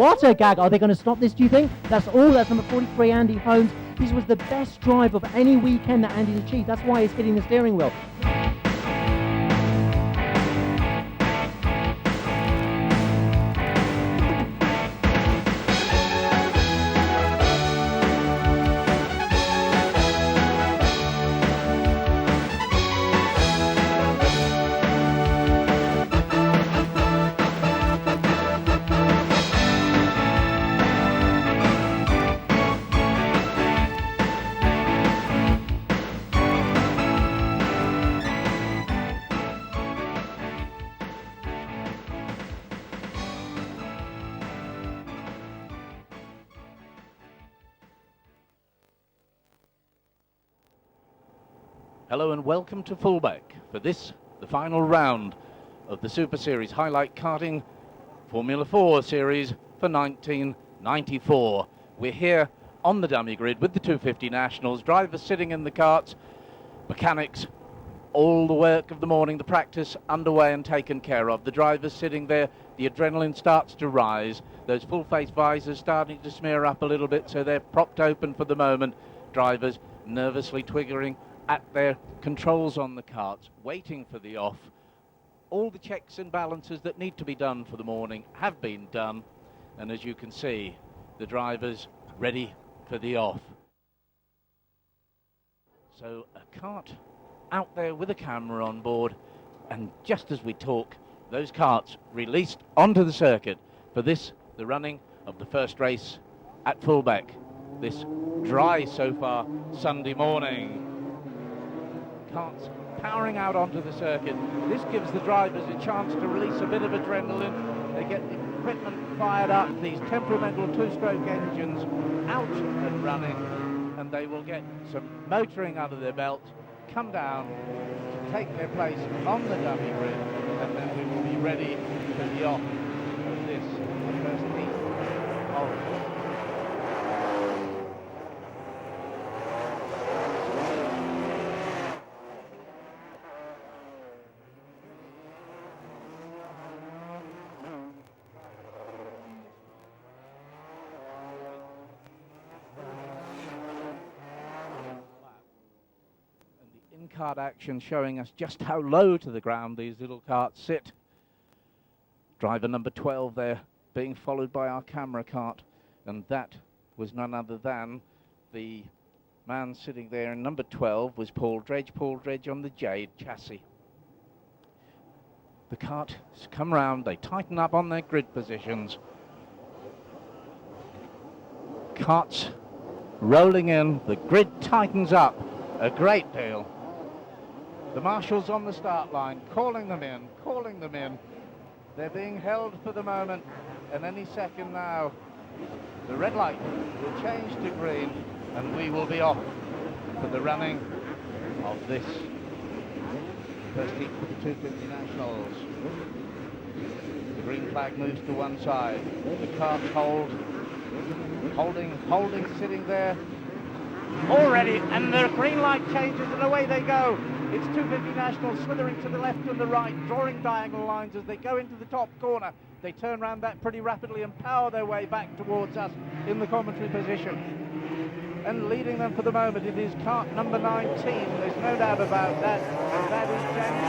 What a gag. Are they going to stop this, do you think? That's all. That's number 43, Andy Holmes. This was the best drive of any weekend that Andy's achieved. That's why he's hitting the steering wheel. Hello and welcome to Fulbeck for this, the final round of the Super Series Highlight Karting Formula 4 Series for 1994. We're here on the dummy grid with the 250 Nationals, drivers sitting in the karts, mechanics, all the work of the morning, the practice underway and taken care of. The drivers sitting there, the adrenaline starts to rise, those full face visors starting to smear up a little bit, so they're propped open for the moment. Drivers nervously twiggering at their controls on the karts, waiting for the off. All the checks and balances that need to be done for the morning have been done, and as you can see, the drivers ready for the off. So a kart out there with a camera on board, and just as we talk, those karts released onto the circuit for this, the running of the first race at Fulbeck, this dry so far Sunday morning. Karts powering out onto the circuit. This gives the drivers a chance to release a bit of adrenaline. They get the equipment fired up, these temperamental two-stroke engines out and running, and they will get some motoring under their belt, come down to take their place on the dummy grid, and then we will be ready for the off of this, the first heat of kart action, showing us just how low to the ground these little karts sit. Driver number 12 there being followed by our camera kart, and that was none other than the man sitting there in number 12 was Paul Dredge on the Jade chassis. The karts come round, they tighten up on their grid positions. Karts rolling in, the grid tightens up a great deal. The marshals on the start line, calling them in. They're being held for the moment, and any second now, the red light will change to green, and we will be off for the running of this first heat for the 250 Nationals. The green flag moves to one side. The karts holding, sitting there already, and the green light changes, and away they go. It's 250 Nationals slithering to the left and the right, drawing diagonal lines as they go into the top corner. They turn around that pretty rapidly and power their way back towards us in the commentary position. And leading them for the moment, it is kart number 19. There's no doubt about that. That is James.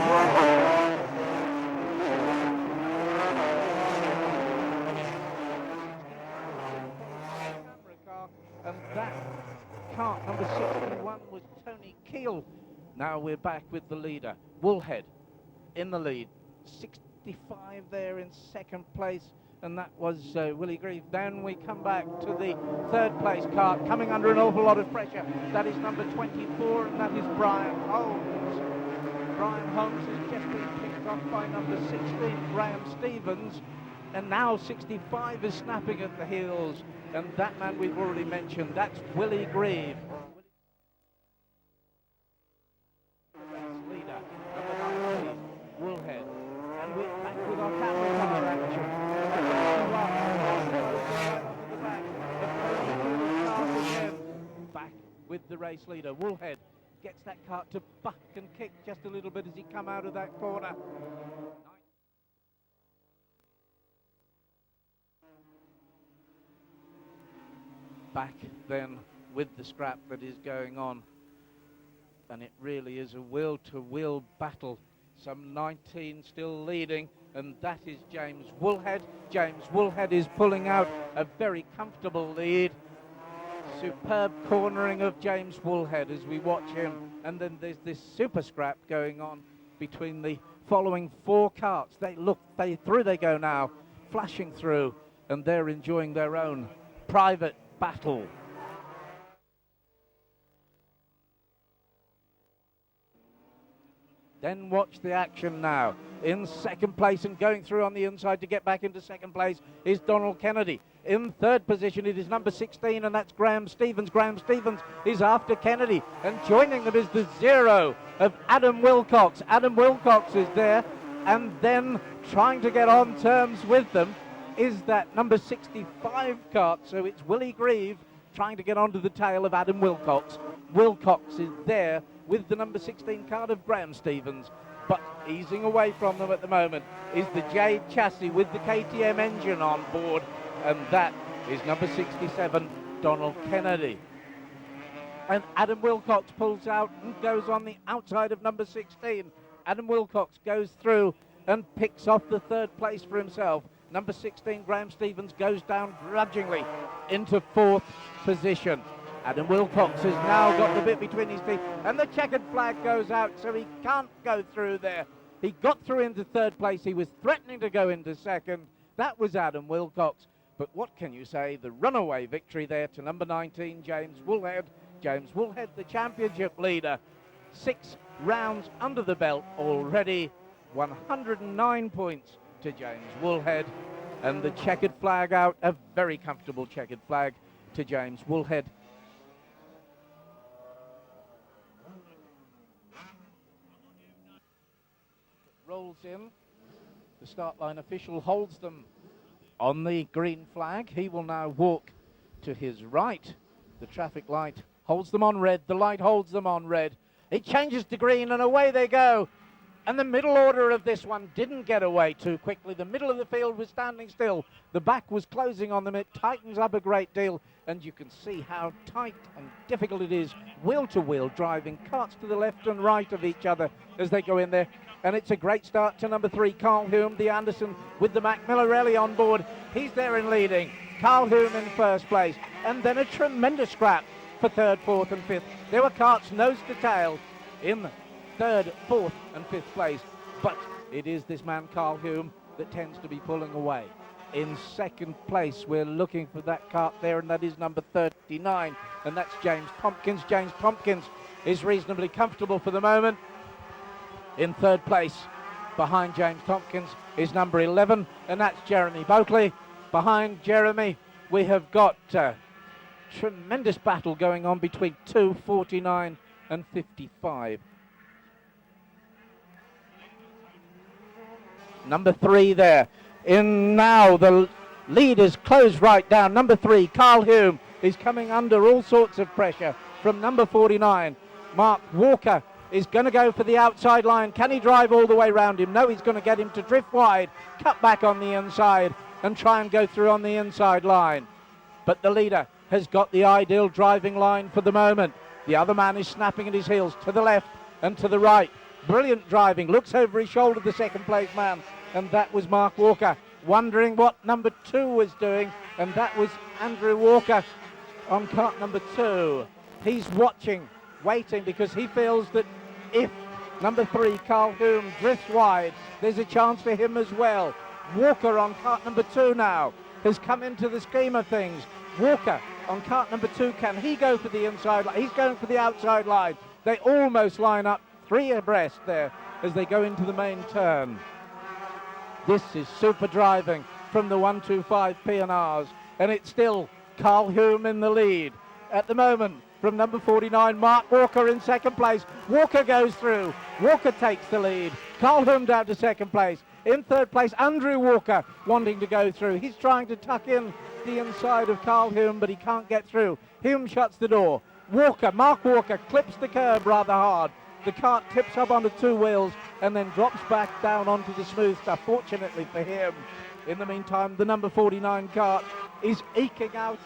And that kart number 61 was Tony Keel. Now we're back with the leader, Woolhead, in the lead. 65 there in second place, and that was Willie Grieve. Then we come back to the third place kart, coming under an awful lot of pressure. That is number 24, and that is Brian Holmes. Brian Holmes has just been picked off by number 16, Graham Stevens, and now 65 is snapping at the heels, and that man we've already mentioned, that's Willie Grieve. Woolhead, and we're back with our camera car action. Back with the race leader. Woolhead gets that kart to buck and kick just a little bit as he come out of that corner. back then with the scrap that is going on. And it really is a wheel-to-wheel battle. Some 19 still leading, and that is James Woolhead. James Woolhead is pulling out a very comfortable lead. Superb cornering of James Woolhead as we watch him. And then there's this super scrap going on between the following 4 carts. Through they go now, flashing through, and they're enjoying their own private battle. Then watch the action now. In second place and going through on the inside to get back into second place is Donald Kennedy. In third position it is number 16, and that's Graham Stevens. Graham Stevens is after Kennedy, and joining them is the 0 of Adam Wilcox. Adam Wilcox is there, and then trying to get on terms with them is that number 65 cart. So it's Willie Grieve trying to get onto the tail of Adam Wilcox. Wilcox is there with the number 16 card of Graham Stevens, but easing away from them at the moment is the Jade chassis with the KTM engine on board, and that is number 67, Donald Kennedy. And Adam Wilcox pulls out and goes on the outside of number 16. Adam Wilcox goes through and picks off the third place for himself. Number 16, Graham Stevens, goes down grudgingly into fourth position. Adam Wilcox has now got the bit between his teeth, and the checkered flag goes out, so he can't go through there. He got through into third place. He was threatening to go into second. That was Adam Wilcox. But what can you say? The runaway victory there to number 19, James Woolhead. James Woolhead, the championship leader. 6 rounds under the belt already. 109 points to James Woolhead. And the checkered flag out, a very comfortable checkered flag to James Woolhead. Rolls in. The start line official holds them on the green flag. He will now walk to his right. The traffic light holds them on red. The light holds them on red. It changes to green, and away they go. And the middle order of this one didn't get away too quickly. The middle of the field was standing still. The back was closing on them. It tightens up a great deal, and you can see how tight and difficult it is wheel-to-wheel driving, carts to the left and right of each other as they go in there. And it's a great start to number 3, Carl Hume, the Anderson with the Mac Millerelli on board. He's there in leading. Carl Hume in first place. And then a tremendous scrap for third, fourth and fifth. There were carts nose to tail in third, fourth and fifth place. But it is this man, Carl Hume, that tends to be pulling away. In second place, we're looking for that cart there, and that is number 39. And that's James Tompkins. James Tompkins is reasonably comfortable for the moment. In third place, behind James Tompkins, is number 11, and that's Jeremy Boatley. Behind Jeremy, we have got tremendous battle going on between 2:49 and 55. Number 3 there. In now, the lead is closed right down. Number 3, Carl Hume, is coming under all sorts of pressure from number 49. Mark Walker is going to go for the outside line. Can he drive all the way round him? No, he's going to get him to drift wide, cut back on the inside, and try and go through on the inside line. But the leader has got the ideal driving line for the moment. The other man is snapping at his heels to the left and to the right. Brilliant driving. Looks over his shoulder, the second place man, and that was Mark Walker, wondering what number 2 was doing, and that was Andrew Walker on cart number 2. He's watching, waiting, because he feels that if number 3, Carl Hume, drifts wide, there's a chance for him as well. Walker on cart number 2 now has come into the scheme of things. Walker on cart number 2, can he go for the inside line? He's going for the outside line. They almost line up 3 abreast there as they go into the main turn. This is super driving from the 125 P&Rs, and it's still Carl Hume in the lead. At the moment, from number 49, Mark Walker in second place. Walker goes through. Walker takes the lead. Carl Hume down to second place. In third place, Andrew Walker wanting to go through. He's trying to tuck in the inside of Carl Hume, but he can't get through. Hume shuts the door. Mark Walker clips the curb rather hard. The cart tips up onto 2 wheels and then drops back down onto the smooth stuff, fortunately for him. In the meantime, the number 49 cart is eking out.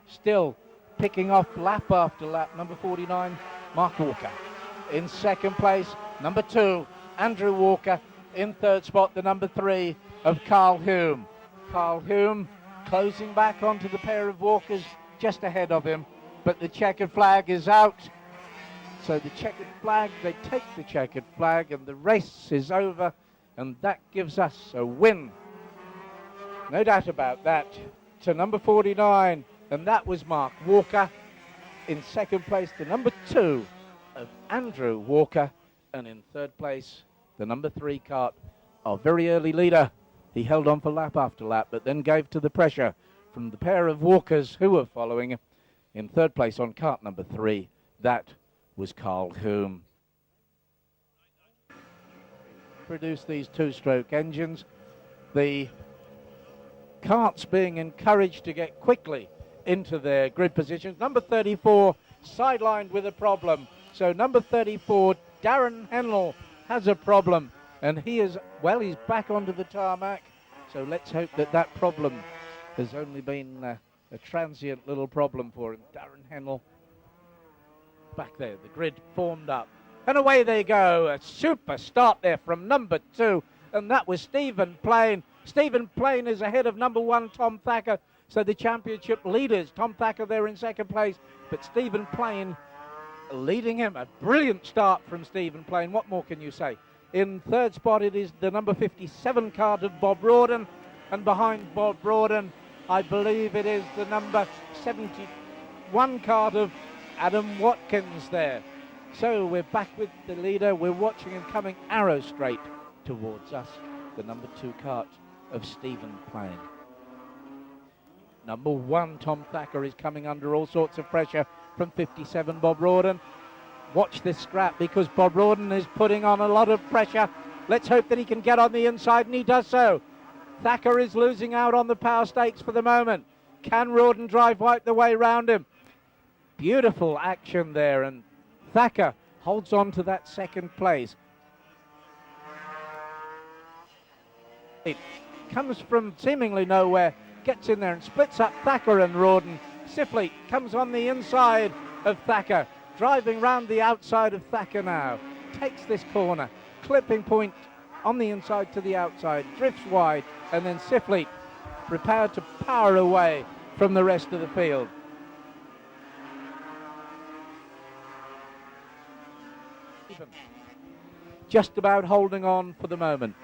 still picking off lap after lap. Number 49, Mark Walker. In second place, number 2, Andrew Walker. In third spot, the number 3 of Carl Hume. Carl Hume closing back onto the pair of walkers just ahead of him, but the checkered flag is out. So the checkered flag, they take the checkered flag, and the race is over, and that gives us a win. No doubt about that, to number 49, and that was Mark Walker. In second place, the number 2 of Andrew Walker, and in third place, the number 3 kart, our very early leader. He held on for lap after lap, but then gave to the pressure from the pair of walkers who were following. In third place on kart number 3, that was Carl Hume. Produce these two-stroke engines. The karts being encouraged to get quickly into their grid positions. Number 34 sidelined with a problem. So number 34, Darren Hennell, has a problem, and he is, well, he's back onto the tarmac. So let's hope that that problem has only been a transient little problem for him. Darren Hennell back there, the grid formed up, and away they go. A super start there from number 2, and that was Stephen Plain. Stephen Plain is ahead of number 1, Tom Thacker. So the championship leaders, Tom Thacker there in second place, but Stephen Plain leading him. A brilliant start from Stephen Plain. What more can you say? In third spot, it is the number 57 kart of Bob Rawdon, and behind Bob Rawdon, I believe it is the number 71 kart of Adam Watkins there. So we're back with the leader. We're watching him coming arrow straight towards us, the number 2 kart of Stephen Plain. Number 1, Tom Thacker, is coming under all sorts of pressure from 57, Bob Rawdon. Watch this scrap, because Bob Rawdon is putting on a lot of pressure. Let's hope that he can get on the inside, and he does so. Thacker is losing out on the power stakes for the moment. Can Rawdon drive right the way round him? Beautiful action there, and Thacker holds on to that second place. It comes from seemingly nowhere, gets in there and splits up Thacker and Rawdon. Sifley comes on the inside of Thacker, driving round the outside of Thacker now. Takes this corner, clipping point on the inside to the outside, drifts wide, and then Sifley prepared to power away from the rest of the field. Just about holding on for the moment.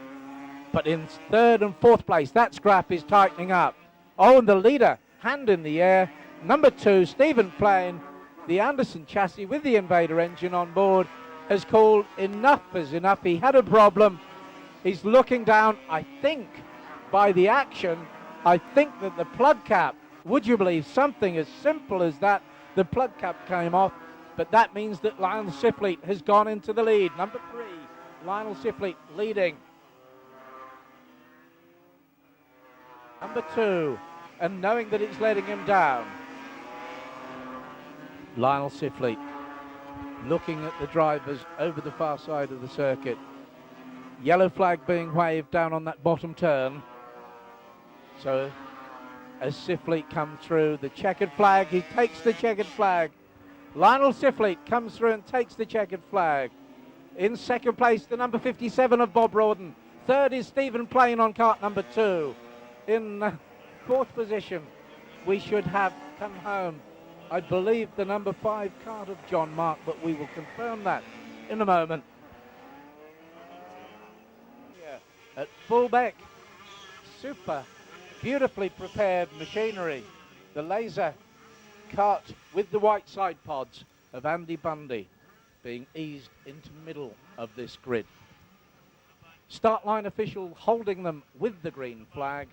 But in third and fourth place, that scrap is tightening up. Oh, and the leader, hand in the air, number 2, Stephen Plain, the Anderson chassis with the Invader engine on board, has called enough is enough. He had a problem. He's looking down. I think by the action, I think that the plug cap, would you believe something as simple as that, the plug cap came off, but that means that Lionel Sifley has gone into the lead. Number 3, Lionel Sifley leading. Number 2, and knowing that it's letting him down. Lionel Sifley looking at the drivers over the far side of the circuit. Yellow flag being waved down on that bottom turn. So as Sifley comes through, the checkered flag, he takes the checkered flag. Lionel Sifley comes through and takes the checkered flag. In second place, the number 57 of Bob Rawdon. Third is Stephen Plain on kart number 2. In fourth position, we should have come home, I believe, the number 5 kart of John Mark, but we will confirm that in a moment. Yeah, at Fulbeck, super beautifully prepared machinery. The laser kart with the white side pods of Andy Bundy being eased into middle of this grid. Start line official holding them with the green flag.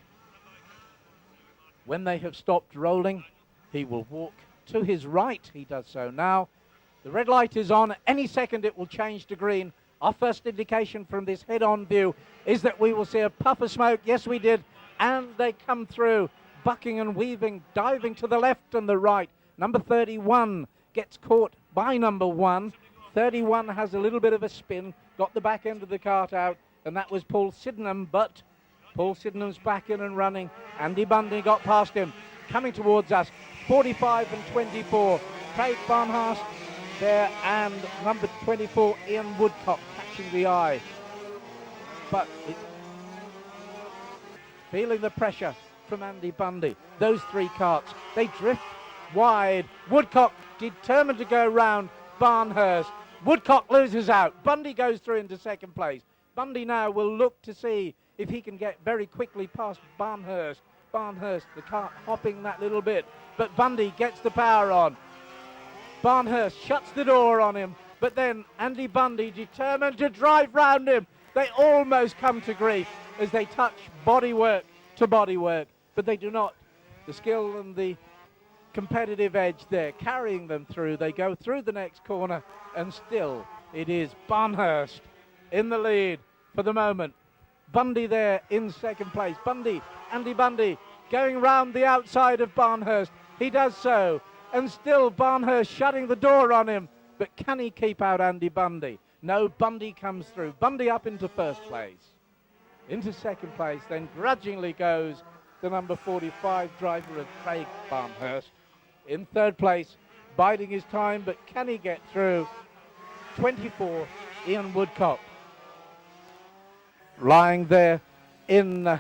When they have stopped rolling, he will walk to his right. He does so now. The red light is on. Any second it will change to green. Our first indication from this head-on view is that we will see a puff of smoke. Yes, we did. And they come through, bucking and weaving, diving to the left and the right. Number 31 gets caught by number 1. 31 has a little bit of a spin, got the back end of the kart out, and that was Paul Sydenham, but Paul Sydenham's back in and running. Andy Bundy got past him, coming towards us. 45 and 24. Craig Barnhurst there and number 24 Ian Woodcock catching the eye. But feeling the pressure from Andy Bundy. Those three karts, they drift wide. Woodcock determined to go round Barnhurst. Woodcock loses out. Bundy goes through into second place. Bundy now will look to see if he can get very quickly past Barnhurst. Barnhurst, the kart hopping that little bit, but Bundy gets the power on. Barnhurst shuts the door on him, but then Andy Bundy determined to drive round him. They almost come to grief as they touch bodywork to bodywork, but they do not. The skill and the competitive edge there carrying them through. They go through the next corner, and still it is Barnhurst in the lead for the moment. Bundy there in second place. Bundy, Andy Bundy, going round the outside of Barnhurst. He does so, and still Barnhurst shutting the door on him. But can he keep out Andy Bundy? No, Bundy comes through. Bundy up into first place. Into second place, then grudgingly goes the number 45 driver of Craig Barnhurst. In third place, biding his time, but can he get through? 24, Ian Woodcock. Lying there in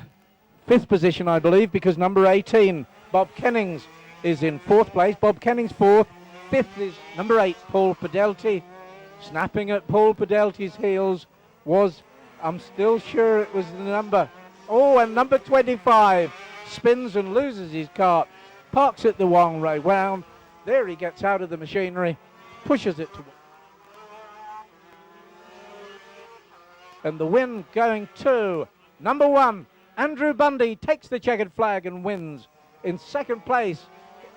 fifth position, I believe, because number 18, Bob Kennings, is in fourth place. Bob Kennings fourth. Fifth is number 8, Paul Pedelty. Snapping at Paul Pedelty's heels was, I'm still sure it was the number, and number 25 spins and loses his kart, parks it the wrong way round. There he gets out of the machinery, pushes it to, and the win going to number 1, Andrew Bundy takes the checkered flag and wins in second place.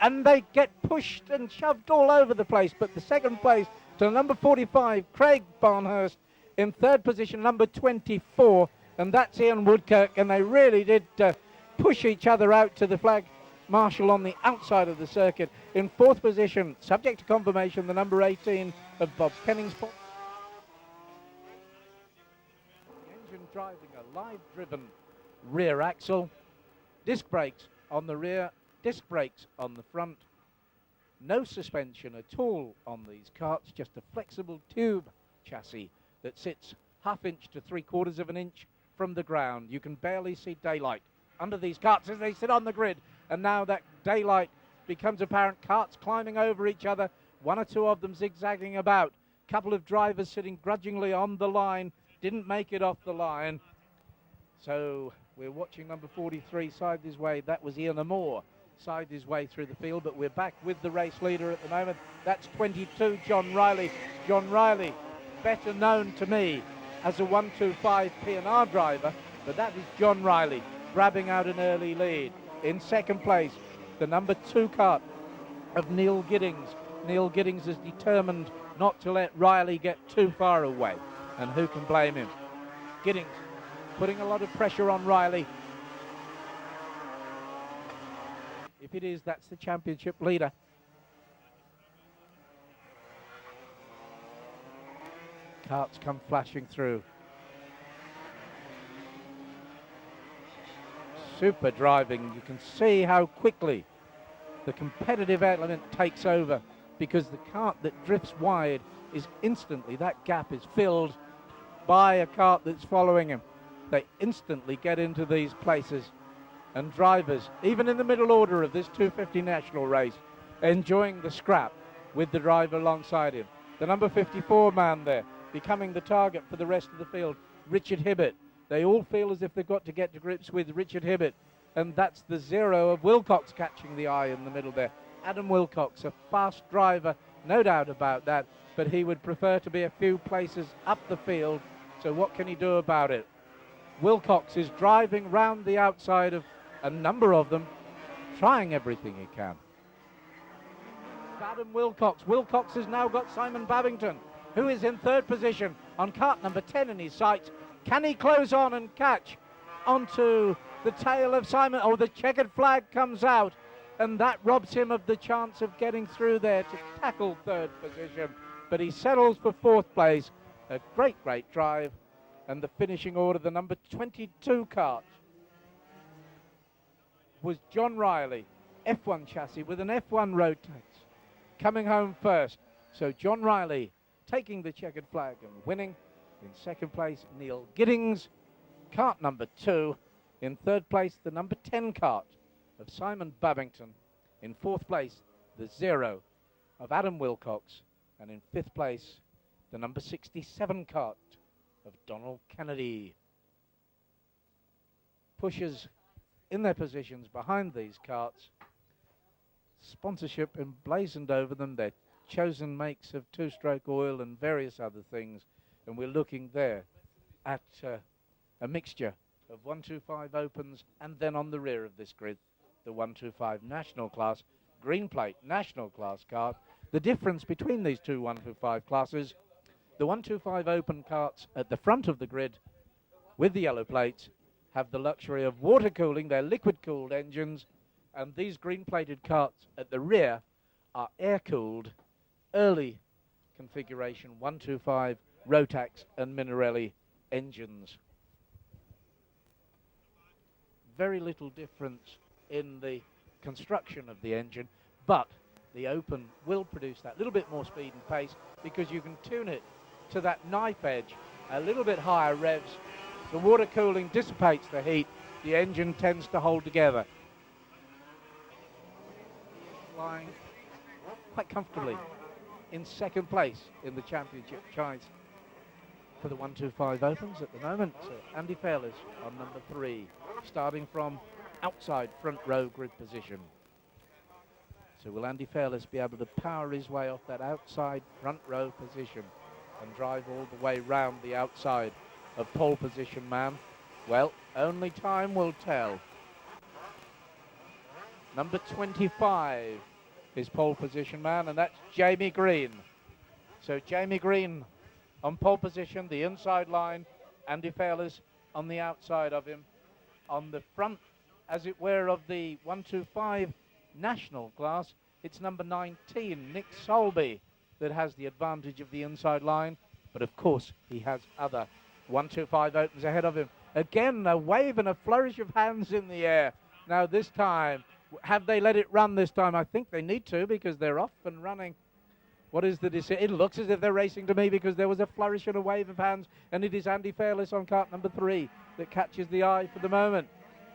And they get pushed and shoved all over the place, but the second place to number 45, Craig Barnhurst. In third position, number 24, and that's Ian Woodcock, and they really did push each other out to the flag marshal on the outside of the circuit. In fourth position, subject to confirmation, the number 18 of Bob Kennings. Engine driving a live-driven rear axle, disc brakes on the rear, disc brakes on the front, no suspension at all on these karts, just a flexible tube chassis that sits half-inch to 3/4 of an inch from the ground. You can barely see daylight under these karts as they sit on the grid, and now that daylight becomes apparent. Karts climbing over each other, one or two of them zigzagging about. Couple of drivers sitting grudgingly on the line, didn't make it off the line. So we're watching number 43 side his way. That was Ian Moore. Side his way through the field, but we're back with the race leader at the moment. That's 22, John Riley. John Riley, better known to me as a 125 P&R driver, but that is John Riley grabbing out an early lead. In second place, the number 2 kart of Neil Giddings. Neil Giddings is determined not to let Riley get too far away, and who can blame him? Giddings putting a lot of pressure on Riley. If it is, that's the championship leader. Karts come flashing through. Super driving. You can see how quickly the competitive element takes over, because the kart that drifts wide is instantly, that gap is filled by a kart that's following him. They instantly get into these places. And drivers, even in the middle order of this 250 national race, enjoying the scrap with the driver alongside him. The number 54 man there, becoming the target for the rest of the field, Richard Hibbett. They all feel as if they've got to get to grips with Richard Hibbett, and that's the 0 of Wilcox catching the eye in the middle there. Adam Wilcox, a fast driver, no doubt about that, but he would prefer to be a few places up the field, so what can he do about it? Wilcox is driving round the outside of a number of them, trying everything he can. Adam Wilcox. Wilcox has now got Simon Babington, who is in third position on kart number 10 in his sights. Can he close on and catch onto the tail of Simon? Oh, the checkered flag comes out, and that robs him of the chance of getting through there to tackle third position. But he settles for fourth place. A great, great drive. And the finishing order, the number 22 kart, was John Riley. F1 chassis with an F1 Rotax coming home first. So John Riley taking the checkered flag and winning. In second place, Neil Giddings, kart number 2. In third place, the number 10 kart of Simon Babington. In fourth place, the 0 of Adam Wilcox. And in fifth place, the number 67 kart of Donald Kennedy. Pushers in their positions behind these karts. Sponsorship emblazoned over them, their chosen makes of two-stroke oil and various other things. And we're looking there at a mixture of 125 Opens, and then on the rear of this grid, the 125 National Class, green plate National Class kart. The difference between these two 125 classes, the 125 Open karts at the front of the grid with the yellow plates have the luxury of water cooling, their liquid-cooled engines, and these green-plated karts at the rear are air-cooled, early configuration 125 Rotax and Minarelli engines. Very little difference in the construction of the engine, but the Open will produce that little bit more speed and pace because you can tune it to that knife edge, a little bit higher revs. The water cooling dissipates the heat, the engine tends to hold together. Flying quite comfortably in second place in the championship choice for the 125 Opens at the moment. So Andy Fairless on number 3, starting from outside front row grid position. So will Andy Fairless be able to power his way off that outside front row position and drive all the way round the outside of pole position man? Well, only time will tell. Number 25 is pole position man, and that's Jamie Green. So Jamie Green on pole position, the inside line, Andy Fairless on the outside of him. On the front, as it were, of the 125 National Class, it's number 19, Nick Solby, that has the advantage of the inside line. But of course, he has other 125 Opens ahead of him. Again, a wave and a flourish of hands in the air. Now this time, have they let it run this time? I think they need to, because they're off and running. What is the decision? It looks as if they're racing to me, because there was a flourish and a wave of hands, and it is Andy Fairless on kart number 3 that catches the eye for the moment.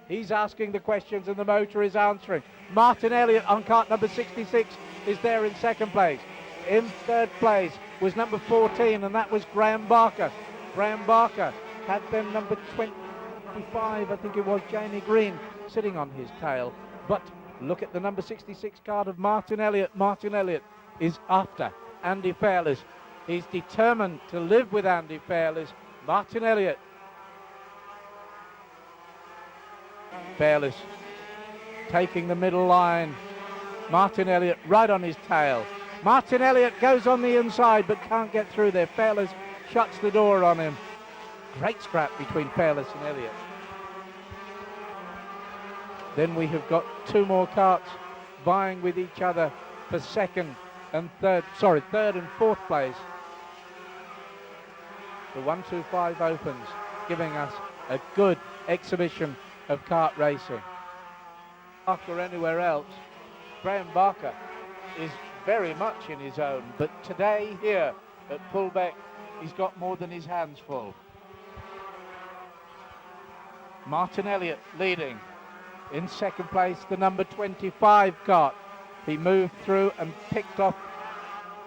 He's asking the questions and the motor is answering. Martin Elliott on kart number 66 is there in second place. In third place was number 14, and that was Graham Barker. Graham Barker had then number 25, I think it was, Jamie Green, sitting on his tail. But look at the number 66 card of Martin Elliott. Martin Elliott is after Andy Fairless. He's determined to live with Andy Fairless. Martin Elliott. Fairless taking the middle line. Martin Elliott right on his tail. Martin Elliott goes on the inside but can't get through there. Fairless shuts the door on him. Great scrap between Fairless and Elliott. Then we have got two more karts vying with each other for third and fourth place. The 125 Opens giving us a good exhibition of kart racing. After anywhere else, Graham Barker is very much in his own, but today here at Fulbeck, he's got more than his hands full. Martin Elliott leading. In second place, the number 25 kart. He moved through and picked off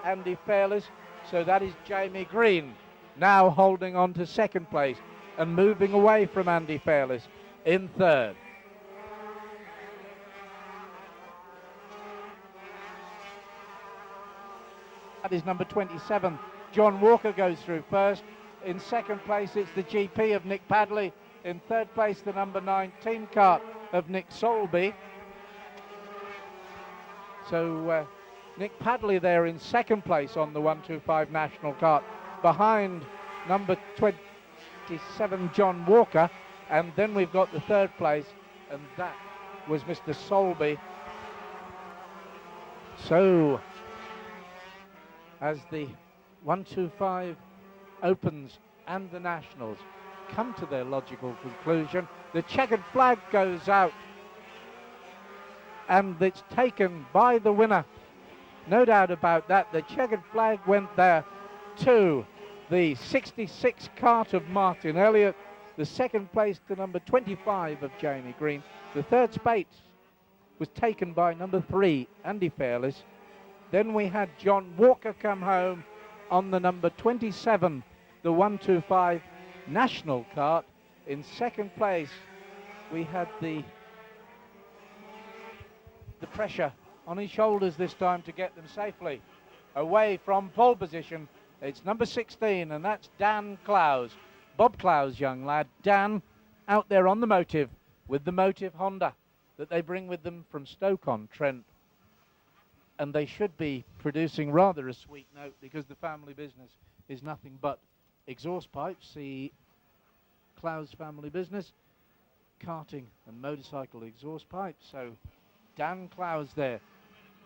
Andy Fairless, so that is Jamie Green now holding on to second place and moving away from Andy Fairless in third. That is number 27. John Walker goes through first. In second place, it's the GP of Nick Padley. In third place, the number 19 kart of Nick Solby. So Nick Padley there in second place on the 125 National kart, behind number 27 John Walker, and then we've got the third place, and that was Mr. Solby. So as the 125 Opens and the Nationals come to their logical conclusion, the checkered flag goes out and it's taken by the winner. No doubt about that. The checkered flag went there to the 66 cart of Martin Elliott, the second place to number 25 of Jamie Green. The third space was taken by number 3, Andy Fairless. Then we had John Walker come home on the number 27, the 125 national cart. In second place, we had the pressure on his shoulders this time to get them safely away from pole position. It's number 16, and that's Dan Clowes. Bob Clowes, young lad. Dan out there on the Motive with the Motive Honda that they bring with them from Stoke-on-Trent. And they should be producing rather a sweet note, because the family business is nothing but exhaust pipes. The Clowes family business, karting and motorcycle exhaust pipes. So Dan Clowes there.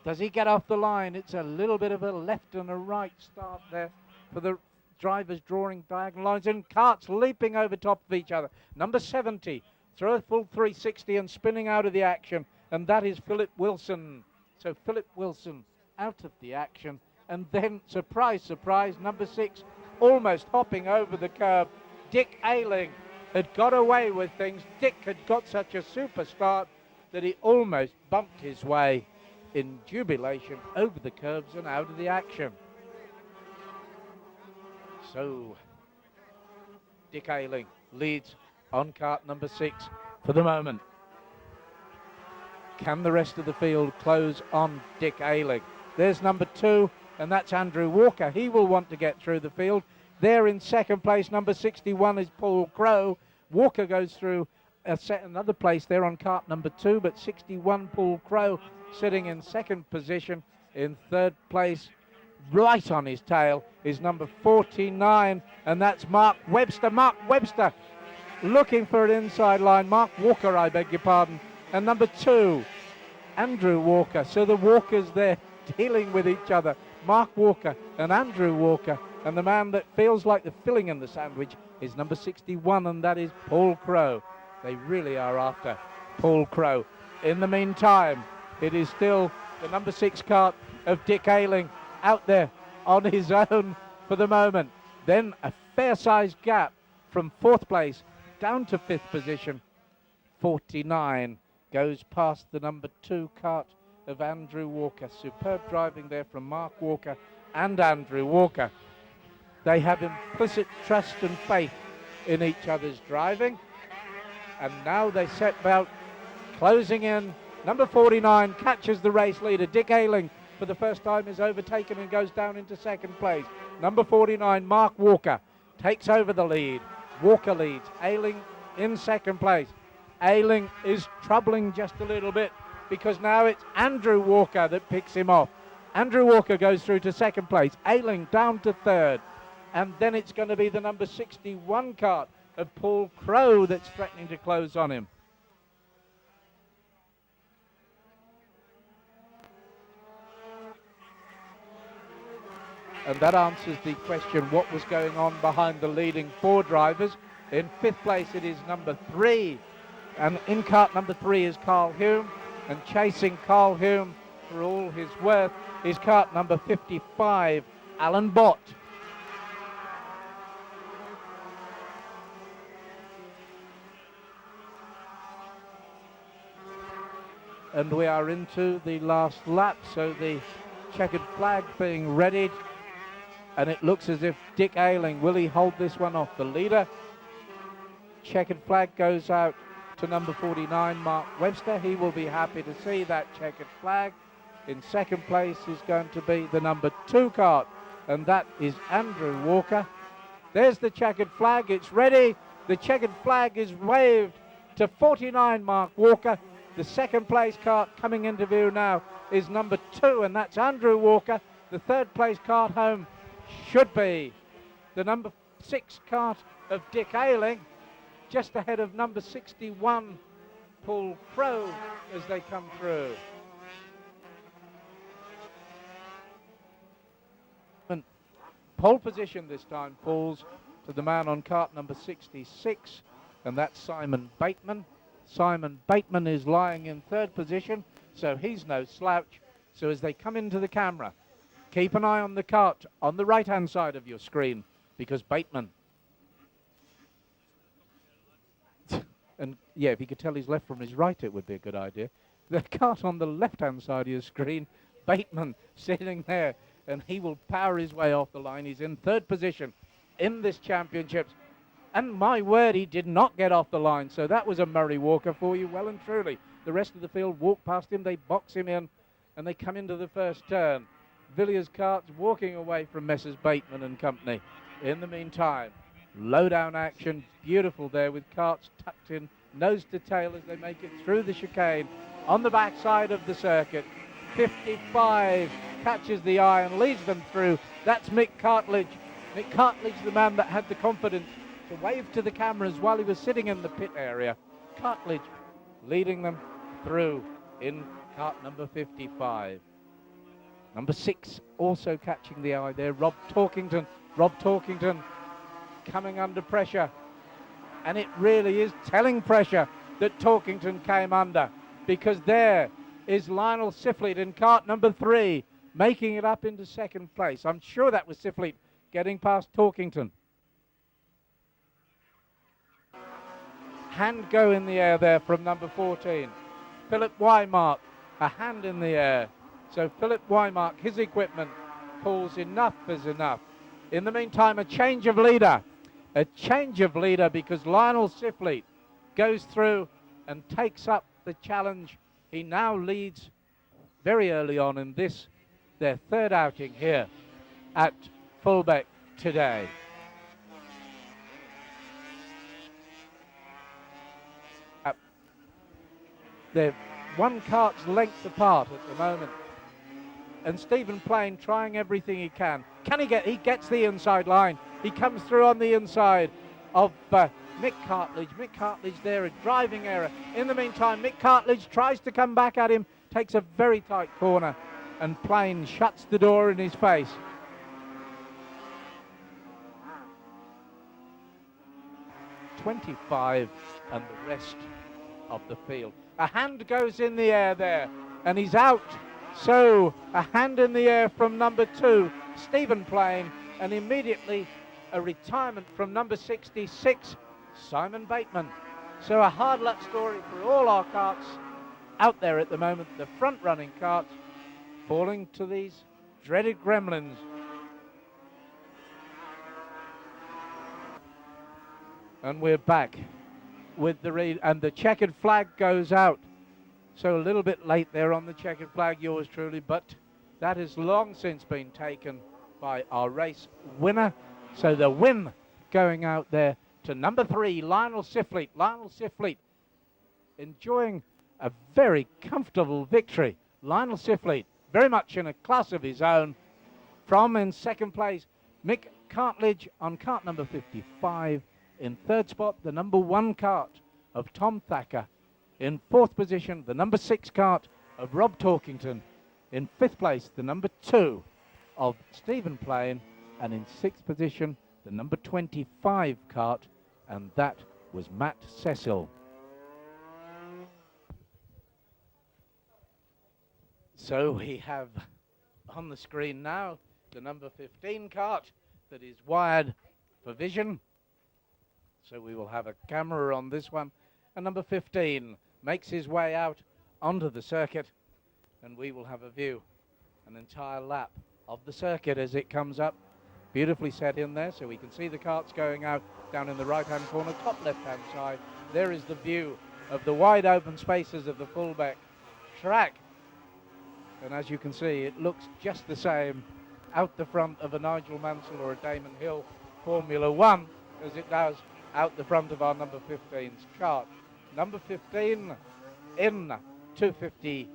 Does he get off the line? It's a little bit of a left and a right start there for the drivers drawing diagonal lines, and carts leaping over top of each other. Number 70 through a full 360 and spinning out of the action, and that is Philip Wilson. So Philip Wilson out of the action, and then surprise, surprise, number 6 almost hopping over the curb. Dick Ayling had got away with things. Dick had got such a super start that he almost bumped his way in jubilation over the curbs and out of the action. So Dick Ayling leads on cart number 6 for the moment. Can the rest of the field close on Dick Ayling? There's number 2, and that's Andrew Walker. He will want to get through the field. There in second place, number 61 is Paul Crow. Walker goes through another place there on cart number 2, but 61 Paul Crow sitting in second position. In third place, right on his tail, is number 49, and that's Mark Webster. Mark Webster looking for an inside line. Mark Walker, I beg your pardon. And number 2, Andrew Walker. So the Walkers there dealing with each other. Mark Walker and Andrew Walker. And the man that feels like the filling in the sandwich is number 61, and that is Paul Crow. They really are after Paul Crow. In the meantime, it is still the number 6 cart of Dick Ayling out there on his own for the moment. Then a fair-sized gap from 4th place down to 5th position. 49 goes past the number 2 cart of Andrew Walker. Superb driving there from Mark Walker and Andrew Walker. They have implicit trust and faith in each other's driving, and now they set about closing in. Number 49 catches the race leader. Dick Ayling for the first time is overtaken and goes down into second place. Number 49, Mark Walker, takes over the lead. Walker leads. Ayling in second place. Ayling is troubling just a little bit, because now it's Andrew Walker that picks him off. Andrew Walker goes through to second place. Ayling down to third. And then it's going to be the number 61 cart of Paul Crow that's threatening to close on him. And that answers the question, what was going on behind the leading 4 drivers. In 5th place it is number 3. And in cart number 3 is Carl Hume. And chasing Carl Hume for all his worth is cart number 55, Alan Bott. And we are into the last lap, so the checkered flag being readied, and it looks as if Dick Ayling, will he hold this one off? The leader. Checkered flag goes out to number 49, Mark Webster. He will be happy to see that checkered flag. In second place is going to be the number 2 cart, and that is Andrew Walker. There's the checkered flag, it's ready. The checkered flag is waved to 49, Mark Walker. The second place cart coming into view now is number 2, and that's Andrew Walker. The third place cart home should be the number 6 cart of Dick Ayling, just ahead of number 61, Paul Crow, as they come through. And pole position this time falls to the man on cart number 66, and that's Simon Bateman. Simon Bateman is lying in third position. so he's no slouch. So as they come into the camera, keep an eye on the cart on the right-hand side of your screen, because Bateman, and yeah, if you could tell his left from his right, it would be a good idea. The cart on the left-hand side of your screen, Bateman sitting there, and he will power his way off the line. He's in third position in this championships. And my word, he did not get off the line. So that was a Murray Walker for you, well and truly. The rest of the field walk past him, they box him in, and they come into the first turn. Villiers carts walking away from Messrs. Bateman and company. In the meantime, low down action, beautiful there with carts tucked in nose to tail as they make it through the chicane on the backside of the circuit. 55 catches the eye and leads them through. That's Mick Cartledge. Mick Cartledge, the man that had the confidence to wave to the cameras while he was sitting in the pit area. Cartledge leading them through in cart number 55. Number 6 also catching the eye there, Rob Torkington. Rob Torkington coming under pressure. And it really is telling pressure that Torkington came under, because there is Lionel Siflete in cart number 3, making it up into second place. I'm sure that was Siflete getting past Torkington. Hand go in the air there from number 14. Philip Wymark, a hand in the air. So Philip Wymark, his equipment, calls enough is enough. In the meantime, a change of leader. A change of leader, because Lionel Siflete goes through and takes up the challenge. He now leads very early on in this, their third outing here at Fulbeck today. They're one cart's length apart at the moment. And Stephen Plain trying everything he can. He gets the inside line. He comes through on the inside of Mick Cartledge. Mick Cartledge there, a driving error. In the meantime, Mick Cartledge tries to come back at him, takes a very tight corner, and Plain shuts the door in his face. .25 and the rest of the field. A hand goes in the air there, and he's out. So a hand in the air from number 2, Stephen Plain, and immediately a retirement from number 66, Simon Bateman. So a hard luck story for all our carts out there at the moment. The front running carts falling to these dreaded gremlins. And we're back with the read, and the checkered flag goes out. So a little bit late there on the checkered flag, yours truly, but that has long since been taken by our race winner. So the win going out there to number 3, Lionel Siflete. Lionel Siflete enjoying a very comfortable victory. Lionel Siflete very much in a class of his own. From in second place, Mick Cartledge on cart number 55. In third spot, the number 1 cart of Tom Thacker. In fourth position, the number 6 cart of Rob Torkington. In fifth place, the number 2 of Stephen Plain. And in sixth position, the number 25 cart, and that was Matt Cecil. So we have on the screen now the number 15 cart that is wired for vision. So we will have a camera on this one. And number 15 makes his way out onto the circuit, and we will have a view, an entire lap of the circuit as it comes up. Beautifully set in there, so we can see the carts going out down in the right-hand corner, top left-hand side. There is the view of the wide open spaces of the Fulbeck track. And as you can see, it looks just the same out the front of a Nigel Mansell or a Damon Hill Formula One as it does out the front of our number 15's cart. Number 15 in 250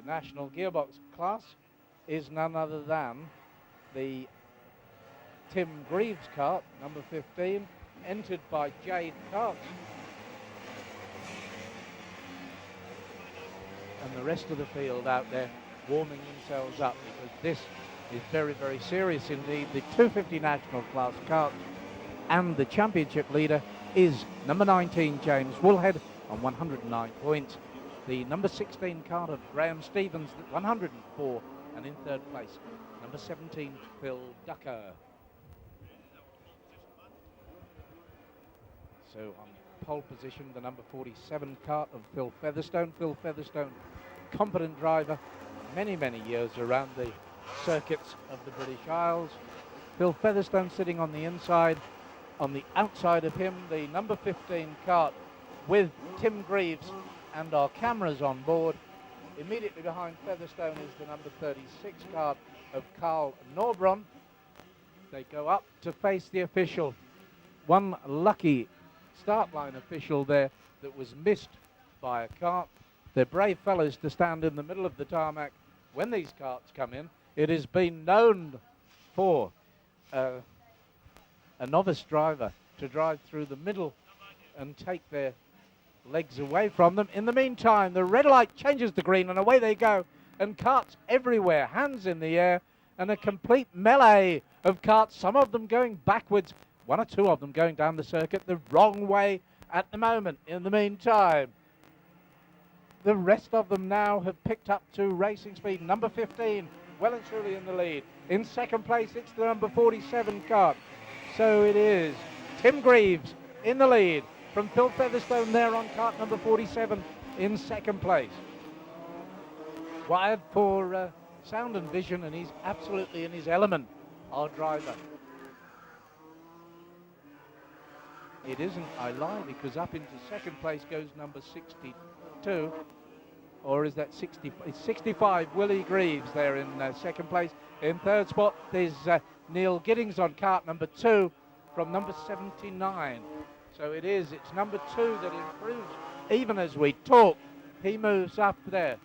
National Gearbox class is none other than the Tim Greaves cart, number 15, entered by Jade Carts. And the rest of the field out there warming themselves up, because this is very, very serious indeed. The 250 National class cart, and the championship leader is number 19, James Woolhead, on 109 points. the number 16 card of Graham Stevens, 104, and in third place, number 17, Phil Ducker. So on pole position, the number 47 cart of Phil Featherstone. Phil Featherstone, competent driver, many years around the circuits of the British Isles. Phil Featherstone sitting on the inside. On the outside of him, the number 15 cart with Tim Greaves and our cameras on board. Immediately behind Featherstone is the number 36 cart of Carl Norbron. They go up to face the official. One lucky start line official there that was missed by a cart. They're brave fellows to stand in the middle of the tarmac when these carts come in. It has been known for a novice driver to drive through the middle and take their legs away from them. In the meantime, the red light changes to green and away they go, and carts everywhere, hands in the air, and a complete melee of carts, some of them going backwards, one or two of them going down the circuit the wrong way at the moment. In the meantime, the rest of them now have picked up to racing speed. Number 15, well and truly in the lead. In second place, it's the number 47 cart. So it is Tim Greaves in the lead from Phil Featherstone there on cart number 47 in second place. Wired for sound and vision, and he's absolutely in his element, our driver. It isn't, I lie, because up into second place goes number 62, or is that 60? It's 65, Willie Greaves there in second place. In third spot, there's Neil Giddings on cart number 2 from number 79. So it's number 2 that improves even as we talk. He moves up there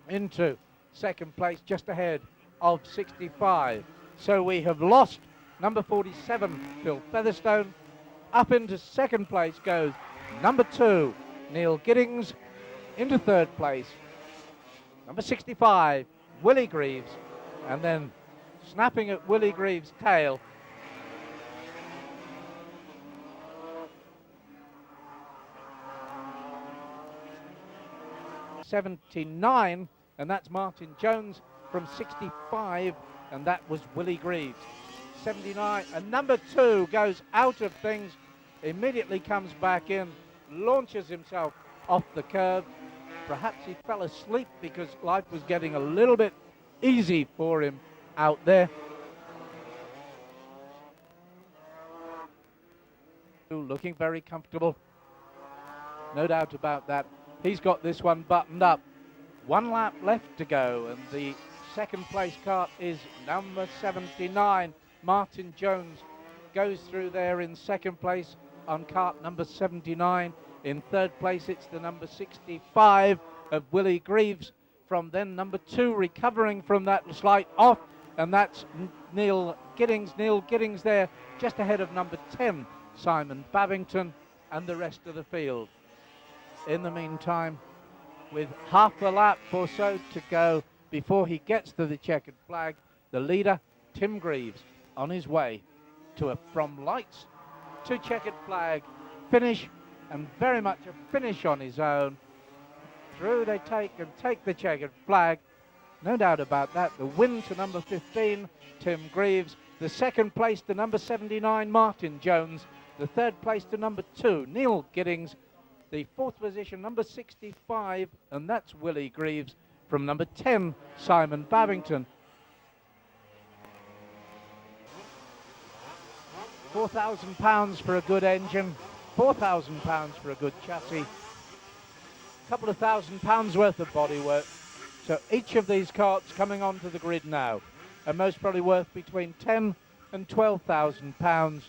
into second place, just ahead of 65. So we have lost number 47, Phil Featherstone. Up into second place goes number 2, Neil Giddings. Into third place, number 65, Willie Greaves. And then snapping at Willie Greaves' tail, '79, and that's Martin Jones from 65, and that was Willie Greaves. 79, and number 2 goes out of things, immediately comes back in, launches himself off the curb. Perhaps he fell asleep because life was getting a little bit easy for him out there. Looking very comfortable, no doubt about that. He's got this one buttoned up. One lap left to go, and the second place cart is number 79. Martin Jones goes through there in second place on cart number 79. In third place, it's the number 65 of Willie Greaves. From then, number 2 recovering from that slight off, and that's Neil Giddings. Neil Giddings there just ahead of number 10, Simon Babington, and the rest of the field. In the meantime, with half a lap or so to go before he gets to the checkered flag, the leader, Tim Greaves, on his way to a from lights to checkered flag finish, and very much a finish on his own. Through they take the checkered flag. No doubt about that. The win to number 15, Tim Greaves. The second place to number 79, Martin Jones. The third place to number 2, Neil Giddings. The fourth position, number 65, and that's Willie Greaves. From number 10, Simon Babington. £4,000 for a good engine, £4,000 for a good chassis, a couple of £1,000 worth of bodywork. So each of these carts coming onto the grid now are most probably worth between £10,000 and £12,000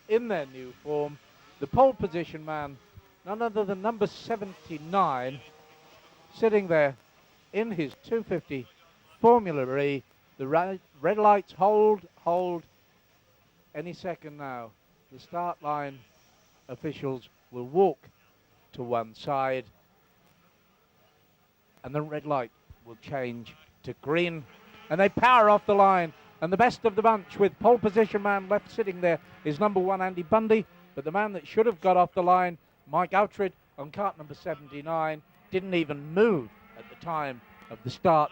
in their new form. The pole position man, none other than number 79, sitting there in his 250 Formula E. The red lights hold. Any second now, the start line officials will walk to one side, and the red light will change to green, and they power off the line. And the best of the bunch, with pole position man left sitting there, is number 1, Andy Bundy. But the man that should have got off the line, Mike Outred, on cart number 79. didn't even move at the time of the start.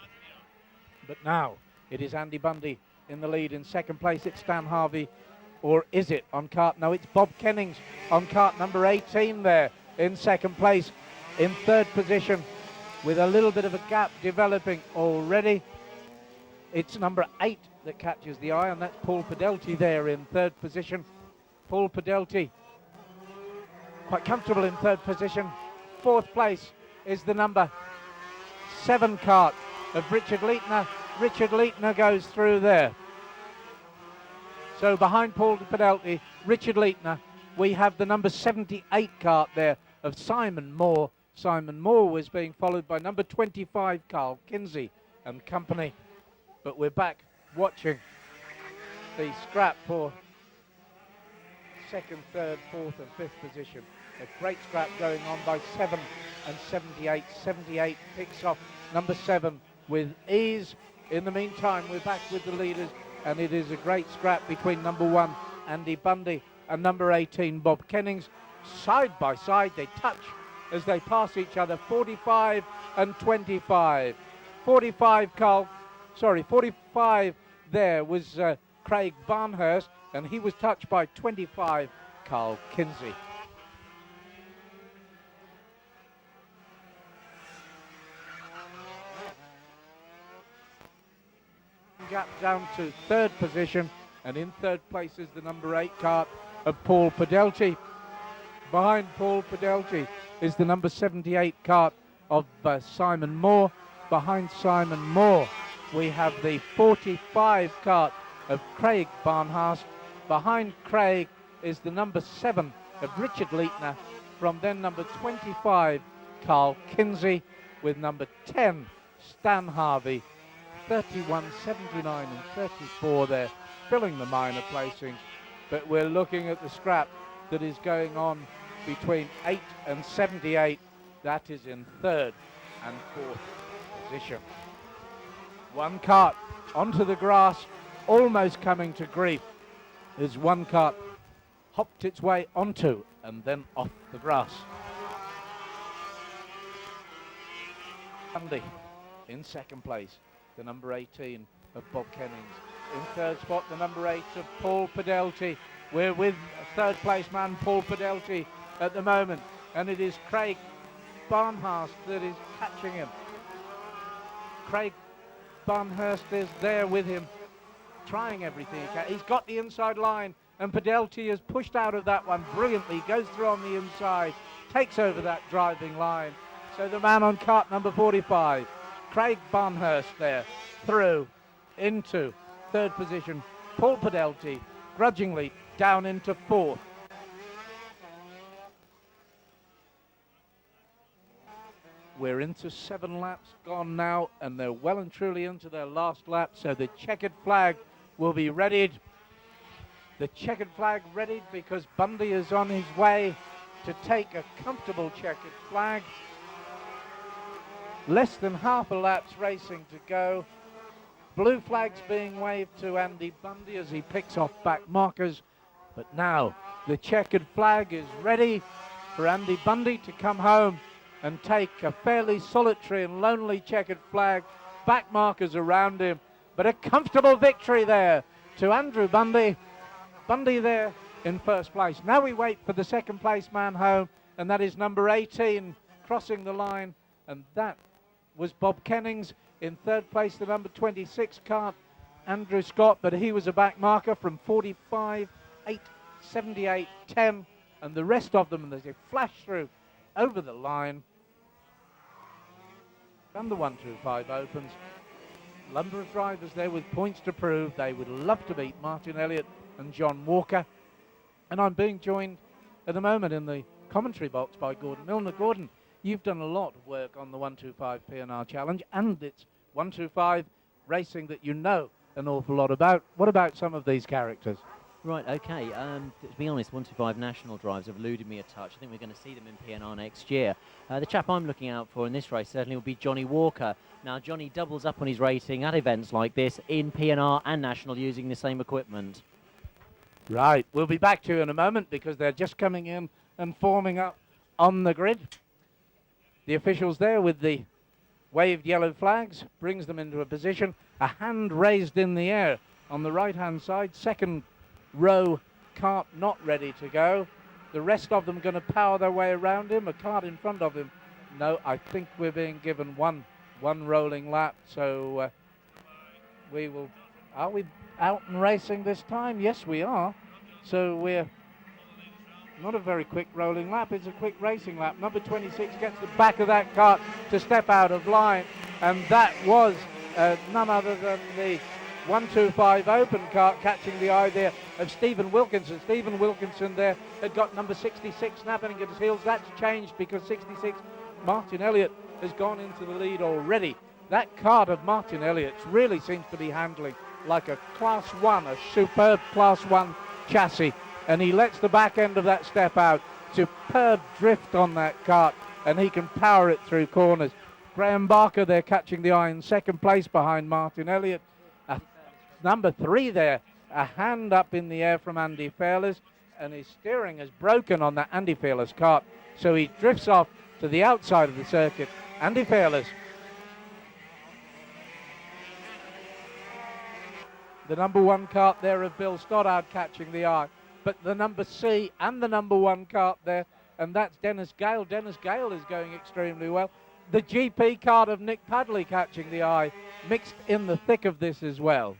But now it is Andy Bundy in the lead. In second place, it's Stan Harvey. Or is it on cart? No, it's Bob Kennings on cart number 18 there in second place. In third position, with a little bit of a gap developing already, it's number 8 that catches the eye, and that's Paul Podelti there in third position. Paul Podelti, quite comfortable in third position. Fourth place is the number 7 cart of Richard Leitner. Richard Leitner goes through there. So behind Paul Podelti, Richard Leitner, we have the number 78 cart there of Simon Moore. Simon Moore was being followed by number 25, Carl Kinsey and company. But we're back watching the scrap for second, third, fourth and fifth position. A great scrap going on by 7 and 78. 78 picks off number 7 with ease. In the meantime, we're back with the leaders, and it is a great scrap between number 1, Andy Bundy, and number 18, Bob Kennings. Side by side, they touch as they pass each other, 45 and 25. 45 there was Craig Barnhurst, and he was touched by 25, Carl Kinsey. Gap down to third position, and in third place is the number 8 cart of Paul Podelti. Behind Paul Podelti is the number 78 cart of Simon Moore. Behind Simon Moore, we have the 45 cart of Craig Barnhurst. Behind Craig is the number 7 of Richard Leitner. From then number 25, Carl Kinsey, with number 10, Stan Harvey. 31, 79 and 34 there, filling the minor placings. But we're looking at the scrap that is going on between 8 and 78. That is in third and fourth position. One cart onto the grass, almost coming to grief, as one cart hopped its way onto and then off the grass. Bundy in second place, the number 18 of Bob Kennings. In third spot, the number 8 of Paul Podelti. We're with third place man Paul Podelti at the moment, and it is Craig Barnhurst that is catching him. Craig Barnhurst is there with him, trying everything he can. He's got the inside line, and Podelti is pushed out of that one brilliantly, goes through on the inside, takes over that driving line. So the man on cart number 45, Craig Barnhurst there, through into third position. Paul Podelti grudgingly down into fourth. We're into 7 laps gone now, and they're well and truly into their last lap, so the checkered flag will be readied. The checkered flag readied because Bundy is on his way to take a comfortable checkered flag. Less than half a lap's racing to go. Blue flags being waved to Andy Bundy as he picks off back markers. But now the checkered flag is ready for Andy Bundy to come home and take a fairly solitary and lonely checkered flag. Back markers around him, but a comfortable victory there to Andrew Bundy. Bundy there in first place. Now we wait for the second place man home, and that is number 18 crossing the line, and that was Bob Kennings. In third place, the number 26 cart, Andrew Scott, but he was a back marker from 45, 8, 78, 10, and the rest of them, as they flash through over the line. And the 125 opens. Number of drivers there with points to prove. They would love to beat Martin Elliott and John Walker. And I'm being joined at the moment in the commentary box by Gordon Milner. Gordon, you've done a lot of work on the 125 P&R Challenge, and it's 125 racing that you know an awful lot about. What about some of these characters? Right, okay. To be honest, 125 national drives have eluded me a touch. I think we're going to see them in P&R next year. The chap I'm looking out for in this race certainly will be Johnny Walker. Now, Johnny doubles up on his racing at events like this in P&R and national using the same equipment. Right, we'll be back to you in a moment because they're just coming in and forming up on the grid. The officials there with the waved yellow flags brings them into a position. A hand raised in the air on the right-hand side. Second row cart not ready to go. The rest of them going to power their way around him. A cart in front of him. No, I think we're being given one rolling lap. So we will. Are we out and racing this time? Yes, we are. So we're not a very quick rolling lap, it's a quick racing lap. Number 26 gets the back of that cart to step out of line, and that was none other than the 125 open cart catching the eye there of Stephen Wilkinson. Stephen Wilkinson there had got number 66 snapping at his heels. That's changed because 66, Martin Elliott, has gone into the lead already. That cart of Martin Elliott's really seems to be handling like a Class 1, a superb Class 1 chassis. And he lets the back end of that step out. Superb drift on that cart, and he can power it through corners. Graham Barker there catching the eye in second place behind Martin Elliott. Number 3 there, a hand up in the air from Andy Fairless, and his steering has broken on that Andy Fairless cart, so he drifts off to the outside of the circuit. Andy Fairless. The number 1 cart there of Bill Stoddard catching the eye. But the number C and the number 1 cart there, and that's Dennis Gale. Dennis Gale is going extremely well. The GP cart of Nick Padley catching the eye, mixed in the thick of this as well.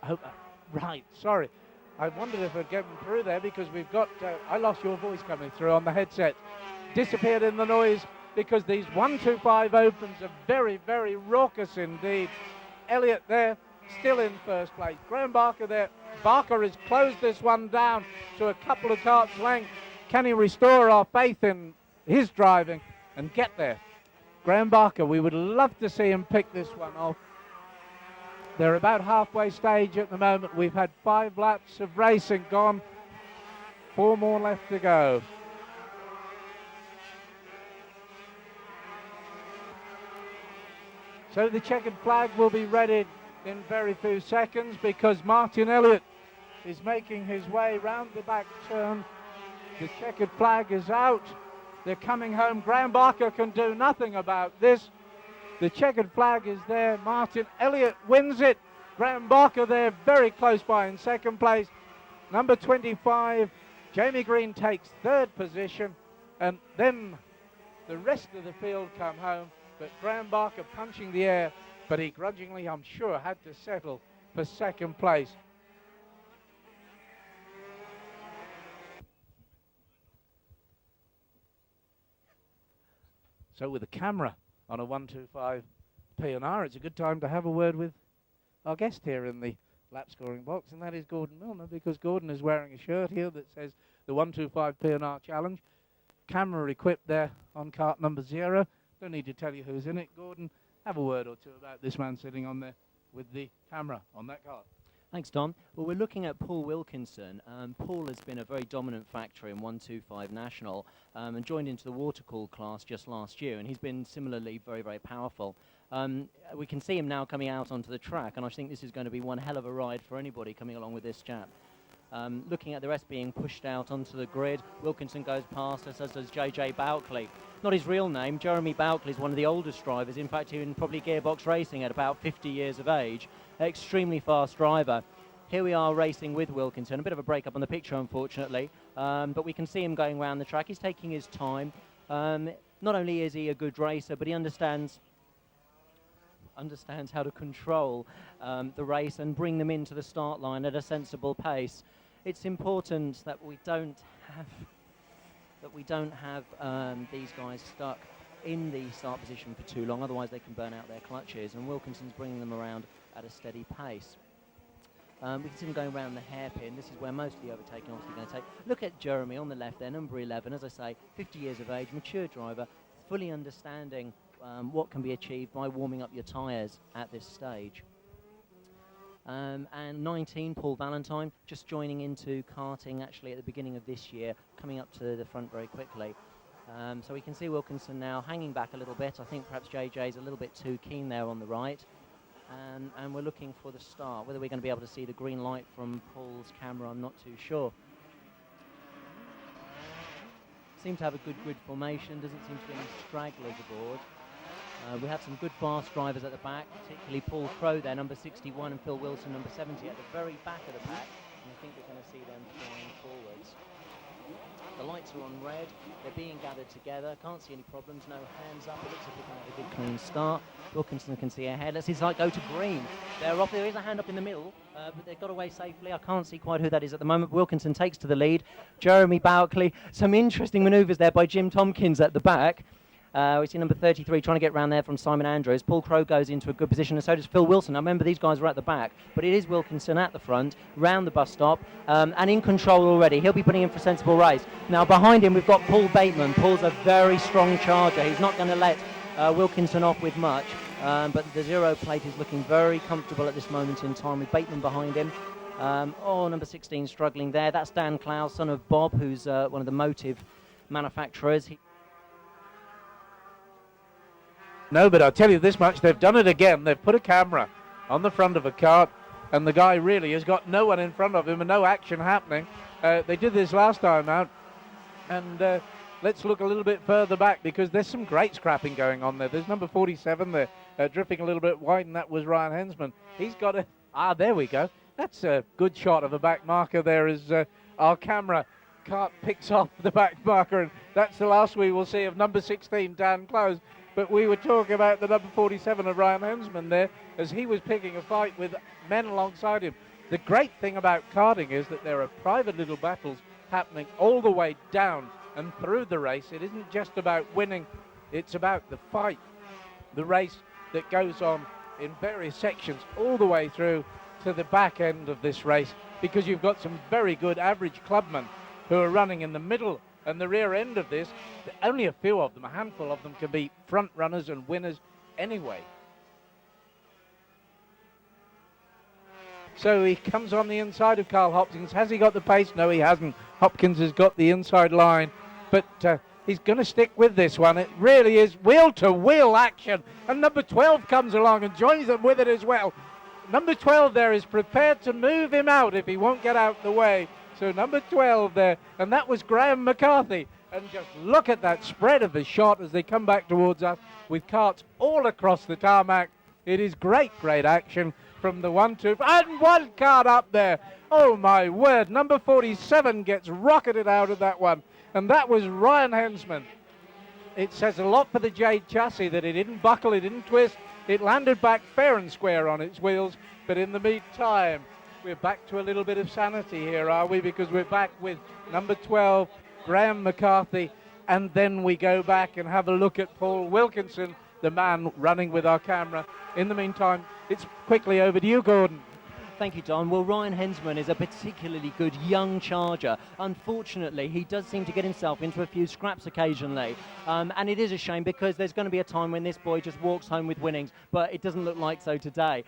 Oh, right, sorry. I wondered if I'd get through there because we've got, I lost your voice coming through on the headset. Disappeared in the noise, because these 125 opens are very, very raucous indeed. Elliott there, still in first place. Graham Barker there. Barker has closed this one down to a couple of carts length. Can he restore our faith in his driving and get there? Graham Barker, we would love to see him pick this one off. They're about halfway stage at the moment. We've had 5 laps of racing gone. 4 more left to go. So the checkered flag will be ready in very few seconds because Martin Elliott is making his way round the back turn. The checkered flag is out. They're coming home. Graham Barker can do nothing about this. The checkered flag is there. Martin Elliott wins it. Graham Barker there very close by in second place. Number 25, Jamie Green takes third position. And then the rest of the field come home. But Graham Barker punching the air, but he grudgingly, I'm sure, had to settle for second place. So with the camera on a 125 P&R, it's a good time to have a word with our guest here in the lap scoring box, and that is Gordon Milner, because Gordon is wearing a shirt here that says the 125 P&R Challenge. Camera equipped there on cart number 0. Don't need to tell you who's in it. Gordon, have a word or two about this man sitting on there with the camera on that cart. Thanks, Tom. Well, we're looking at Paul Wilkinson. Paul has been a very dominant factor in 125 National and joined into the water cool class just last year, and he's been similarly very, very powerful. We can see him now coming out onto the track, and I think this is going to be one hell of a ride for anybody coming along with this chap. Looking at the rest being pushed out onto the grid, Wilkinson goes past us, as does JJ Bouckley. Not his real name. Jeremy Bouckley is one of the oldest drivers. In fact, in probably gearbox racing at about 50 years of age. Extremely fast driver. Here we are racing with Wilkinson. A bit of a break up on the picture, unfortunately, but we can see him going around the track. He's taking his time. Not only is he a good racer, but he understands how to control the race and bring them into the start line at a sensible pace. It's important that we don't have these guys stuck in the start position for too long, otherwise they can burn out their clutches, and Wilkinson's bringing them around at a steady pace. We can see him going around the hairpin. This is where most of the overtaking obviously going to take. Look at Jeremy on the left there, number 11, as I say, 50 years of age, mature driver, fully understanding what can be achieved by warming up your tyres at this stage. And 19, Paul Valentine, just joining into karting actually at the beginning of this year, coming up to the front very quickly. So we can see Wilkinson now hanging back a little bit. I think perhaps JJ's a little bit too keen there on the right. and we're looking for the start. Whether we're going to be able to see the green light from Paul's camera, I'm not too sure. Seem to have a good grid formation, doesn't seem to be any stragglers aboard. We have some good fast drivers at the back, particularly Paul Crowe there, number 61, and Phil Wilson, number 70, at the very back of the pack. And I think we're going to see them flying forwards. The lights are on red, they're being gathered together, can't see any problems, no hands up, it looks like we're going to have a good clean start. Wilkinson can see ahead, let's see his light go to green. They're off, there is a hand up in the middle, but they've got away safely. I can't see quite who that is at the moment. Wilkinson takes to the lead. Jeremy Bouckley, some interesting manoeuvres there by Jim Tompkins at the back. We see number 33 trying to get round there from Simon Andrews. Paul Crowe goes into a good position, and so does Phil Wilson. Now remember, these guys are at the back, but it is Wilkinson at the front, round the bus stop, and in control already. He'll be putting in for a sensible race. Now behind him we've got Paul Bateman. Paul's a very strong charger. He's not going to let Wilkinson off with much, but the 0 plate is looking very comfortable at this moment in time with Bateman behind him. Number 16 struggling there. That's Dan Clow, son of Bob, who's one of the motive manufacturers. No, but I'll tell you this much, they've done it again. They've put a camera on the front of a cart, and the guy really has got no one in front of him and no action happening. They did this last time out, and let's look a little bit further back, because there's some great scrapping going on there. There's number 47 there, drifting a little bit wide, and that was Ryan Hensman. He's got there we go. That's a good shot of a back marker there as our camera cart picks off the back marker, and that's the last we will see of number 16, Dan Close. But we were talking about the number 47 of Ryan Hensman there, as he was picking a fight with men alongside him. The great thing about karting is that there are private little battles happening all the way down and through the race. It isn't just about winning, it's about the fight, the race that goes on in various sections all the way through to the back end of this race, because you've got some very good average clubmen who are running in the middle and the rear end of this. Only a few of them, a handful of them, can be front runners and winners anyway. So he comes on the inside of Carl Hopkins. Has he got the pace? No, he hasn't. Hopkins has got the inside line, but he's going to stick with this one. It really is wheel-to-wheel action, and number 12 comes along and joins them with it as well. Number 12 there is prepared to move him out if he won't get out the way. So number 12 there, and that was Graham McCarthy. And just look at that spread of the shot as they come back towards us with carts all across the tarmac. It is great action from the 1, 2, and one cart up there. Oh my word, number 47 gets rocketed out of that one. And that was Ryan Hensman. It says a lot for the Jade chassis that it didn't buckle, it didn't twist. It landed back fair and square on its wheels, but in the meantime, we're back to a little bit of sanity here, are we? Because we're back with number 12, Graham McCarthy, and then we go back and have a look at Paul Wilkinson, the man running with our camera. In the meantime, it's quickly over to you, Gordon. Thank you, Don. Well, Ryan Hensman is a particularly good young charger. Unfortunately, he does seem to get himself into a few scraps occasionally. And it is a shame, because there's going to be a time when this boy just walks home with winnings, but it doesn't look like so today.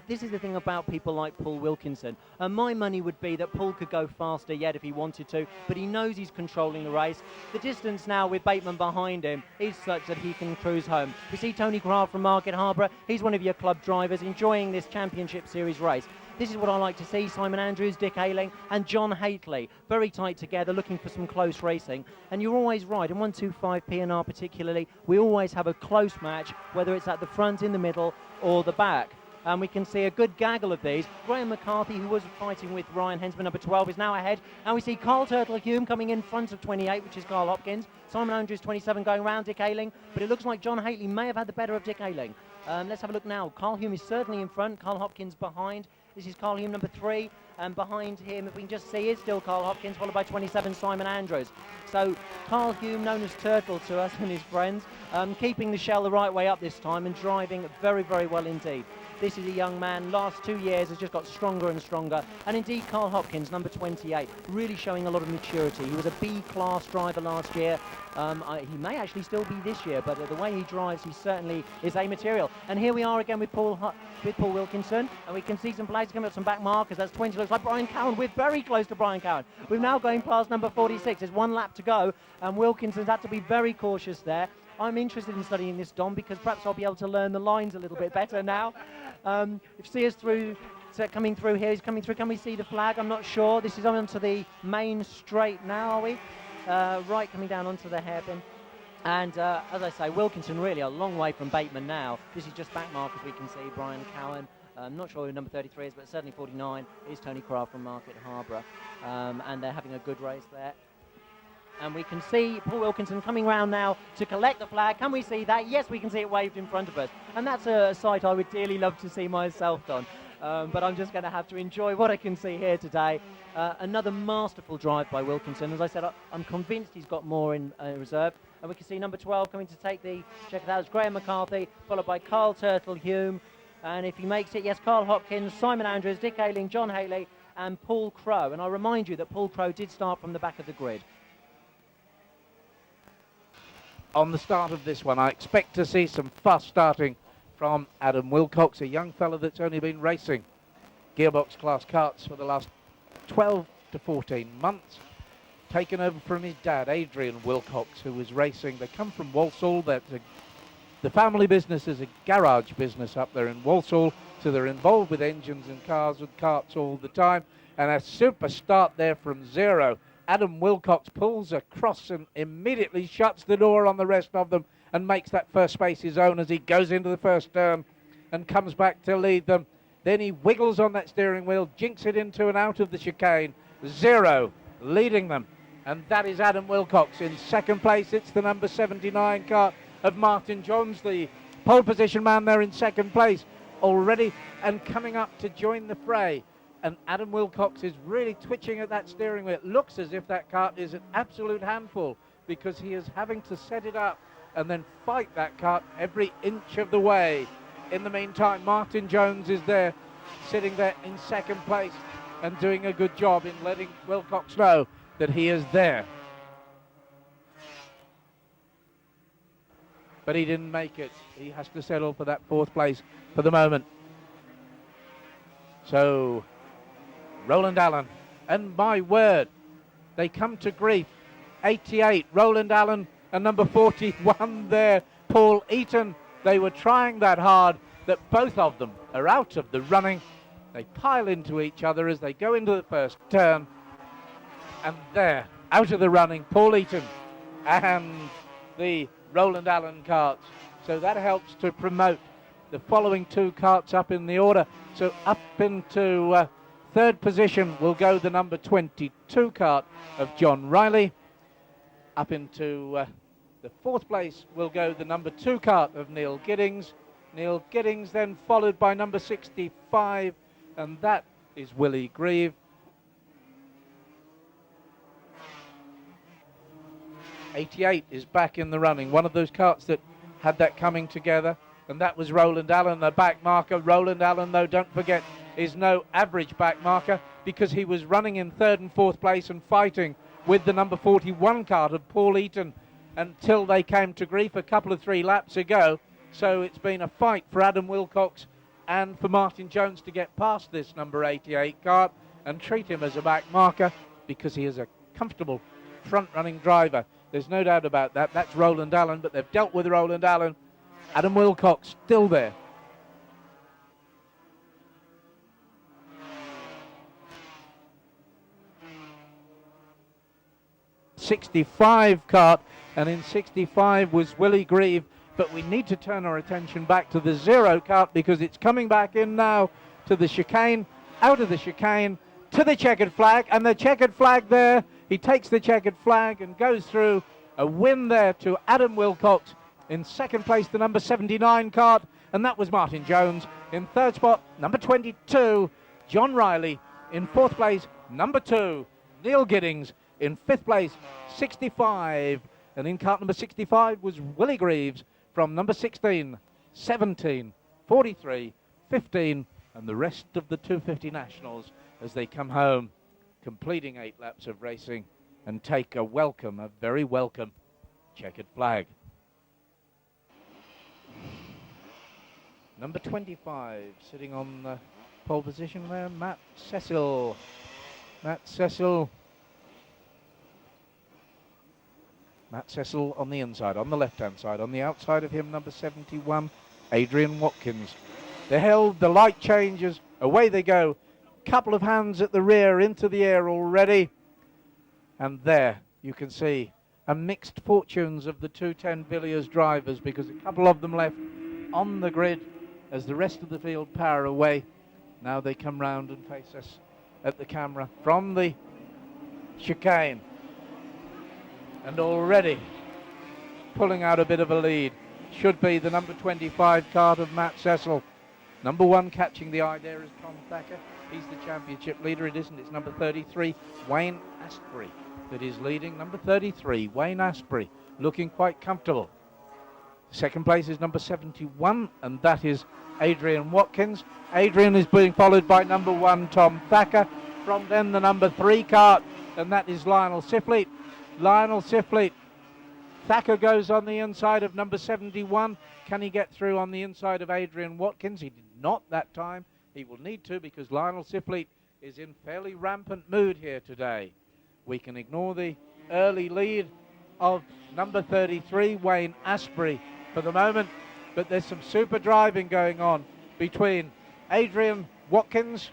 This is the thing about people like Paul Wilkinson. My money would be that Paul could go faster yet if he wanted to, but he knows he's controlling the race. The distance now with Bateman behind him is such that he can cruise home. We see Tony Craft from Market Harborough. He's one of your club drivers enjoying this Championship Series race. This is what I like to see. Simon Andrews, Dick Ayling and John Haitley, very tight together, looking for some close racing. And you're always right, in 125 P&R particularly, we always have a close match, whether it's at the front, in the middle or the back. And we can see a good gaggle of these. Graham McCarthy, who was fighting with Ryan Hensman, number 12, is now ahead. And we see Carl Turtle-Hume coming in front of 28, which is Carl Hopkins. Simon Andrews, 27, going around Dick Ayling. But it looks like John Haitley may have had the better of Dick Ayling. Let's have a look now. Carl Hume is certainly in front, Carl Hopkins behind. This is Carl Hume, number 3, and behind him, if we can just see, is still Carl Hopkins, followed by 27, Simon Andrews. So Carl Hume, known as Turtle to us and his friends, keeping the shell the right way up this time and driving very, very well indeed. This is a young man, last 2 years has just got stronger and stronger. And indeed, Carl Hopkins, number 28, really showing a lot of maturity. He was a B-class driver last year. He may actually still be this year, but the way he drives, he certainly is A material. And here we are again with Paul Wilkinson, and we can see some places coming up, some back markers. That's 20, looks like Brian Cowan. We're very close to Brian Cowan. We're now going past number 46. There's one lap to go, and Wilkinson's had to be very cautious there. I'm interested in studying this, Dom, because perhaps I'll be able to learn the lines a little bit better now. If you see us through, coming through here, he's coming through. Can we see the flag? I'm not sure. This is onto the main straight now, are we? Right, coming down onto the hairpin. And as I say, Wilkinson really a long way from Bateman now. This is just back markers we can see. Brian Cowan, I'm not sure who number 33 is, but certainly 49 is Tony Craft from Market Harborough. And they're having a good race there. And we can see Paul Wilkinson coming round now to collect the flag. Can we see that? Yes, we can see it waved in front of us. And that's a sight I would dearly love to see myself, Don. But I'm just going to have to enjoy what I can see here today. Another masterful drive by Wilkinson. As I said, I'm convinced he's got more in reserve. And we can see number 12 coming to take the check. That was Graham McCarthy, followed by Carl Turtle Hume. And if he makes it, yes, Carl Hopkins, Simon Andrews, Dick Ayling, John Haley, and Paul Crow. And I remind you that Paul Crow did start from the back of the grid. On the start of this one, I expect to see some fuss starting from Adam Wilcox, a young fella that's only been racing gearbox class karts for the last 12 to 14 months, taken over from his dad, Adrian Wilcox, who was racing. They come from Walsall. The family business is a garage business up there in Walsall, so they're involved with engines and cars and karts all the time, and a super start there from zero. Adam Wilcox pulls across and immediately shuts the door on the rest of them and makes that first space his own as he goes into the first turn and comes back to lead them. Then he wiggles on that steering wheel, jinks it into and out of the chicane. Zero leading them. And that is Adam Wilcox. In second place, it's the number 79 car of Martin Johns, the pole position man there in second place already and coming up to join the fray. And Adam Wilcox is really twitching at that steering wheel. It looks as if that kart is an absolute handful because he is having to set it up and then fight that kart every inch of the way. In the meantime, Martin Jones is there, sitting there in second place and doing a good job in letting Wilcox know that he is there. But he didn't make it. He has to settle for that fourth place for the moment. So Roland Allen, and my word, they come to grief. 88, Roland Allen, and number 41 there, Paul Eaton. They were trying that hard that both of them are out of the running. They pile into each other as they go into the first turn. And there, out of the running, Paul Eaton and the Roland Allen karts. So that helps to promote the following two karts up in the order. So up into third position will go the number 22 kart of John Riley. Up into the fourth place will go the number 2 kart of Neil Giddings. Neil Giddings then followed by number 65, and that is Willie Grieve. 88 is back in the running, one of those karts that had that coming together, and that was Roland Allen, the back marker. Roland Allen, though, don't forget, is no average back marker because he was running in third and fourth place and fighting with the number 41 kart of Paul Eaton until they came to grief a couple of 3 laps ago. So it's been a fight for Adam Wilcox and for Martin Jones to get past this number 88 kart and treat him as a back marker because he is a comfortable front-running driver. There's no doubt about that. That's Roland Allen, but they've dealt with Roland Allen. Adam Wilcox still there. '65 kart, and in 65 was Willie Grieve, but we need to turn our attention back to the 0 kart because it's coming back in now to the chicane, out of the chicane, to the checkered flag, and the checkered flag there, he takes the checkered flag and goes through. A win there to Adam Wilcox. In second place, the number 79 kart, and that was Martin Jones. In third spot, number 22, John Riley. In fourth place, number 2, Neil Giddings. In fifth place, 65. And in kart number 65 was Willie Greaves from number 16, 17, 43, 15, and the rest of the 250 Nationals as they come home, completing 8 laps of racing and take a very welcome checkered flag. Number 25, sitting on the pole position there, Matt Cecil. Matt Cecil Matt Cecil on the inside, on the left-hand side. On the outside of him, number 71, Adrian Watkins. They're held, the light changes, away they go. Couple of hands at the rear, into the air already. And there you can see a mixed fortunes of the 210 Villiers drivers, because a couple of them left on the grid as the rest of the field power away. Now they come round and face us at the camera from the chicane. And already pulling out a bit of a lead should be the number 25 cart of Matt Cecil. Number 1 catching the eye there is Tom Thacker. He's the championship leader. It isn't. It's number 33, Wayne Astbury, that is leading. Number 33, Wayne Astbury, looking quite comfortable. Second place is number 71, and that is Adrian Watkins. Adrian is being followed by number 1, Tom Thacker. From then the number 3 cart, and that is Lionel Sifley. Lionel Sifley. Thacker goes on the inside of number 71. Can he get through on the inside of Adrian Watkins? He did not that time. He will need to, because Lionel Sifley is in fairly rampant mood here today. We can ignore the early lead of number 33, Wayne Astbury, for the moment, but there's some super driving going on between Adrian Watkins,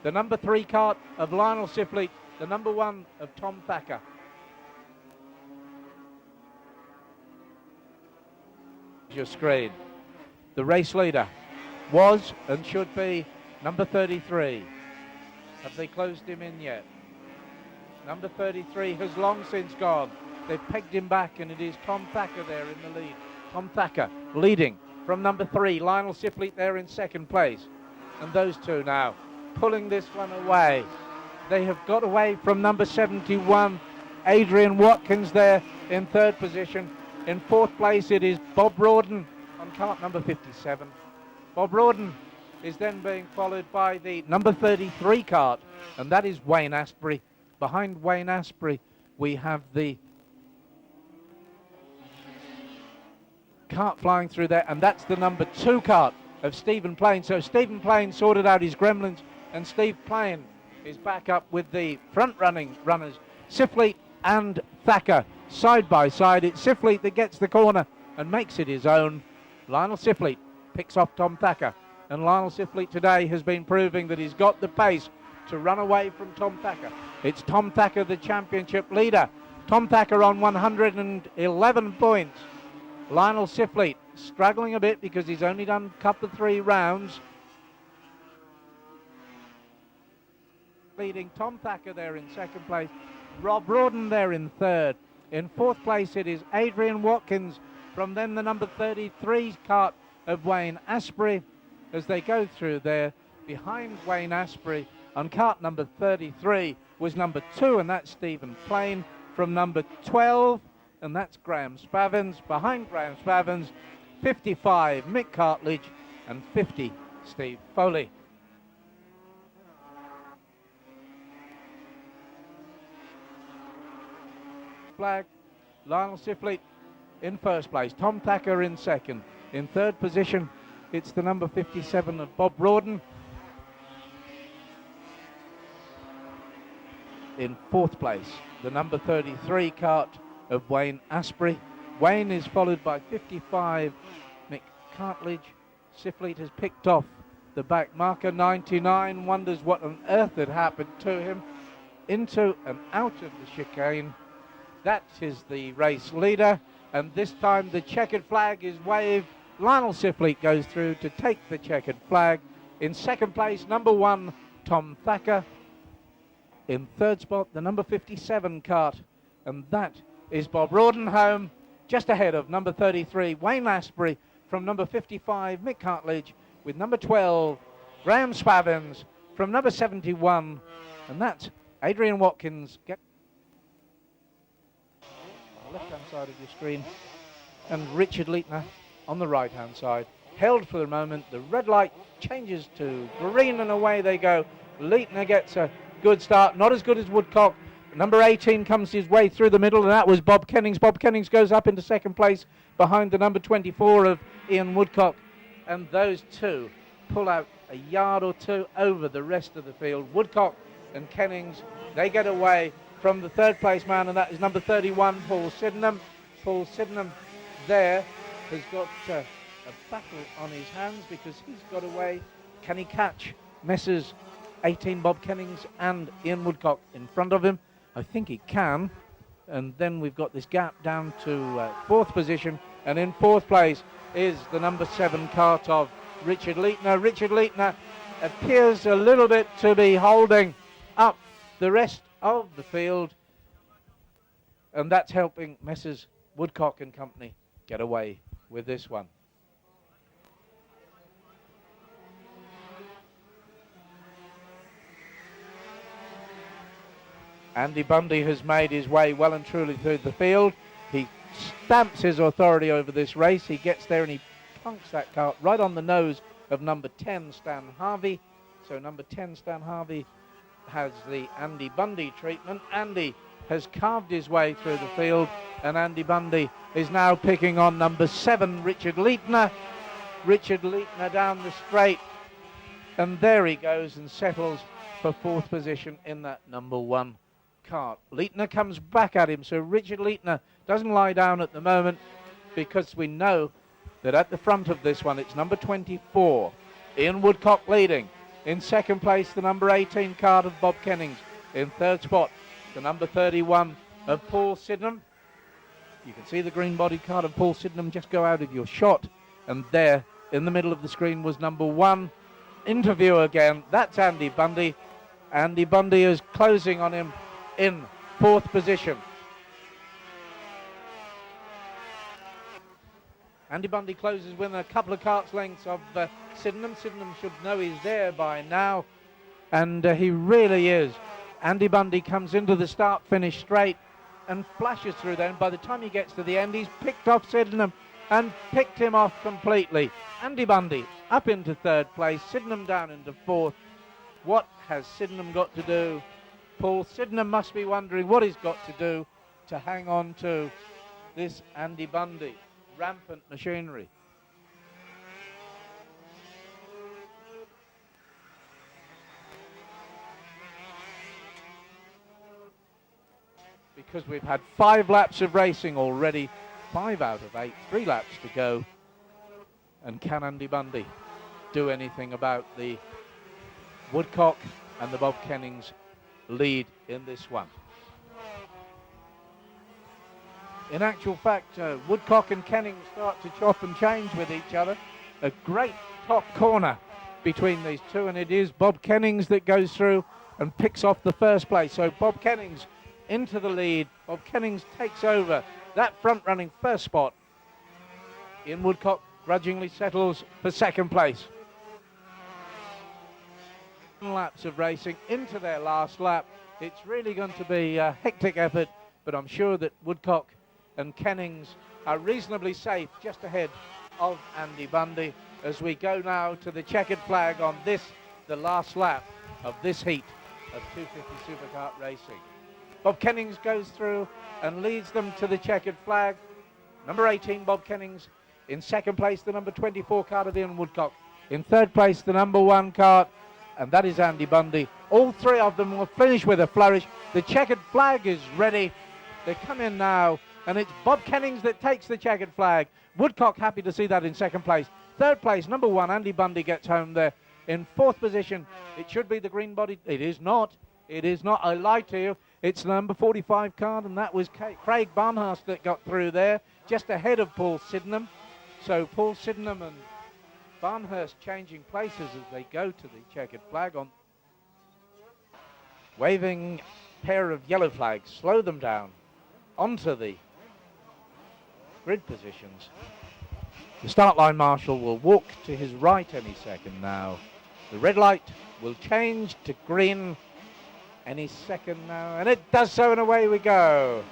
the number 3 cart of Lionel Sifley, the number 1 of Tom Thacker. Your screen. The race leader was and should be number 33. Have they closed him in yet? Number 33 has long since gone. They've pegged him back, and it is Tom Thacker there in the lead. Tom Thacker leading from number 3. Lionel Sifley there in second place. And those two now pulling this one away. They have got away from number 71. Adrian Watkins there in third position. In fourth place it is Bob Rawdon on cart number 57. Bob Rawdon is then being followed by the number 33 cart, and that is Wayne Astbury. Behind Wayne Astbury we have the cart flying through there, and that's the number 2 cart of Stephen Plain. So Stephen Plain sorted out his gremlins, and Steve Plain is back up with the front runners, Sifley and Thacker, side by side. It's Sifley that gets the corner and makes it his own. Lionel Sifley picks off Tom Thacker, and Lionel Sifley today has been proving that he's got the pace to run away from Tom Thacker. It's Tom Thacker, the championship leader. Tom Thacker on 111 points. Lionel Sifley struggling a bit because he's only done a couple of 3 rounds. Leading Tom Thacker there in second place. Rob Rawdon there in third. In fourth place it is Adrian Watkins. From then the number 33 cart of Wayne Astbury as they go through there. Behind Wayne Astbury on cart number 33 was number 2, and that's Stephen Plain. From number 12, and that's Graham Spavins. Behind Graham Spavins, 55 Mick Cartledge and 50 Steve Foley. Flag, Lionel Sifley in first place, Tom Thacker in second. In third position, it's the number 57 of Bob Rawdon. In fourth place, the number 33 cart of Wayne Astbury. Wayne is followed by 55 Mick Cartledge. Sifley has picked off the back marker. 99 wonders what on earth had happened to him. Into and out of the chicane. That is the race leader, and this time the checkered flag is waved. Lionel Sifley goes through to take the checkered flag. In second place, number 1, Tom Thacker. In third spot, the number 57 cart, and that is Bob Rawdon home, just ahead of number 33, Wayne Astbury, from number 55, Mick Cartledge, with number 12, Graham Spavins, from number 71, and that's Adrian Watkins. On the left-hand side of your screen, and Richard Leitner on the right-hand side. Held for the moment, the red light changes to green, and away they go. Leitner gets a good start, not as good as Woodcock. Number 18 comes his way through the middle, and that was Bob Kennings. Bob Kennings goes up into second place behind the number 24 of Ian Woodcock, and those two pull out a yard or two over the rest of the field. Woodcock and Kennings, they get away from the third place man, and that is number 31, Paul Sydenham. Paul Sydenham there has got a battle on his hands because he's got away. Can he catch Messrs 18 Bob Kennings and Ian Woodcock in front of him? I think he can. And then we've got this gap down to fourth position, and in fourth place is the number 7 cart of Richard Leitner. Richard Leitner appears a little bit to be holding up the rest of the field, and that's helping Messrs Woodcock and company get away with this one. Andy Bundy has made his way well and truly through the field. He stamps his authority over this race. He gets there and he plunks that cart right on the nose of number 10, Stan Harvey. So number 10, Stan Harvey, has the Andy Bundy treatment. Andy has carved his way through the field, and Andy Bundy is now picking on number 7, Richard Leitner. Richard Leitner down the straight, and there he goes and settles for fourth position in that number 1 cart. Leitner comes back at him, so Richard Leitner doesn't lie down at the moment, because we know that at the front of this one it's number 24, Ian Woodcock leading. In second place, the number 18 cart of Bob Kennings. In third spot, the number 31 of Paul Sydenham. You can see the green body cart of Paul Sydenham just go out of your shot, and there in the middle of the screen was number 1. Interview again, that's Andy Bundy. Andy Bundy is closing on him in fourth position. Andy Bundy closes within a couple of carts lengths of Sydenham. Sydenham should know he's there by now, and he really is. Andy Bundy comes into the start-finish straight and flashes through there, and by the time he gets to the end, he's picked off Sydenham and picked him off completely. Andy Bundy up into third place, Sydenham down into fourth. What has Sydenham got to do? Paul Sydenham must be wondering what he's got to do to hang on to this Andy Bundy. Rampant machinery. Because we've had 5 laps of racing already, 5 out of 8, 3 laps to go. And can Andy Bundy do anything about the Woodcock and the Bob Kennings lead in this one? In actual fact, Woodcock and Kenning start to chop and change with each other. A great top corner between these two, and it is Bob Kennings that goes through and picks off the first place. So Bob Kennings into the lead. Bob Kennings takes over that front-running first spot. Ian Woodcock grudgingly settles for second place. Laps of racing into their last lap. It's really going to be a hectic effort, but I'm sure that Woodcock and Kennings are reasonably safe just ahead of Andy Bundy as we go now to the checkered flag on this, the last lap of this heat of 250 Superkart racing. Bob Kennings goes through and leads them to the checkered flag. Number 18, Bob Kennings. In second place, the number 24 cart of Ian Woodcock. In third place, the number 1 cart, and that is Andy Bundy. All 3 of them will finish with a flourish. The checkered flag is ready. They come in now, and it's Bob Kennings that takes the checkered flag. Woodcock happy to see that in second place. Third place, number 1, Andy Bundy gets home there. In fourth position, it should be the green body. It is not. It is not. I lied to you. It's the number 45 card, and that was Craig Barnhurst that got through there, just ahead of Paul Sydenham. So Paul Sydenham and Barnhurst changing places as they go to the checkered flag on. Waving pair of yellow flags, slow them down onto the grid positions. The start line marshal will walk to his right any second now. The red light will change to green any second now, and it does so, and away we go.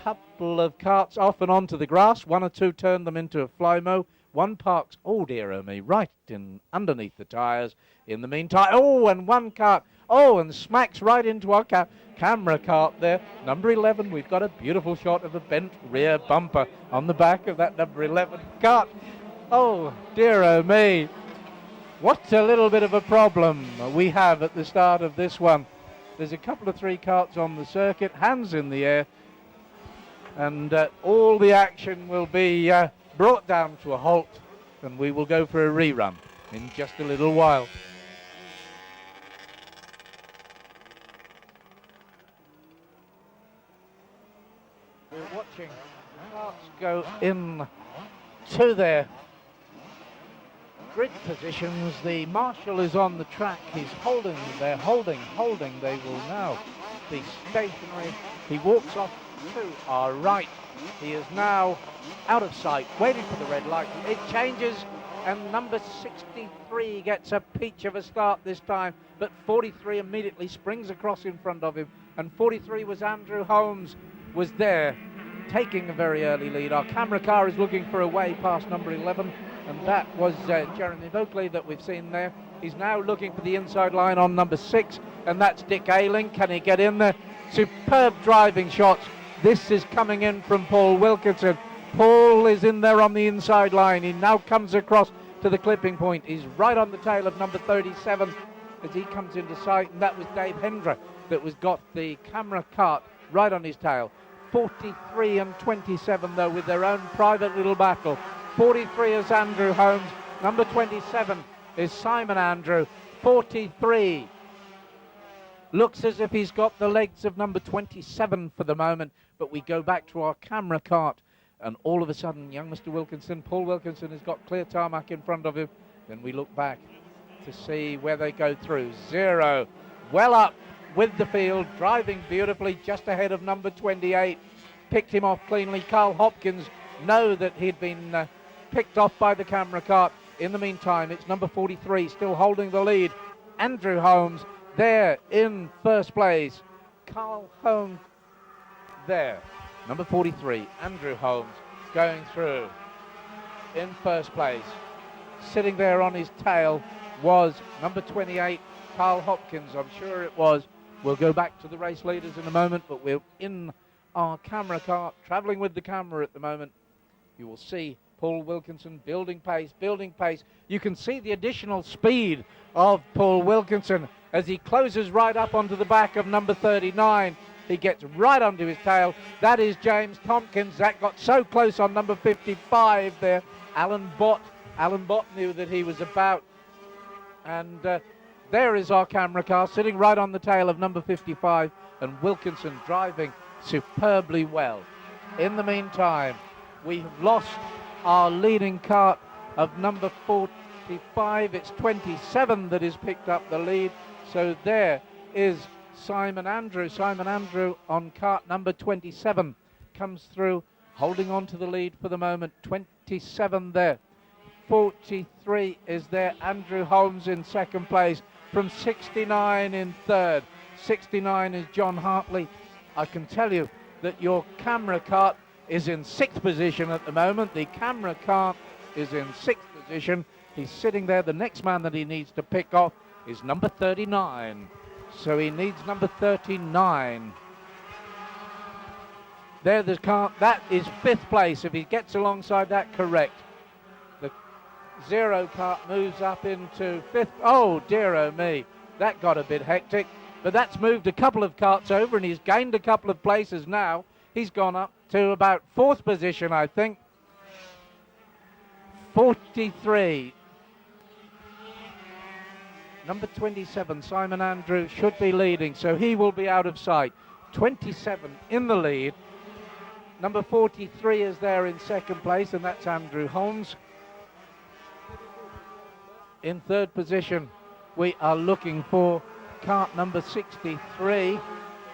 Couple of carts off and onto the grass. 1 or 2 turn them into a flymo. 1 parks, oh dear oh me, right in underneath the tyres in the meantime. Oh, and 1 cart, oh, and smacks right into our camera cart there. Number 11, we've got a beautiful shot of a bent rear bumper on the back of that number 11 cart. Oh dear oh me. What a little bit of a problem we have at the start of this one. There's a couple of 3 carts on the circuit, hands in the air, and all the action will be brought down to a halt, and we will go for a rerun in just a little while. We're watching carts go in to their grid positions. The marshal is on the track. He's holding. They're holding. They will now be stationary. He walks off to our right. He is now out of sight, waiting for the red light. It changes, and number 63 gets a peach of a start this time, but 43 immediately springs across in front of him, and 43 was Andrew Holmes, was there, taking a very early lead. Our camera car is looking for a way past number 11, and that was Jeremy Oakley that we've seen there. He's now looking for the inside line on number 6, and that's Dick Ayling. Can he get in there? Superb driving shots. This is coming in from Paul Wilkinson. Paul is in there on the inside line. He now comes across to the clipping point. He's right on the tail of number 37 as he comes into sight, and that was Dave Hendra that was got the camera cart right on his tail. 43 and 27 though, with their own private little battle. 43 is Andrew Holmes. Number 27 is Simon Andrew. 43 looks as if he's got the legs of number 27 for the moment, but we go back to our camera cart, and all of a sudden young Mr. Wilkinson, Paul Wilkinson, has got clear tarmac in front of him. Then we look back to see where they go through. 0 well up with the field, driving beautifully just ahead of number 28. Picked him off cleanly. Carl Hopkins know that he'd been picked off by the camera cart. In the meantime, it's number 43 still holding the lead. Andrew Holmes there in first place. Carl Holmes there. Number 43, Andrew Holmes, going through in first place. Sitting there on his tail was number 28, Carl Hopkins, I'm sure it was. We'll go back to the race leaders in a moment, but we're in our camera car, travelling with the camera at the moment. You will see Paul Wilkinson building pace, building pace. You can see the additional speed of Paul Wilkinson as he closes right up onto the back of number 39. He gets right onto his tail. That is James Tompkins. That got so close on number 55 there. Alan Bott knew that he was about. And there is our camera car sitting right on the tail of number 55, and Wilkinson driving superbly well. In the meantime, we have lost our leading cart of number 45. It's 27 that has picked up the lead. So there is Simon Andrew. Simon Andrew on cart number 27 comes through, holding on to the lead for the moment. 27 there. 43 is there. Andrew Holmes in second place. From 69 in third. 69 is John Hartley. I can tell you that your camera cart is in 6th position at the moment. The camera cart is in 6th position. He's sitting there. The next man that he needs to pick off is number 39. So he needs number 39. There the cart, that is 5th place. If he gets alongside that correct. The 0 cart moves up into 5th. Oh dear, oh me. That got a bit hectic. But that's moved a couple of carts over, and he's gained a couple of places now. He's gone up to about 4th position, I think. 43. Number 27, Simon Andrew, should be leading, so he will be out of sight. 27 in the lead. Number 43 is there in second place, and that's Andrew Holmes. In third position, we are looking for cart number 63,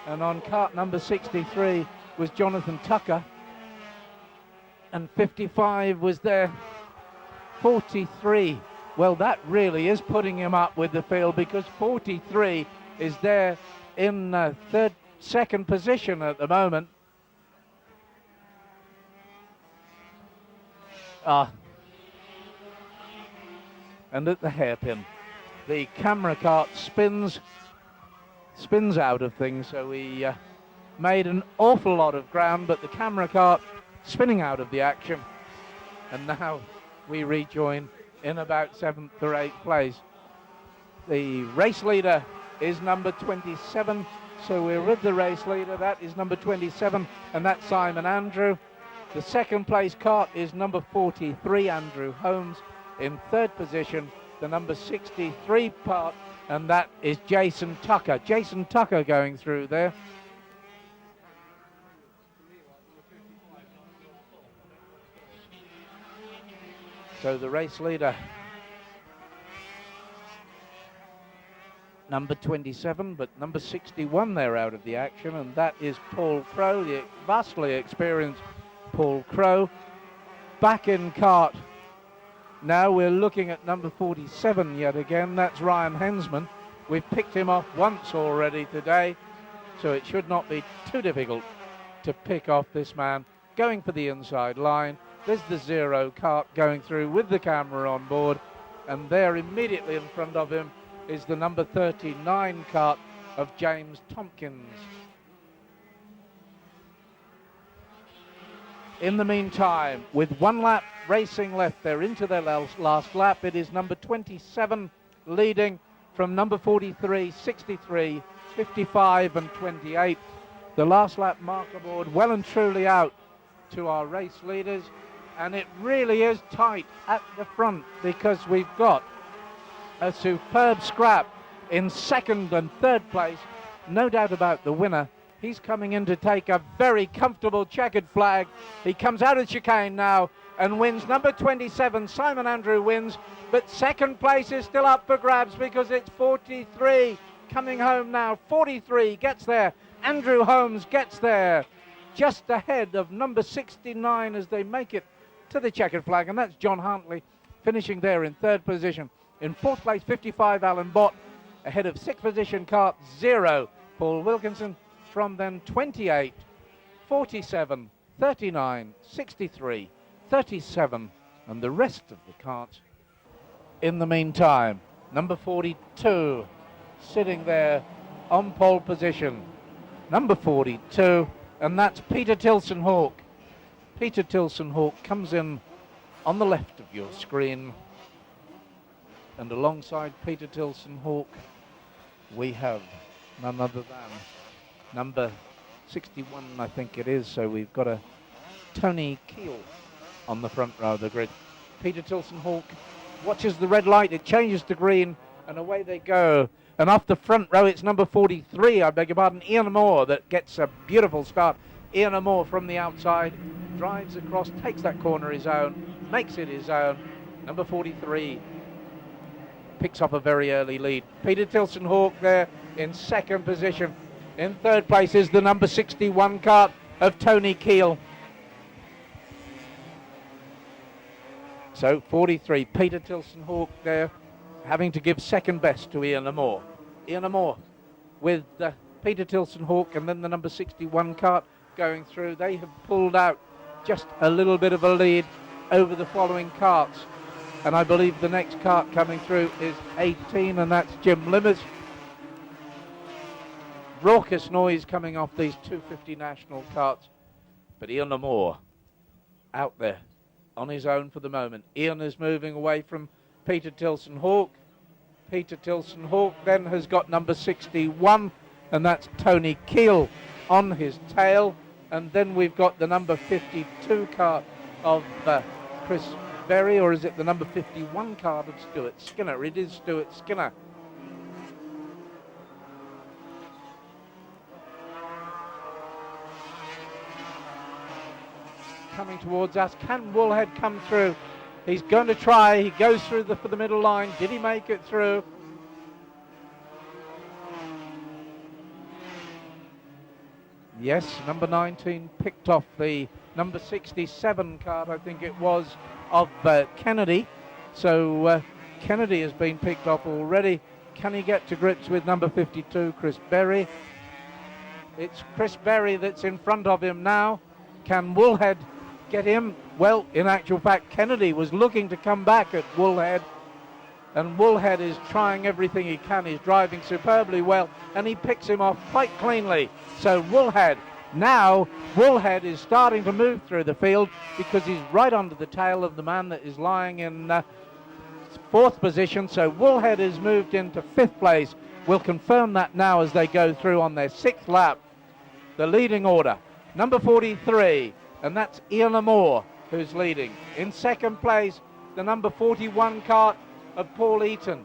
and on cart number 63 was Jonathan Tucker, and 55 was there. 43, well, that really is putting him up with the field, because 43 is there in second position at the moment. And at the hairpin, the camera cart spins out of things, so we made an awful lot of ground, but the camera cart spinning out of the action, and now we rejoin in about 7th or 8th place. The race leader is number 27. So we're with the race leader. That is number 27, and that's Simon Andrew. The second place cart is number 43, Andrew Holmes. In third position, the number 63 part, and that is Jason Tucker. Jason Tucker going through there. So the race leader, number 27, but number 61 there out of the action, and that is Paul Crow, the vastly experienced Paul Crow. Back in cart. Now we're looking at number 47 yet again. That's Ryan Hensman. We've picked him off once already today, so it should not be too difficult to pick off this man. Going for the inside line. There's the 0 cart going through with the camera on board, and there immediately in front of him is the number 39 cart of James Tompkins. In the meantime, with 1 lap racing left, they're into their last lap. It is number 27 leading from number 43, 63, 55 and 28. The last lap marker board well and truly out to our race leaders, and it really is tight at the front because we've got a superb scrap in second and third place. No doubt about the winner. He's coming in to take a very comfortable checkered flag. He comes out of chicane now and wins. Number 27, Simon Andrew wins, but second place is still up for grabs because it's 43 coming home now. 43 gets there. Andrew Holmes gets there just ahead of number 69 as they make it to the checkered flag, and that's John Hartley finishing there in third position. In fourth place, 55, Alan Bott, ahead of sixth position, cart 0, Paul Wilkinson. From then 28, 47, 39, 63, 37, and the rest of the carts. In the meantime, number 42 sitting there on pole position. Number 42, and that's Peter Tilson Hawke. Peter Tilson Hawke comes in on the left of your screen, and alongside Peter Tilson Hawke we have none other than number 61, I think it is, so we've got a Tony Keel on the front row of the grid. Peter Tilson Hawke watches the red light, it changes to green, and away they go. And off the front row, it's number 43, I beg your pardon, Ian Moore, that gets a beautiful start. Ian Moore from the outside, drives across, takes that corner his own, makes it his own. Number 43 picks up a very early lead. Peter Tilson Hawke there in second position. In third place is the number 61 cart of Tony Keel. So 43, Peter Tilson Hawke there, having to give second best to Ian Moore. Ian Moore with Peter Tilson Hawke and then the number 61 cart going through. They have pulled out just a little bit of a lead over the following carts. And I believe the next cart coming through is 18, and that's Jim Limmers. Raucous noise coming off these 250 national carts, but Ian Moore out there on his own for the moment. Ian is moving away from Peter Tilson Hawke. Peter Tilson Hawke then has got number 61, and that's Tony Keel on his tail. And then we've got the number 52 cart of Chris Berry, or is it the number 51 cart of Stuart Skinner? It is Stuart Skinner. Coming towards us. Can Woolhead come through? He's going to try. He goes through for the middle line. Did he make it through? Yes, number 19 picked off the number 67 card, I think it was, of Kennedy. So Kennedy has been picked off already. Can he get to grips with number 52, Chris Berry? It's Chris Berry that's in front of him now. Can Woolhead get him? Well, in actual fact, Kennedy was looking to come back at Woolhead, and Woolhead is trying everything he can. He's driving superbly well, and he picks him off quite cleanly. So Woolhead is starting to move through the field because he's right under the tail of the man that is lying in fourth position. So Woolhead is moved into fifth place We'll confirm that now as they go through on their 6th lap. The leading order, number 43, and that's Ian Moore who's leading. In 2nd place, the number 41 kart of Paul Eaton.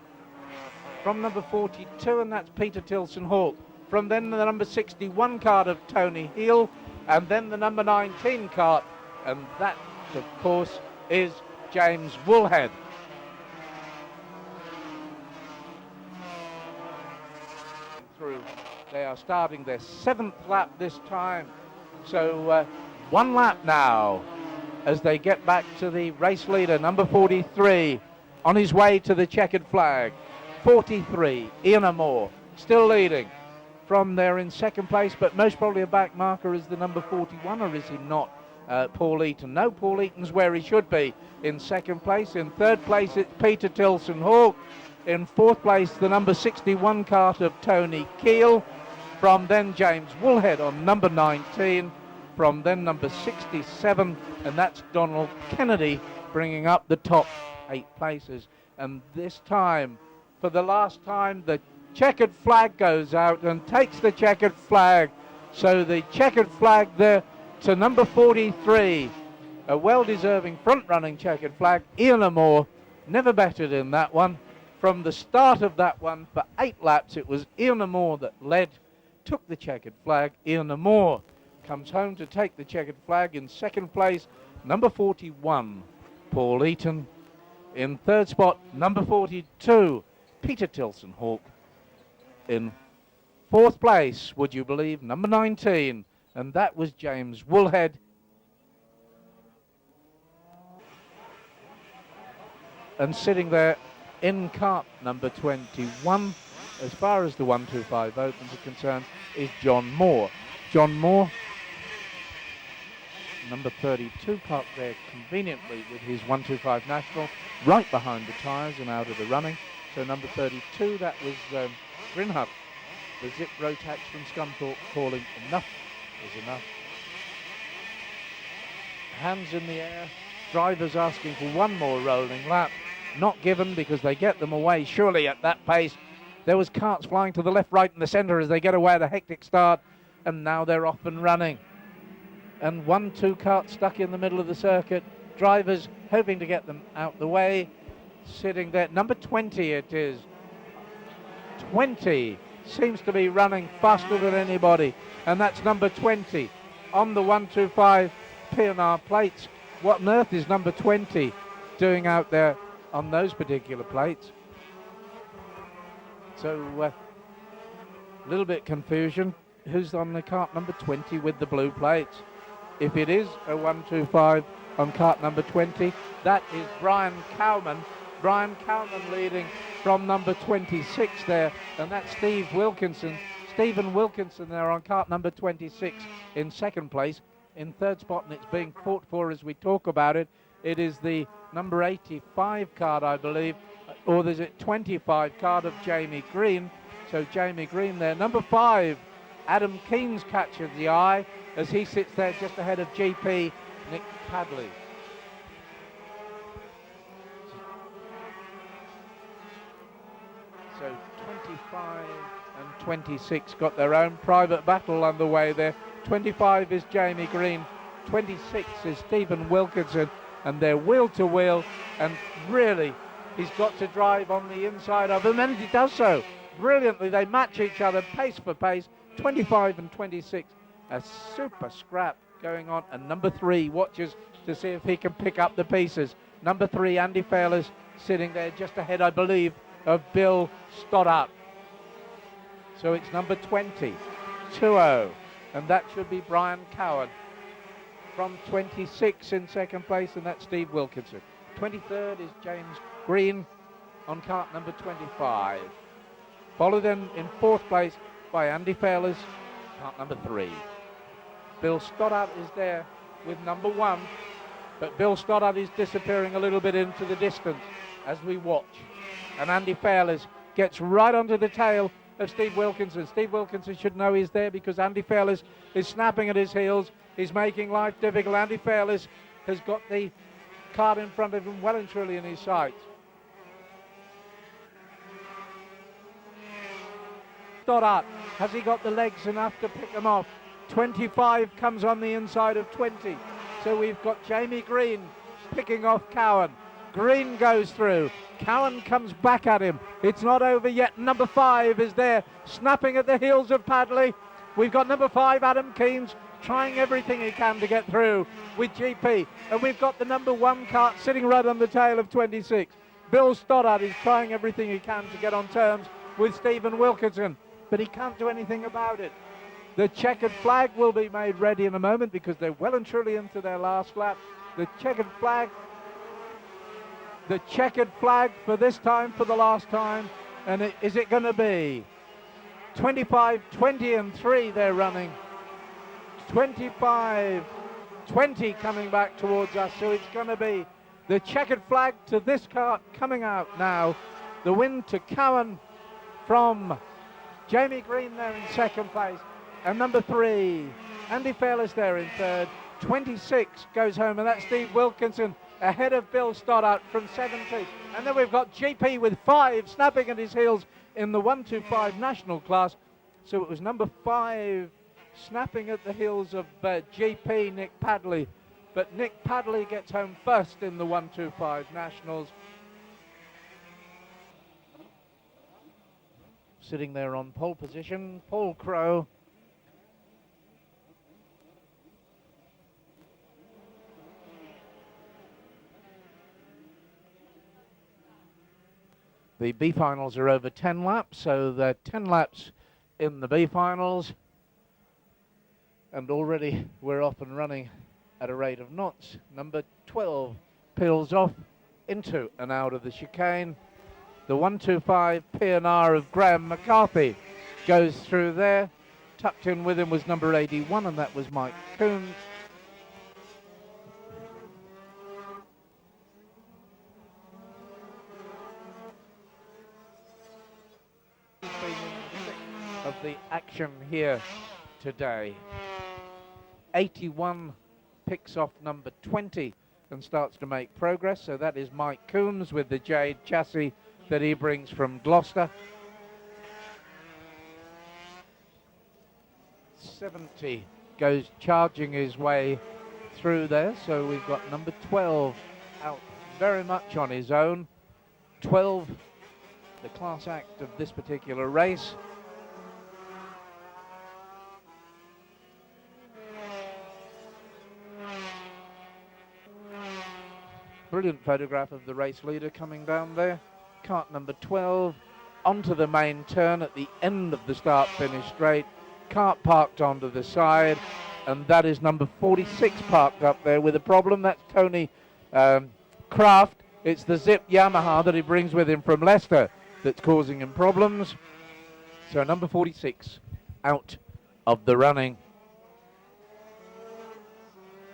From number 42, and that's Peter Tilson Hawke. From then the number 61 kart of Tony Heel, and then the number 19 kart, and that, of course, is James Woolhead. Through. They are starting their 7th lap this time. So 1 lap now as they get back to the race leader, number 43, on his way to the checkered flag. 43, Ian Moore, still leading. From there in 2nd place, but most probably a back marker is the number 41, or is he not? Paul Eaton. No, Paul Eaton's where he should be in 2nd place. In 3rd place, it's Peter Tilson Hawke. In 4th place, the number 61 kart of Tony Keel. From then, James Woolhead on number 19. From then, number 67, and that's Donald Kennedy, bringing up the top 8 places. And this time, for the last time, the checkered flag goes out and takes the checkered flag. So the checkered flag there to number 43, a well-deserving front-running checkered flag. Ian Moore never bettered in that one. From the start of that one, for 8 laps, it was Ian Moore that led, took the checkered flag. Ian Moore comes home to take the checkered flag. In 2nd place, number 41, Paul Eaton. In 3rd spot, number 42, Peter Tilson Hawke. In 4th place, would you believe, number 19, and that was James Woolhead. And sitting there in kart number 21, as far as the 125 Opens are concerned, is John Moore. John Moore, number 32, parked there conveniently with his 125 National, right behind the tyres and out of the running. So number 32, that was Grinhub, the Zip Rotax from Scunthorpe, calling enough is enough. Hands in the air, drivers asking for one more rolling lap. Not given because they get them away surely at that pace. There was karts flying to the left, right and the centre as they get away at a hectic start, and now they're off and running. And 1-2 karts stuck in the middle of the circuit. Drivers hoping to get them out the way. Sitting there, number 20 it is. 20 seems to be running faster than anybody, and that's number 20 on the 125 P&R plates. What on earth is number 20 doing out there on those particular plates? So a little bit confusion. Who's on the kart number 20 with the blue plates? If it is a 125 on kart number 20, that is Brian Cowman. Brian Cowman leading from number 26 there, and that's Steve Wilkinson. Stephen Wilkinson there on kart number 26 in 2nd place. In 3rd spot, and it's being fought for as we talk about it, it is the number 85 kart, I believe, or there's a 25 kart of Jamie Green. So Jamie Green there. Number 5, Adam Keen's catches the eye as he sits there just ahead of GP Nick Padley. So 25 and 26 got their own private battle underway there. 25 is Jamie Green, 26 is Stephen Wilkinson, and they're wheel to wheel, and really he's got to drive on the inside of him, and he does so brilliantly. They match each other pace for pace. 25 and 26, a super scrap going on, and number 3 watches to see if he can pick up the pieces. Number 3, Andy Fairless, sitting there just ahead, I believe, of Bill Stoddart. So it's number 20, 2-0, and that should be Brian Cowan. From 26 in 2nd place, and that's Steve Wilkinson. 23rd is James Green on kart number 25. Followed then in 4th place by Andy Fairless, kart number 3. Bill Stoddart is there with number 1, but Bill Stoddart is disappearing a little bit into the distance as we watch. And Andy Fairless gets right onto the tail of Steve Wilkinson. Steve Wilkinson should know he's there because Andy Fairless is snapping at his heels. He's making life difficult. Andy Fairless has got the kart in front of him well and truly in his sights. Stoddart. Has he got the legs enough to pick them off? 25 comes on the inside of 20. So we've got Jamie Green picking off Cowan. Green goes through. Cowan comes back at him. It's not over yet. Number 5 is there, snapping at the heels of Padley. We've got number 5, Adam Keynes, trying everything he can to get through with GP. And we've got the number 1 cart sitting right on the tail of 26. Bill Stoddart is trying everything he can to get on terms with Stephen Wilkinson, but he can't do anything about it. The checkered flag will be made ready in a moment because they're well and truly into their last lap. The checkered flag for this time, for the last time. And is it going to be 25, 20 and 3 they're running. 25, 20 coming back towards us. So it's going to be the checkered flag to this cart coming out now. The win to Cowan from Jamie Green there in second place. And number 3, Andy Fairless there in third. 26 goes home, and that's Steve Wilkinson ahead of Bill Stoddart from 70. And then we've got GP with 5 snapping at his heels in the 125 national class. So it was number 5 snapping at the heels of GP, Nick Padley. But Nick Padley gets home first in the 125 nationals. Sitting there on pole position, Paul Crowe. The B finals are over 10 laps, so there are 10 laps in the B finals. And already we're off and running at a rate of knots. Number 12 peels off into and out of the chicane. The 125 P&R of Graham McCarthy goes through there. Tucked in with him was number 81, and that was Mike Coombs. Of the action here today. 81 picks off number 20 and starts to make progress. So that is Mike Coombs with the Jade chassis that he brings from Gloucester. 70 goes charging his way through there. So we've got number 12 out very much on his own. 12, the class act of this particular race. Brilliant photograph of the race leader coming down there. Cart number 12 onto the main turn at the end of the start-finish straight. Cart parked onto the side, and that is number 46 parked up there with a problem. That's Tony Kraft. It's the Zip Yamaha that he brings with him from Leicester that's causing him problems. So number 46 out of the running.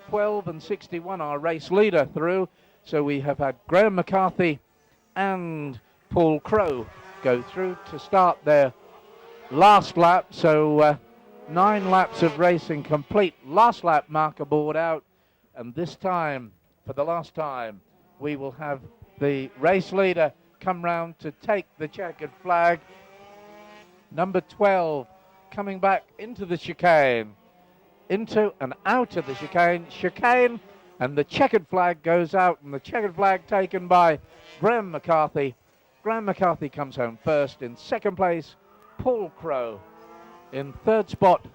12 and 61 our race leader through. So we have had Graham McCarthy and Paul Crowe go through to start their last lap. So 9 laps of racing complete. Last lap marker board out. And this time, for the last time, we will have the race leader come round to take the checkered flag. Number 12 coming back into the chicane. Into and out of the chicane, and the checkered flag goes out, and the checkered flag taken by Graham McCarthy. Graham McCarthy comes home first. In second place, Paul Crowe. In third spot,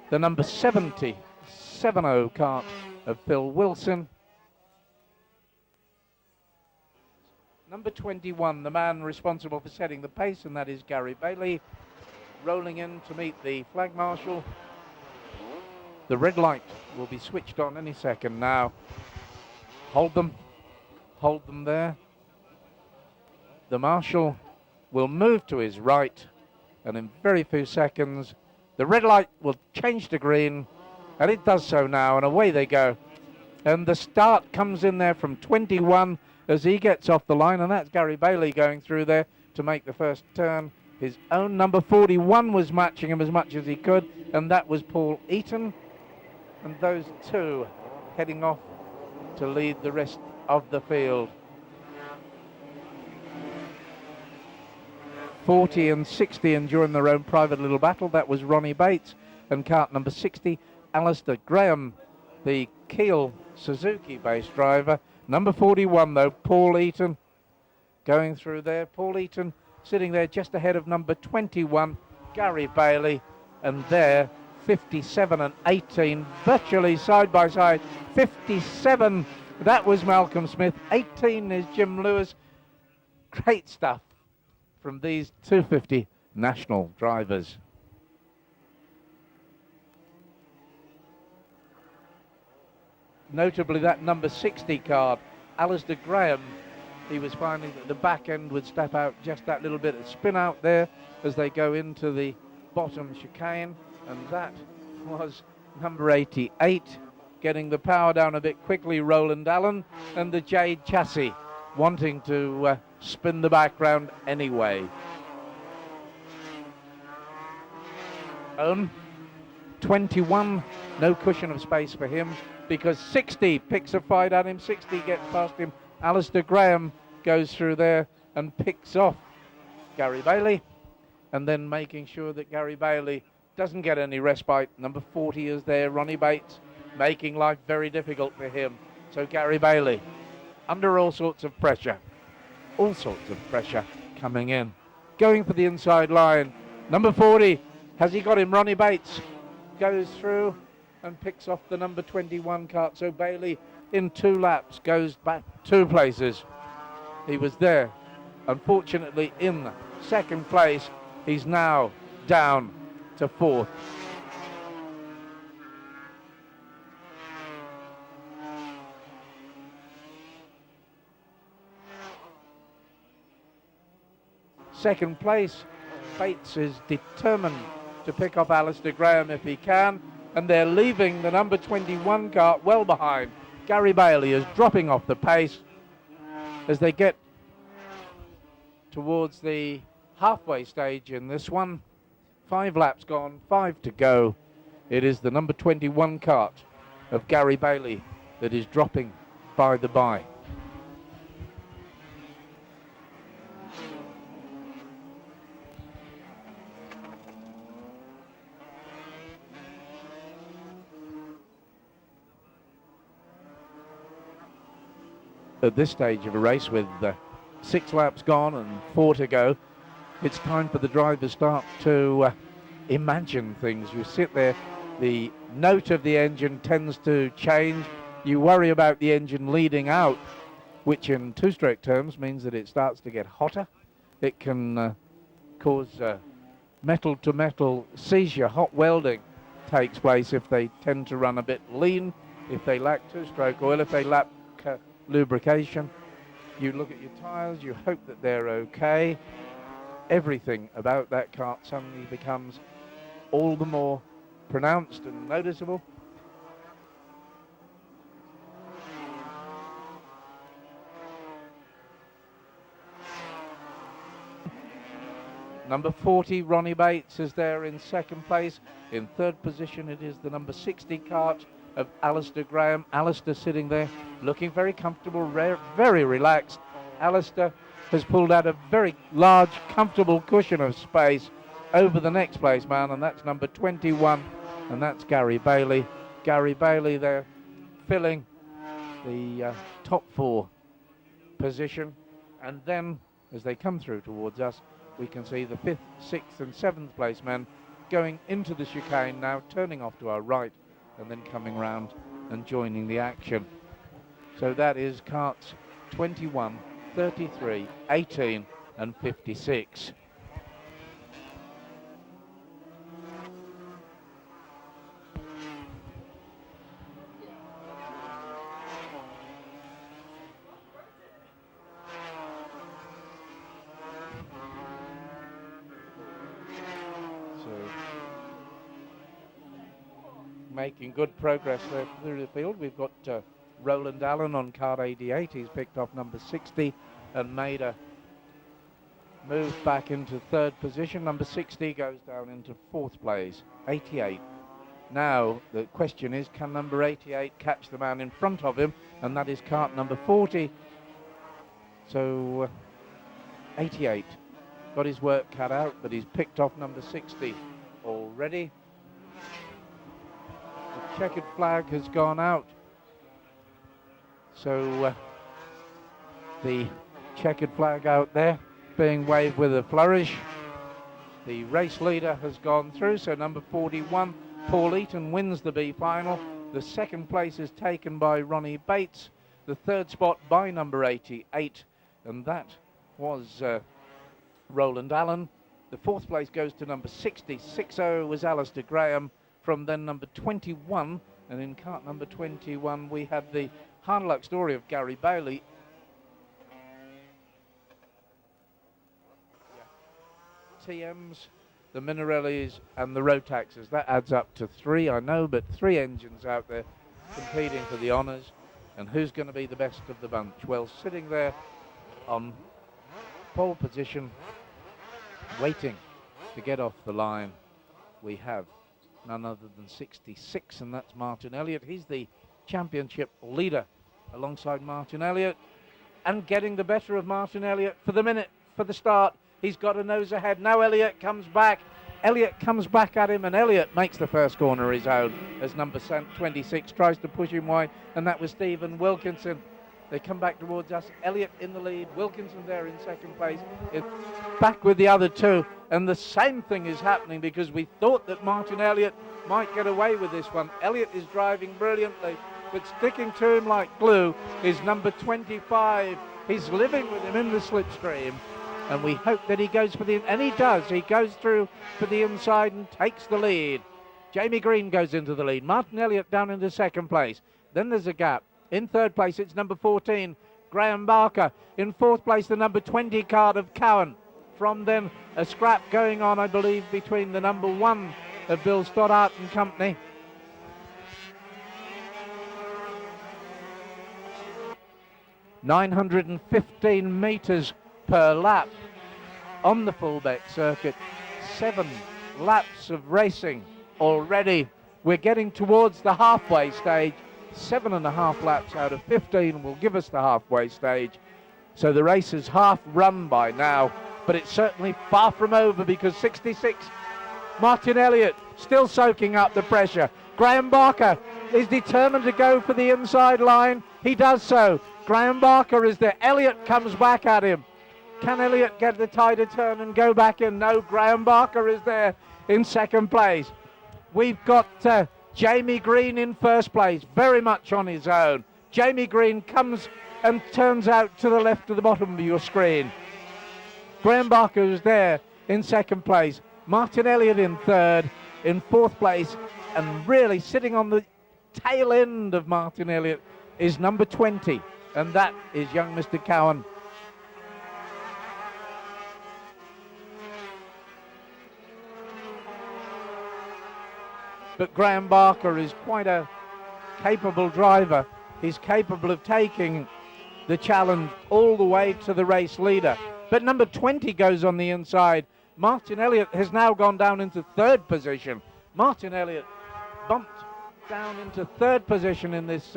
the number 70 cart of Phil Wilson. Number 21, the man responsible for setting the pace, and that is Gary Bailey, rolling in to meet the flag marshal. The red light will be switched on any second now. Hold them there. The marshal will move to his right, and in very few seconds, the red light will change to green, and it does so now, and away they go. And the start comes in there from 21 as he gets off the line, and that's Gary Bailey going through there to make the first turn. His own number 41 was matching him as much as he could, and that was Paul Eaton. And those two heading off to lead the rest of the field. 40 and 60 enduring their own private little battle. That was Ronnie Bates and cart number 60, Alistair Graham, the Kiel Suzuki-based driver. Number 41, though, Paul Eaton, going through there. Paul Eaton sitting there just ahead of number 21, Gary Bailey, and there, 57 and 18, virtually side by side. 57, that was Malcolm Smith. 18 is Jim Lewis. Great stuff from these 250 national drivers. Notably, that number 60 card, Alistair Graham, he was finding that the back end would step out just that little bit of spin out there as they go into the bottom chicane, and that was number 88, getting the power down a bit quickly, Roland Allen, and the Jade chassis wanting to spin the background anyway. 21, no cushion of space for him, because 60 picks a fight at him. 60 gets past him. Alistair Graham goes through there and picks off Gary Bailey, and then making sure that Gary Bailey doesn't get any respite. Number 40 is there, Ronnie Bates, making life very difficult for him. So Gary Bailey, under all sorts of pressure coming in. Going for the inside line. Number 40, has he got him? Ronnie Bates goes through and picks off the number 21 cart. So Bailey, in 2 laps, goes back 2 places. He was there, unfortunately, in 2nd place. He's now down to 4th. Second place, Bates is determined to pick off Alistair Graham if he can, and they're leaving the number 21 cart well behind. Gary Bailey is dropping off the pace as they get towards the halfway stage in this one. 5 laps gone, 5 to go. It is the number 21 cart of Gary Bailey that is dropping by the by. At this stage of a race with 6 laps gone and 4 to go, it's time for the drivers start to imagine things. You sit there, the note of the engine tends to change. You worry about the engine leading out, which in 2-stroke terms means that it starts to get hotter. It can cause metal-to-metal seizure. Hot welding takes place if they tend to run a bit lean, if they lack 2-stroke oil, if they lack lubrication. You look at your tyres, you hope that they're okay. Everything about that kart suddenly becomes all the more pronounced and noticeable. Number 40, Ronnie Bates, is there in 2nd place. In 3rd position, it is the number 60 kart of Alistair Graham. Alistair sitting there looking very comfortable, very relaxed. Alistair has pulled out a very large, comfortable cushion of space over the next place man, and that's number 21, and that's Gary Bailey. Gary Bailey there filling the top 4 position, and then as they come through towards us, we can see the 5th, 6th and 7th place men going into the chicane now, turning off to our right and then coming round and joining the action. So that is carts 21, 33, 18 and 56. Making good progress there through the field. We've got Roland Allen on card 88. He's picked off number 60 and made a move back into 3rd position. Number 60 goes down into 4th place. 88. Now the question is, can number 88 catch the man in front of him? And that is cart number 40. So 88 got his work cut out, but he's picked off number 60 already. The checkered flag has gone out. So the checkered flag out there being waved with a flourish. The race leader has gone through, so number 41, Paul Eaton, wins the B final. The second place is taken by Ronnie Bates. The third spot by number 88, and that was Roland Allen. The fourth place goes to number 60. 60 was Alistair Graham. From then number 21, and in cart number 21 we had the hard luck story of Gary Bailey. TMs, the Minarellis and the Rotaxes. That adds up to 3, I know, but 3 engines out there competing for the honours. And who's going to be the best of the bunch? Well, sitting there on pole position, waiting to get off the line, we have none other than 66, and that's Martin Elliott. He's the championship leader alongside Martin Elliott, and getting the better of Martin Elliott for the minute, for the start. He's got a nose ahead. Now Elliott comes back. Elliott comes back at him, and Elliott makes the first corner his own as number 26 tries to push him wide, and that was Stephen Wilkinson. They come back towards us. Elliott in the lead. Wilkinson there in second place. It's back with the other two, and the same thing is happening because we thought that Martin Elliott might get away with this one. Elliott is driving brilliantly, but sticking to him like glue is number 25. He's living with him in the slipstream. And we hope that he goes for the, and he does. He goes through for the inside and takes the lead. Jamie Green goes into the lead. Martin Elliott down into second place. Then there's a gap. In third place, it's number 14, Graham Barker. In fourth place, the number 20 card of Cowan. From then, a scrap going on, I believe, between the number 1 of Bill Stoddart and company. .915 metres per lap on the Fulbeck circuit. 7 laps of racing already. We're getting towards the halfway stage. 7.5 laps out of 15 will give us the halfway stage. So the race is half run by now, but it's certainly far from over because 66, Martin Elliott, still soaking up the pressure. Graham Barker is determined to go for the inside line. He does so. Graham Barker is there. Elliott comes back at him. Can Elliott get the tighter turn and go back in? No, Graham Barker is there in second place. We've got Jamie Green in first place, very much on his own. Jamie Green comes and turns out to the left of the bottom of your screen. Graham Barker is there in second place. Martin Elliott in third, in fourth place, and really sitting on the tail end of Martin Elliott is number 20, and that is young Mr. Cowan. But Graham Barker is quite a capable driver. He's capable of taking the challenge all the way to the race leader. But number 20 goes on the inside. Martin Elliott has now gone down into third position. Martin Elliott bumped down into third position in this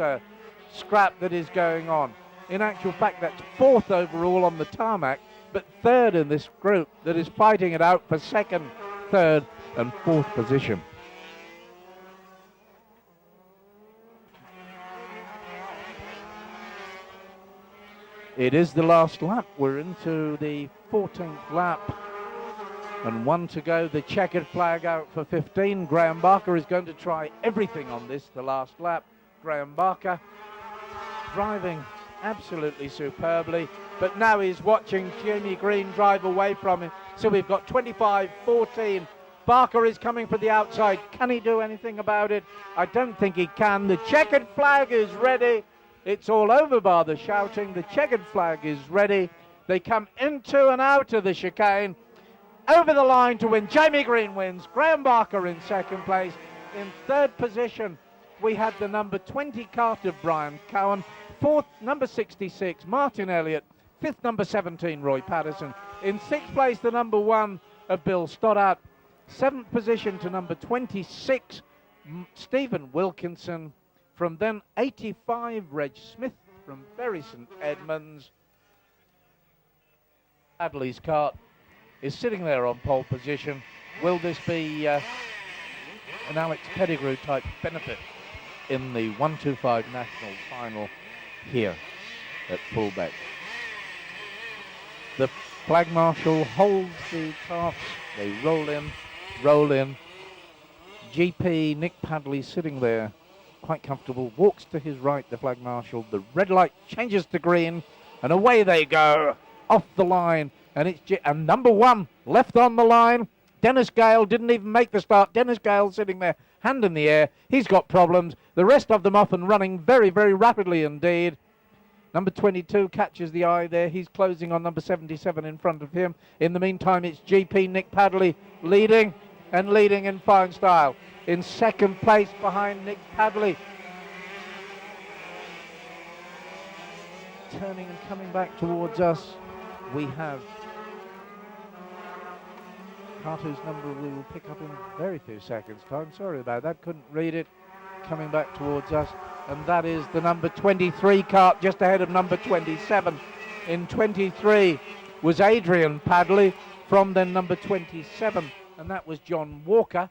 scrap that is going on. In actual fact, that's fourth overall on the tarmac, but third in this group that is fighting it out for second, third, and fourth position. It is the last lap. We're into the 14th lap. And 1 to go. The checkered flag out for 15. Graham Barker is going to try everything on this, the last lap. Graham Barker driving absolutely superbly. But now he's watching Jamie Green drive away from him. So we've got 25-14. Barker is coming for the outside. Can he do anything about it? I don't think he can. The checkered flag is ready. It's all over bar the shouting. The checkered flag is ready. They come into and out of the chicane. Over the line to win. Jamie Green wins. Graham Barker in second place. In third position, we had the number 20 cart of Brian Cowan. Fourth, number 66, Martin Elliott. Fifth, number 17, Roy Patterson. In sixth place, the number 1 of Bill Stoddart. Seventh position to number 26, Stephen Wilkinson. From then, 85, Reg Smith from Bury St Edmunds. Hadley's cart is sitting there on pole position. Will this be an Alex Pettigrew type benefit in the 125 national final here at Fulbeck? The flag marshal holds the carts. They roll in, roll in. GP Nick Padley sitting there quite comfortable, walks to his right, the flag marshal. The red light changes to green, and away they go off the line. And it's and number one left on the line. Dennis Gale didn't even make the start. Dennis Gale sitting there, hand in the air. He's got problems. The rest of them off and running very, very rapidly indeed. Number 22 catches the eye there. He's closing on number 77 in front of him. In the meantime, it's GP Nick Padley leading and leading in fine style. In second place behind Nick Padley. Turning and coming back towards us, we have cart whose number we will pick up in very few seconds' time. Sorry about that, couldn't read it. Coming back towards us, and that is the number 23 cart, just ahead of number 27. In 23 was Adrian Padley, from then number 27, and that was John Walker.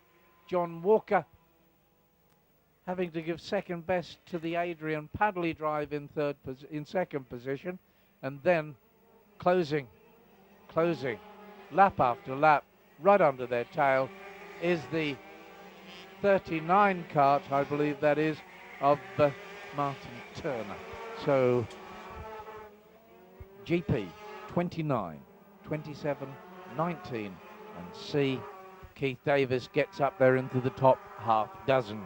John Walker having to give second best to the Adrian Padley drive in second position, and then closing, lap after lap, right under their tail, is the 39 cart, I believe that is, of Martin Turner. So GP 29, 27, 19, and C. Keith Davis gets up there into the top half dozen.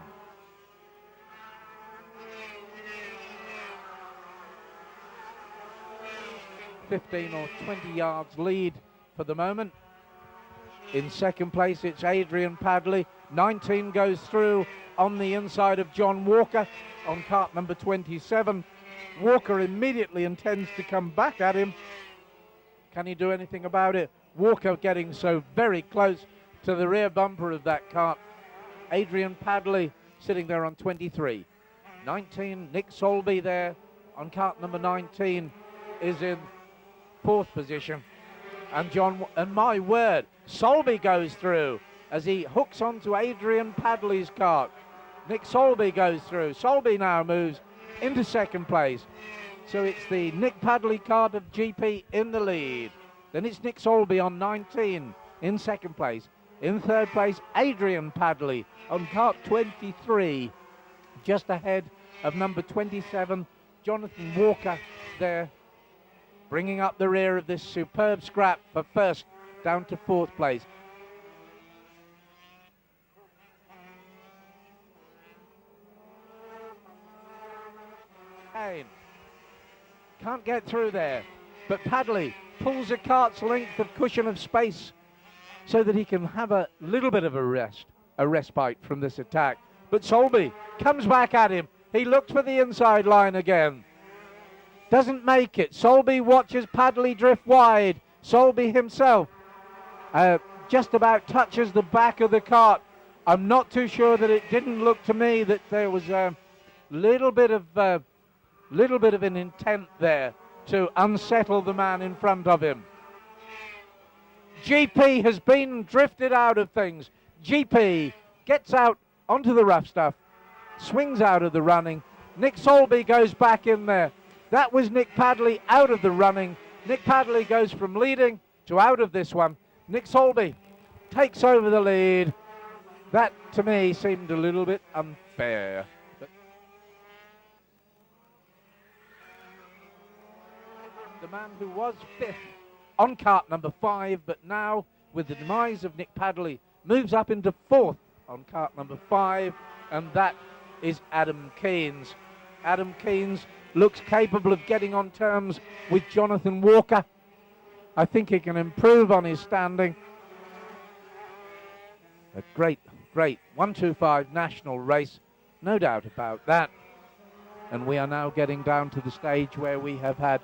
$15 or 20 yards lead for the moment. In second place, it's Adrian Padley. 19 goes through on the inside of John Walker on cart number 27. Walker immediately intends to come back at him. Can he do anything about it? Walker getting so very close to the rear bumper of that cart. Adrian Padley sitting there on 23. 19, Nick Solby there on cart number 19 is in fourth position. And my word, Solby goes through as he hooks onto Adrian Padley's cart. Nick Solby goes through. Solby now moves into second place. So it's the Nick Padley cart of GP in the lead. Then it's Nick Solby on 19 in second place. In third place, Adrian Padley on cart 23, just ahead of number 27, Jonathan Walker there, bringing up the rear of this superb scrap for first down to fourth place. Can't get through there, but Padley pulls a cart's length of cushion of space so that he can have a little bit of a respite from this attack. But Solby comes back at him. He looks for the inside line again. Doesn't make it. Solby watches Padley drift wide. Solby himself just about touches the back of the cart. I'm not too sure that it didn't look to me that there was a little bit of an intent there to unsettle the man in front of him. GP has been drifted out of things. GP gets out onto the rough stuff, swings out of the running. Nick Solby goes back in there. That was Nick Padley out of the running. Nick Padley goes from leading to out of this one. Nick Solby takes over the lead. That, to me, seemed a little bit unfair. But the man who was fifth on cart number 5, but now, with the demise of Nick Padley, moves up into fourth on cart number 5, and that is Adam Keynes. Adam Keynes looks capable of getting on terms with Jonathan Walker. I think he can improve on his standing. A great 125 national race, no doubt about that. And we are now getting down to the stage where we have had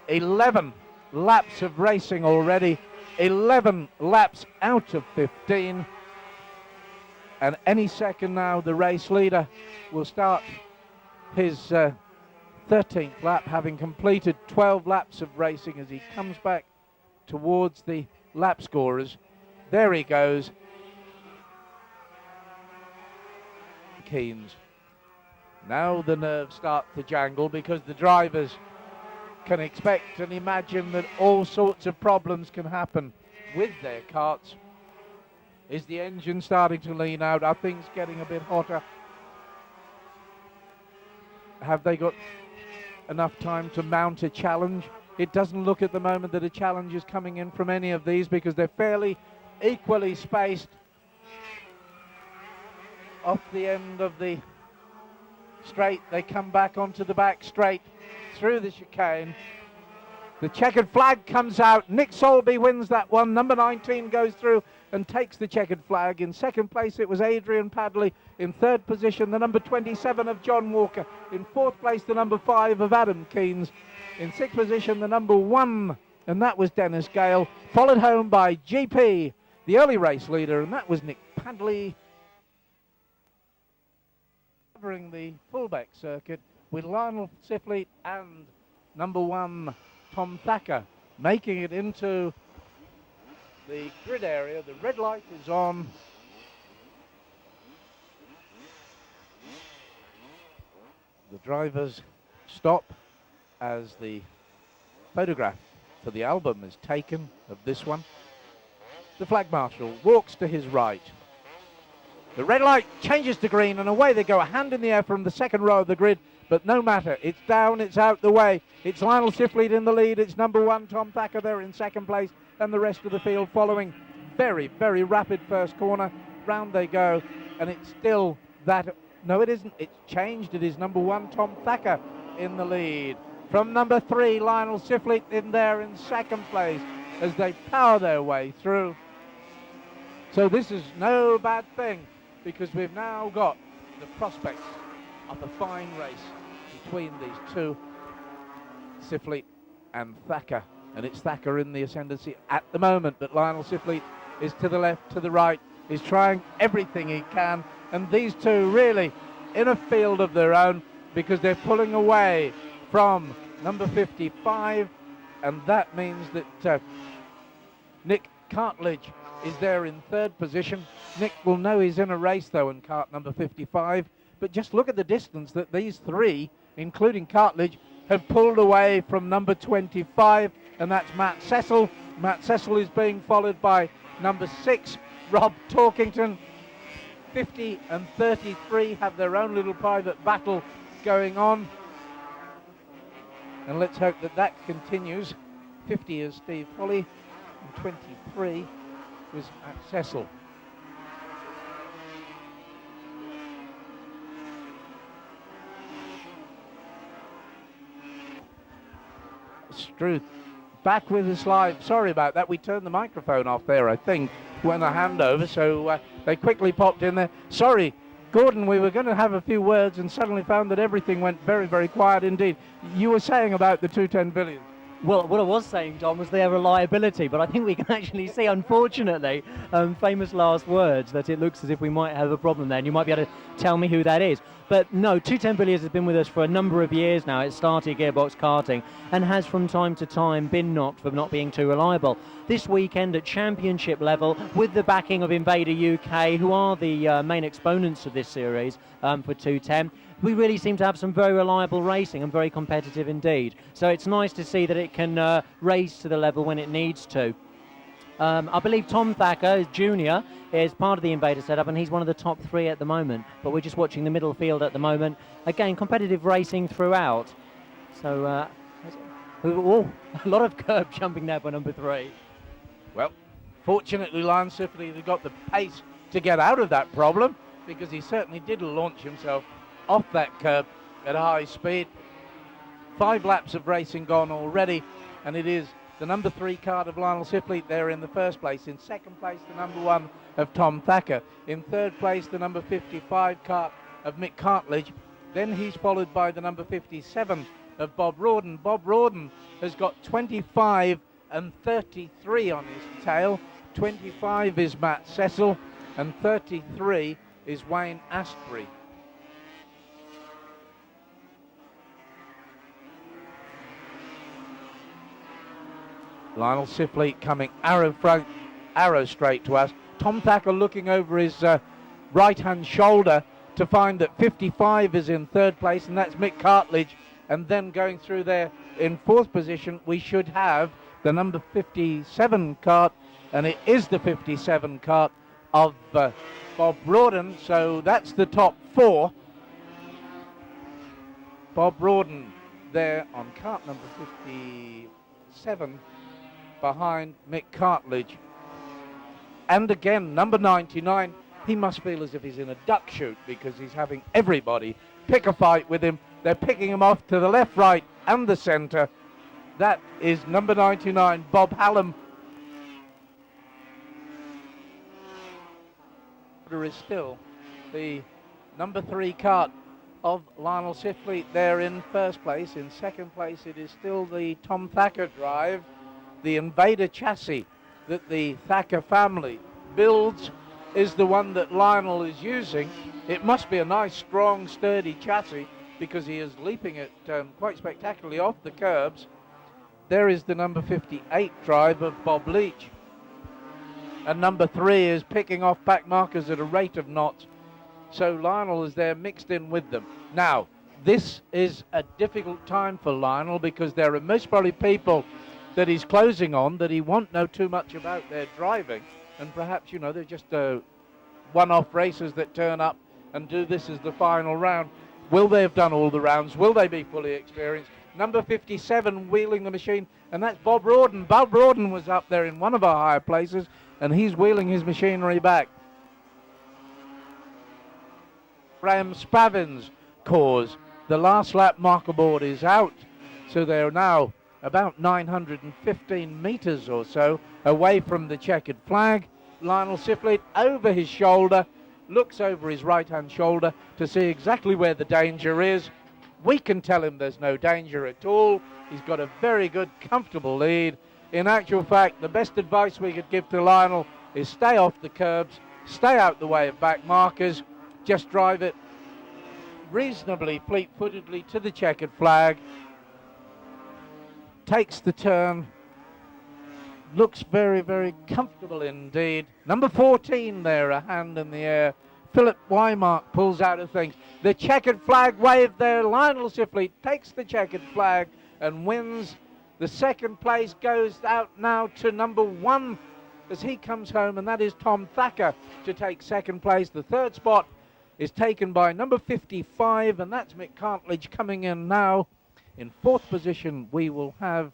11 laps of racing already, 11 laps out of 15. And any second now, the race leader will start his 13th lap, having completed 12 laps of racing as he comes back towards the lap scorers. There he goes. Keynes. Now the nerves start to jangle because the drivers can expect and imagine that all sorts of problems can happen with their karts. Is the engine starting to lean out? Are things getting a bit hotter? Have they got enough time to mount a challenge? It doesn't look at the moment that a challenge is coming in from any of these because they're fairly equally spaced off the end of the straight. They come back onto the back straight through the chicane. The checkered flag comes out. Nick Solby wins that one. Number 19 goes through and takes the checkered flag. In second place it was Adrian Padley. In third position the number 27 of John Walker. In fourth place the number 5 of Adam Keynes. In sixth position the number 1, and that was Dennis Gale, followed home by GP, the early race leader, and that was Nick Padley. Covering the Fulbeck circuit with Lionel Sifley and number 1 Tom Thacker making it into the grid area. The red light is on. The drivers stop as the photograph for the album is taken of this one. The flag marshal walks to his right. The red light changes to green and away they go, a hand in the air from the second row of the grid, but no matter, it's down, it's out the way. It's Lionel Sifley in the lead, it's number 1 Tom Thacker there in second place, and the rest of the field following. Very, very rapid first corner, round they go, and it's still that, no it isn't, it's changed, it is number 1 Tom Thacker in the lead. From number 3, Lionel Sifley in there in second place as they power their way through. So this is no bad thing, because we've now got the prospects of a fine race between these two, Sifley and Thacker. And it's Thacker in the ascendancy at the moment, but Lionel Sifley is to the left, to the right, is trying everything he can, and these two really in a field of their own because they're pulling away from number 55, and that means that Nick Cartledge is there in third position. Nick will know he's in a race though in kart number 55, but just look at the distance that these three, including Cartledge, have pulled away from number 25, and that's Matt Cecil. Matt Cecil is being followed by number 6, Rob Torkington. 50 and 33 have their own little private battle going on, and let's hope that that continues. 50 is Steve Foley, and 23 was Matt Cecil. Struth back with us live. Sorry about that, we turned the microphone off there I think when I hand over, so they quickly popped in there. Sorry Gordon, we were going to have a few words and suddenly found that everything went very, very quiet indeed. You were saying about the 210 billion. Well, what I was saying, Dom, was their reliability, but I think we can actually see, unfortunately, famous last words, that it looks as if we might have a problem there, and you might be able to tell me who that is. But no, 210 Billiards has been with us for a number of years now. It started Gearbox Karting and has from time to time been knocked for not being too reliable. This weekend at championship level, with the backing of Invader UK, who are the main exponents of this series for 210, we really seem to have some very reliable racing and very competitive indeed. So it's nice to see that it can race to the level when it needs to. I believe Tom Thacker, junior, is part of the Invader setup, and he's one of the top 3 at the moment. But we're just watching the middle field at the moment. Again, competitive racing throughout. So, a lot of curb jumping there by number 3. Well, fortunately, Lance Sifley got the pace to get out of that problem, because he certainly did launch himself off that curb at high speed. 5 laps of racing gone already, and it is the number 3 card of Lionel Sifley there in the first place. In second place, the number 1 of Tom Thacker. In third place, the number 55 card of Mick Cartledge. Then he's followed by the number 57 of Bob Rawdon. Bob Rawdon has got 25 and 33 on his tail. 25 is Matt Cecil, and 33 is Wayne Astbury. Lionel Sifley coming arrow front, arrow straight to us. Tom Thacker looking over his right-hand shoulder to find that 55 is in third place, and that's Mick Cartledge. And then going through there in fourth position, we should have the number 57 cart, and it is the 57 cart of Bob Rawdon. So that's the top four. Bob Rawdon there on cart number 57 behind Mick Cartledge. And again, number 99, he must feel as if he's in a duck shoot because he's having everybody pick a fight with him. They're picking him off to the left, right, and the centre. That is number 99, Bob Hallam. There is still the number 3 cart of Lionel Sifley there in first place. In second place, it is still the Tom Thacker drive, the Invader chassis that the Thacker family builds is the one that Lionel is using. It must be a nice, strong, sturdy chassis because he is leaping it quite spectacularly off the curbs. There is the number 58 drive of Bob Leach. And number 3 is picking off back markers at a rate of knots. So Lionel is there mixed in with them. Now, this is a difficult time for Lionel because there are most probably people that he's closing on that he won't know too much about their driving. And perhaps, you know, they're just one-off racers that turn up and do this as the final round. Will they have done all the rounds? Will they be fully experienced? Number 57 wheeling the machine, and that's Bob Rawdon. Bob Rawdon was up there in one of our higher places, and he's wheeling his machinery back. Graham Spavin's cause. The last lap marker board is out, so they're now about 915 metres or so away from the checkered flag. Lionel Sifley over his shoulder, looks over his right-hand shoulder to see exactly where the danger is. We can tell him there's no danger at all. He's got a very good, comfortable lead. In actual fact, the best advice we could give to Lionel is stay off the curbs, stay out the way of back markers, just drive it reasonably fleet-footedly to the checkered flag. Takes the turn, looks very, very comfortable indeed. Number 14 there, a hand in the air. Philip Wymark pulls out of things. The checkered flag wave there. Lionel Sifley takes the checkered flag and wins. The second place goes out now to number 1 as he comes home, and that is Tom Thacker to take second place. The third spot is taken by number 55, and that's Mick Cartledge coming in now. In fourth position, we will have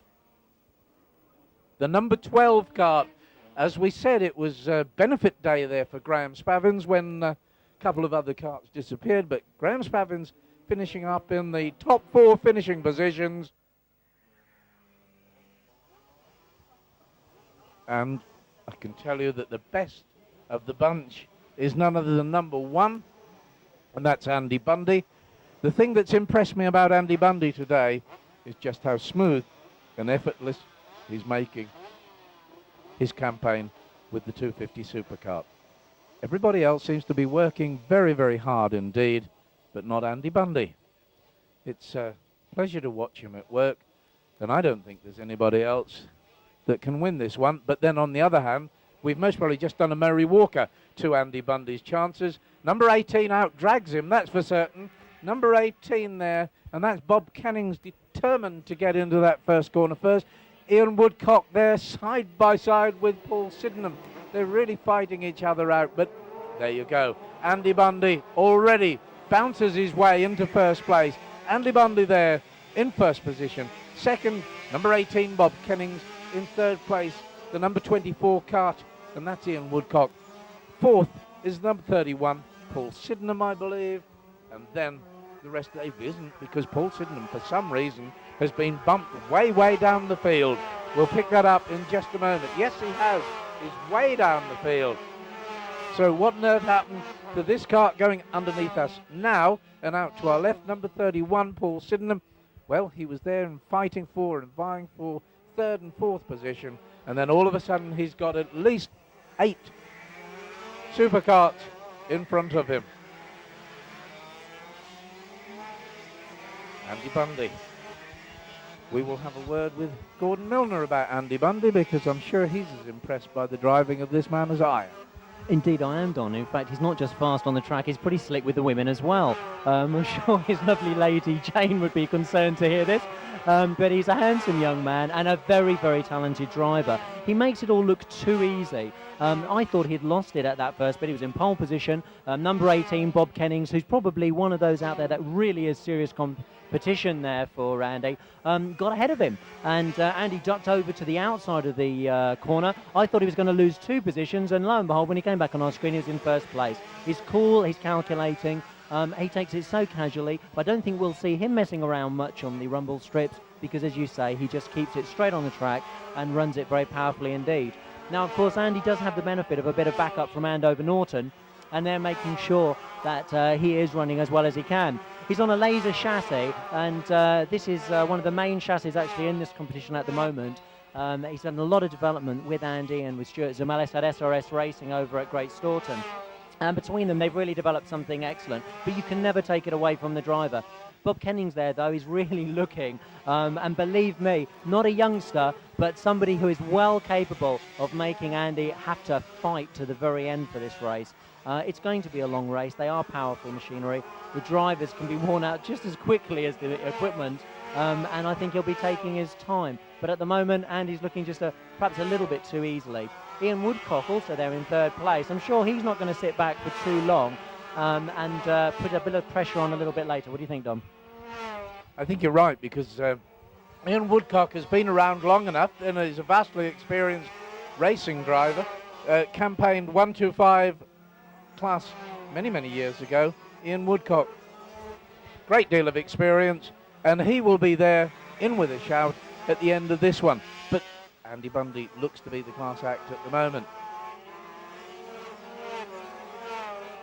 the number 12 cart. As we said, it was a benefit day there for Graham Spavins when a couple of other carts disappeared, but Graham Spavins finishing up in the top 4 finishing positions. And I can tell you that the best of the bunch is none other than number 1, and that's Andy Bundy. The thing that's impressed me about Andy Bundy today is just how smooth and effortless he's making his campaign with the 250 Supercar. Everybody else seems to be working very, very hard indeed, but not Andy Bundy. It's a pleasure to watch him at work, and I don't think there's anybody else that can win this one. But then on the other hand, we've most probably just done a Murray Walker to Andy Bundy's chances. Number 18 out drags him, that's for certain. Number 18 there, and that's Bob Canning's determined to get into that first corner first. Ian Woodcock there, side by side with Paul Sydenham. They're really fighting each other out, but there you go. Andy Bundy already bounces his way into first place. Andy Bundy there in first position. Second, number 18, Bob Cannings. In third place, the number 24 cart, and that's Ian Woodcock. Fourth is number 31, Paul Sydenham, I believe. And then the rest of it isn't, because Paul Sydenham, for some reason, has been bumped way, way down the field. We'll pick that up in just a moment. Yes, he has. He's way down the field. So what on earth happened to this cart going underneath us now? And out to our left, number 31, Paul Sydenham. Well, he was there and fighting for and vying for third and fourth position. And then all of a sudden, he's got at least 8 supercarts in front of him. Andy Bundy we will have a word with Gordon Milner about Andy Bundy, because I'm sure he's as impressed by the driving of this man as I am. Indeed, I am, Don. In fact, he's not just fast on the track, he's pretty slick with the women as well. I'm sure his lovely lady Jane would be concerned to hear this. But he's a handsome young man and a very, very talented driver. He makes it all look too easy. I thought he'd lost it at that first bit. He was in pole position. Number 18, Bob Kennings, who's probably one of those out there that really is serious competition there for Andy, got ahead of him. And Andy ducked over to the outside of the corner. I thought he was going to lose 2 positions, and lo and behold, when he came back on our screen, he was in first place. He's cool, he's calculating. He takes it so casually, but I don't think we'll see him messing around much on the rumble strips, because, as you say, he just keeps it straight on the track and runs it very powerfully indeed. Now, of course, Andy does have the benefit of a bit of backup from Andover Norton, and they're making sure that he is running as well as he can. He's on a laser chassis, and this is one of the main chassis actually in this competition at the moment. He's done a lot of development with Andy and with Stuart Zemelis at SRS Racing over at Great Staunton. And between them, they've really developed something excellent, but you can never take it away from the driver. Bob Kennings there, though, is really looking, and believe me, not a youngster, but somebody who is well capable of making Andy have to fight to the very end for this race. It's going to be a long race. They are powerful machinery. The drivers can be worn out just as quickly as the equipment, and I think he'll be taking his time. But at the moment, Andy's looking just perhaps a little bit too easily. Ian Woodcock also there in 3rd place. I'm sure he's not going to sit back for too long and put a bit of pressure on a little bit later. What do you think, Dom? I think you're right, because Ian Woodcock has been around long enough and is a vastly experienced racing driver. Campaigned 125 class many, many years ago. Ian Woodcock, great deal of experience, and he will be there in with a shout at the end of this one. But Andy Bundy looks to be the class act at the moment.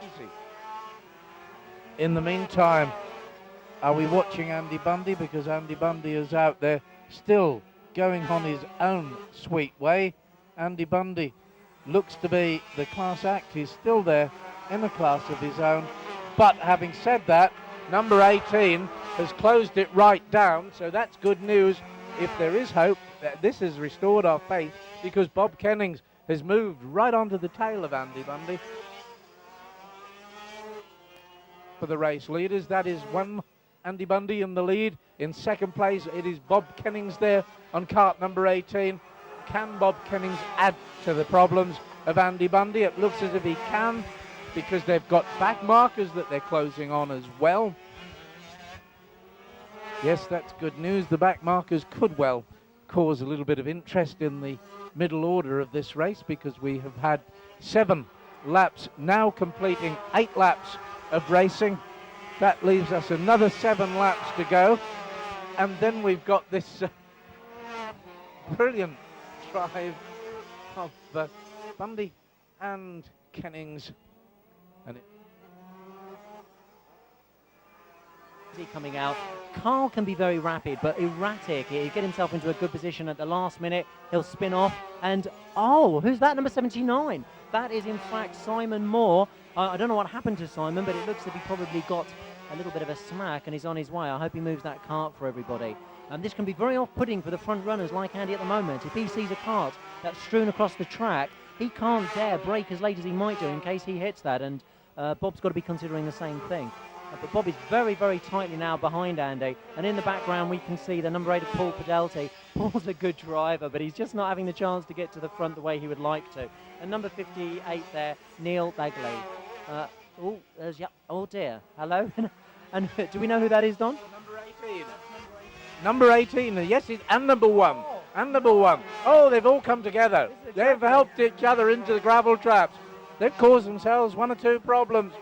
Easy. In the meantime, are we watching Andy Bundy? Because Andy Bundy is out there still going on his own sweet way. Andy Bundy looks to be the class act. He's still there in a class of his own. But having said that, number 18 has closed it right down, so that's good news. If there is hope, that this has restored our faith, because Bob Kennings has moved right onto the tail of Andy Bundy. For the race leaders, that is one Andy Bundy in the lead. In 2nd place, it is Bob Kennings there on cart number 18. Can Bob Kennings add to the problems of Andy Bundy? It looks as if he can, because they've got back markers that they're closing on as well. Yes, that's good news. The back markers could well cause a little bit of interest in the middle order of this race, because we have had 7 laps, now completing 8 laps of racing. That leaves us another 7 laps to go, and then we've got this brilliant drive of Bundy and Kennings, and coming out. Carl can be very rapid but erratic. He'll get himself into a good position at the last minute. He'll spin off, and oh, who's that? Number 79. That is in fact Simon Moore. I don't know what happened to Simon, but it looks like he probably got a little bit of a smack and he's on his way. I hope he moves that cart for everybody. This can be very off-putting for the front runners like Andy at the moment. If he sees a cart that's strewn across the track, he can't dare brake as late as he might do in case he hits that, and Bob's got to be considering the same thing. But Bob is very, very tightly now behind Andy, and in the background we can see the number 8 of Paul Podelti. Paul's a good driver, but he's just not having the chance to get to the front the way he would like to. And number 58 there, Neil Bagley. Oh dear, hello. And do we know who that is, Don? number 18. Number 18, yes, and number 1. And number 1. Oh, they've all come together. They've helped each other into the gravel traps. They've caused themselves 1 or 2 problems.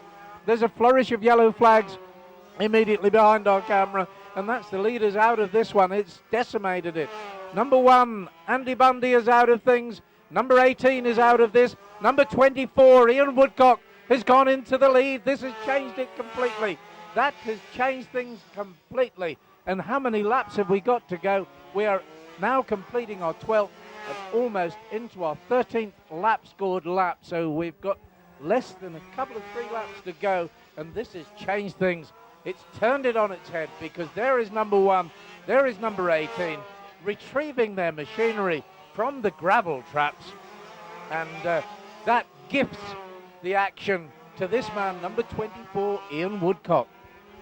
There's a flourish of yellow flags immediately behind our camera, and that's the leaders out of this one. It's decimated it. Number 1, Andy Bundy is out of things. Number 18 is out of this. Number 24, Ian Woodcock, has gone into the lead. This has changed it completely. That has changed things completely. And how many laps have we got to go? We are now completing our 12th and almost into our 13th lap scored lap. So we've got less than a couple of 3 laps to go, and this has changed things. It's turned it on its head, because there is number 1, There is number 18, retrieving their machinery from the gravel traps. And that gifts the action to this man, number 24, Ian Woodcock.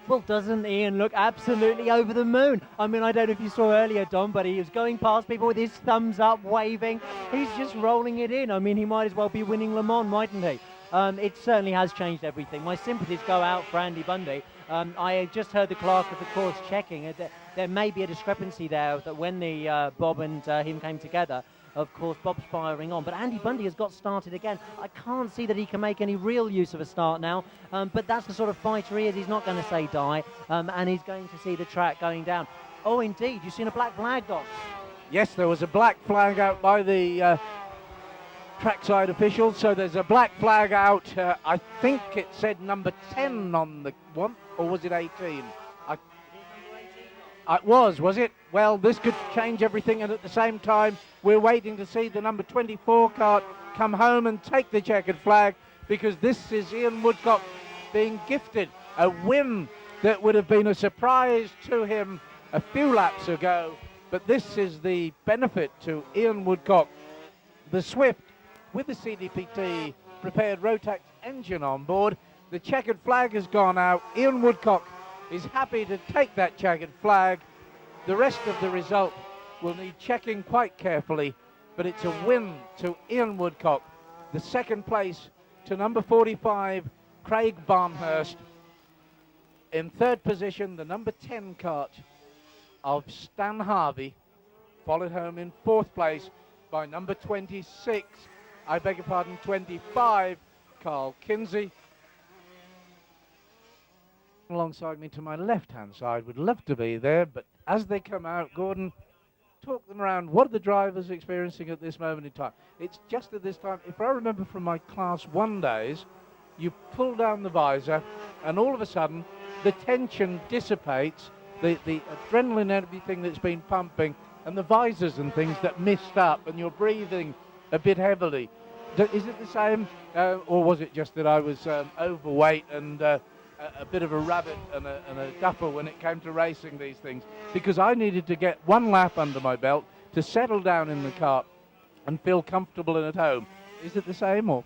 Well, doesn't Ian look absolutely over the moon? I mean, I don't know if you saw earlier, Don, but he was going past people with his thumbs up, waving. He's just rolling it in. I mean, he might as well be winning Le Mans, mightn't he? It certainly has changed everything. My sympathies go out for Andy Bundy. I just heard the clerk of the course checking. There may be a discrepancy there that when the Bob and him came together, of course, Bob's firing on. But Andy Bundy has got started again. I can't see that he can make any real use of a start now. But that's the sort of fighter he is. He's not going to say die. And he's going to see the track going down. Oh, indeed. You've seen a black flag, Don? Yes, there was a black flag out by the trackside officials. So there's a black flag out. I think it said number 10 on the one. Or was it 18? It was it? Well, this could change everything, and at the same time, we're waiting to see the number 24 kart come home and take the checkered flag, because this is Ian Woodcock being gifted a win that would have been a surprise to him a few laps ago. But this is the benefit to Ian Woodcock. The Swift with the CDPT prepared Rotax engine on board. The checkered flag has gone out. Ian Woodcock is happy to take that checkered flag. The rest of the result will need checking quite carefully, but it's a win to Ian Woodcock. The second place to number 45, Craig Barnhurst. In third position, the number 10 kart of Stan Harvey, followed home in fourth place by number 26, 25, Carl Kinsey. Alongside me to my left-hand side would love to be there, but as they come out, Gordon, talk them around. What are the drivers experiencing at this moment in time? It's just at this time, if I remember from my Class 1 days, you pull down the visor and all of a sudden the tension dissipates, the adrenaline and everything that's been pumping, and the visors and things that mist up, and you're breathing a bit heavily. Is it the same, or was it just that I was overweight and a bit of a rabbit and a duffer when it came to racing these things? Because I needed to get one lap under my belt to settle down in the car and feel comfortable and at home. Is it the same, or?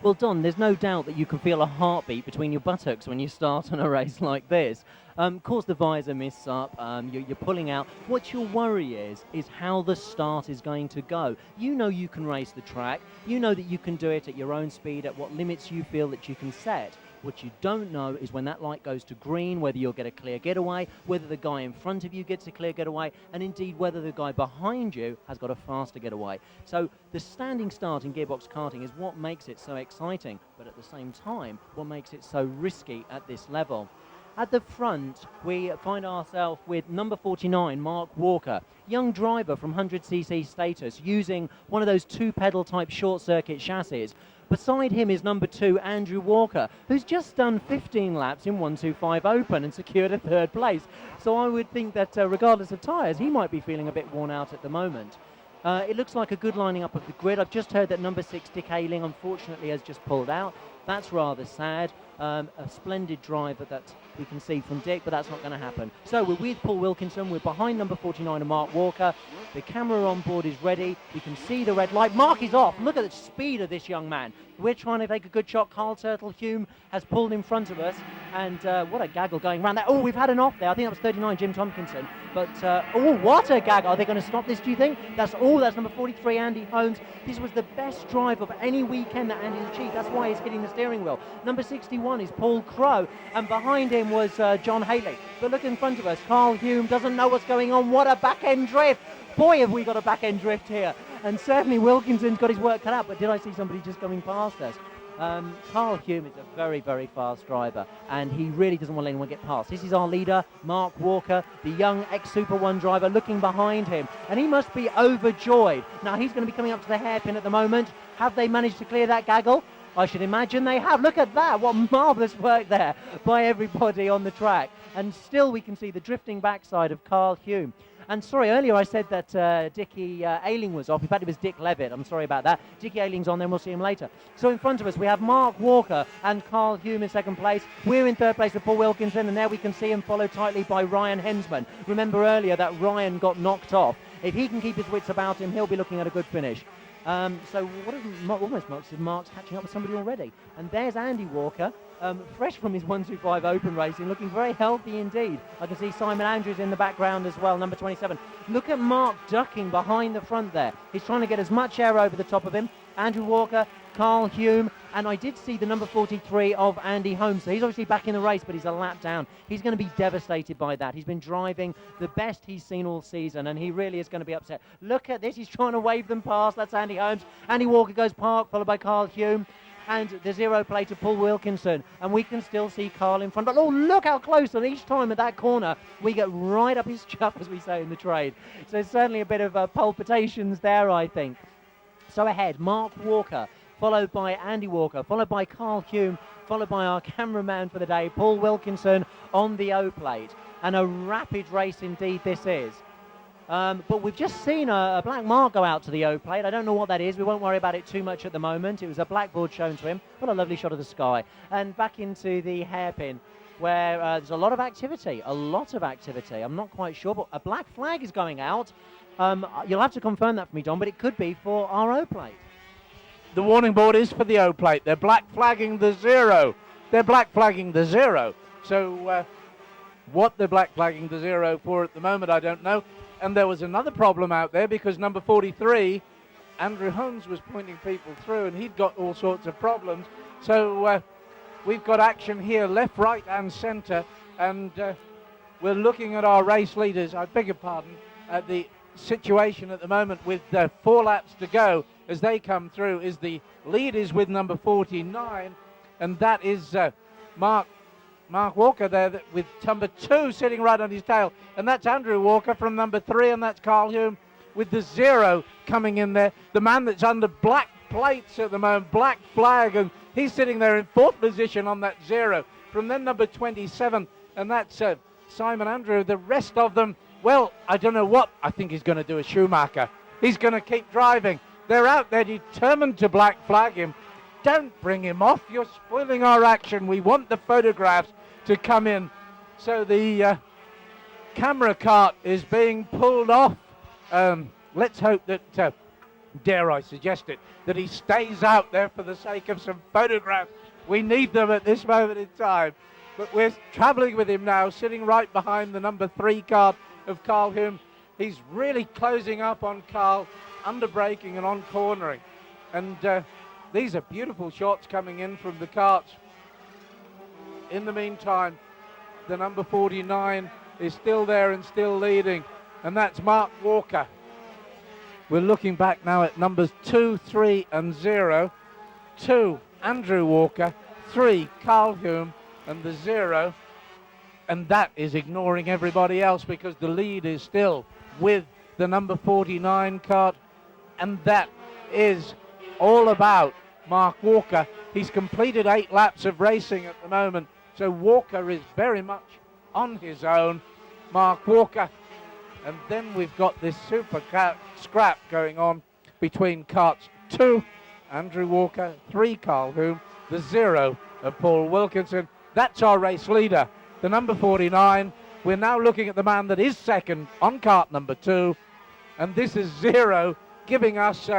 Well, Don, there's no doubt that you can feel a heartbeat between your buttocks when you start on a race like this. Of course, the visor mists up, you're pulling out. What your worry is how the start is going to go. You know you can race the track. You know that you can do it at your own speed, at what limits you feel that you can set. What you don't know is when that light goes to green, whether you'll get a clear getaway, whether the guy in front of you gets a clear getaway, and indeed whether the guy behind you has got a faster getaway. So the standing start in gearbox karting is what makes it so exciting, but at the same time, what makes it so risky at this level. At the front, we find ourselves with number 49, Mark Walker, young driver from 100cc status, using one of those two-pedal type short-circuit chassis. Beside him is number 2, Andrew Walker, who's just done 15 laps in 125 Open and secured a third place. So I would think that regardless of tyres, he might be feeling a bit worn out at the moment. It looks like a good lining up of the grid. I've just heard that number 6, Dick Ayling, unfortunately has just pulled out. That's rather sad. A splendid driver that we can see from Dick, but that's not going to happen. So we're with Paul Wilkinson. We're behind number 49 and Mark Walker. The camera on board is ready. We can see the red light. Mark is off. Look at the speed of this young man. We're trying to take a good shot. Carl Turtle Hume has pulled in front of us, and what a gaggle going around there. Oh, we've had an off there. I think that was 39, Jim Tompkinson. But, oh, what a gaggle. Are they going to stop this, do you think? That's number 43, Andy Holmes. This was the best drive of any weekend that Andy's achieved. That's why he's hitting the steering wheel. Number 61 is Paul Crow, and behind him was John Haley. But look in front of us. Carl Hume doesn't know what's going on. What a back-end drift. Boy, have we got a back-end drift here. And certainly Wilkinson's got his work cut out, but did I see somebody just coming past us? Carl Hume is a very, very fast driver, and he really doesn't want to let anyone get past. This is our leader, Mark Walker, the young ex-Super 1 driver, looking behind him, and he must be overjoyed. Now, he's going to be coming up to the hairpin at the moment. Have they managed to clear that gaggle? I should imagine they have. Look at that. What marvellous work there by everybody on the track. And still we can see the drifting backside of Carl Hume. And sorry, earlier I said that Dickie Ayling was off. In fact, it was Dick Levitt. I'm sorry about that. Dickie Ayling's on, then we'll see him later. So in front of us, we have Mark Walker and Carl Hume in second place. We're in third place with Paul Wilkinson, and there we can see him followed tightly by Ryan Hensman. Remember earlier that Ryan got knocked off. If he can keep his wits about him, he'll be looking at a good finish. So what is almost Mark's catching up with somebody already. And there's Andy Walker, fresh from his 125 Open racing, looking very healthy indeed. I can see Simon Andrews in the background as well, number 27. Look at Mark ducking behind the front there. He's trying to get as much air over the top of him. Andrew Walker, Carl Hume, and I did see the number 43 of Andy Holmes. So he's obviously back in the race, but he's a lap down. He's going to be devastated by that. He's been driving the best he's seen all season, and he really is going to be upset. Look at this. He's trying to wave them past. That's Andy Holmes. Andy Walker goes park, followed by Carl Hume. And the zero plate to Paul Wilkinson, and we can still see Carl in front. But oh, look how close! And each time at that corner, we get right up his chuff, as we say in the trade. So certainly a bit of palpitations there, I think. So ahead, Mark Walker, followed by Andy Walker, followed by Carl Hume, followed by our cameraman for the day, Paul Wilkinson, on the O-plate. And a rapid race indeed this is. But we've just seen a black mark go out to the O-plate. I don't know what that is. We won't worry about it too much at the moment. It was a blackboard shown to him. What a lovely shot of the sky. And back into the hairpin, where there's a lot of activity. I'm not quite sure, but a black flag is going out. You'll have to confirm that for me, Don, but it could be for our O-plate. The warning board is for the O-plate. They're black flagging the zero. So what they're black flagging the zero for at the moment, I don't know. And there was another problem out there because number 43, Andrew Holmes, was pointing people through, and he'd got all sorts of problems. So we've got action here, left, right, and centre. And we're looking at our race leaders, I beg your pardon, at the situation at the moment with 4 laps to go as they come through. Is the lead is with number 49, and that is Mark Walker there with number 2 sitting right on his tail, and that's Andrew Walker from number 3, and that's Carl Hume with the 0 coming in there. The man that's under black plates at the moment, black flag, and he's sitting there in 4th position on that 0. From then number 27, and that's Simon Andrew. The rest of them, well, I don't know what. I think he's going to do a Schumacher. He's going to keep driving. They're out there determined to black flag him. Don't bring him off. You're spoiling our action. We want the photographs to come in. So the camera cart is being pulled off. Let's hope that, dare I suggest it, that he stays out there for the sake of some photographs. We need them at this moment in time. But we're travelling with him now, sitting right behind the number 3 cart of Carl Hume. He's really closing up on Carl, under braking and on cornering. And these are beautiful shots coming in from the carts. In the meantime, the number 49 is still there and still leading, and that's Mark Walker. We're looking back now at numbers 2, 3 and 0. 2, Andrew Walker. 3, Carl Hume, and the 0. And that is ignoring everybody else because the lead is still with the number 49 cart, and that is all about Mark Walker. He's completed 8 laps of racing at the moment, so Walker is very much on his own. Mark Walker. And then we've got this super scrap going on between carts 2, Andrew Walker, 3, Carl Hume, the 0 of Paul Wilkinson. That's our race leader, the number 49. We're now looking at the man that is second on cart number 2, and this is 0, giving us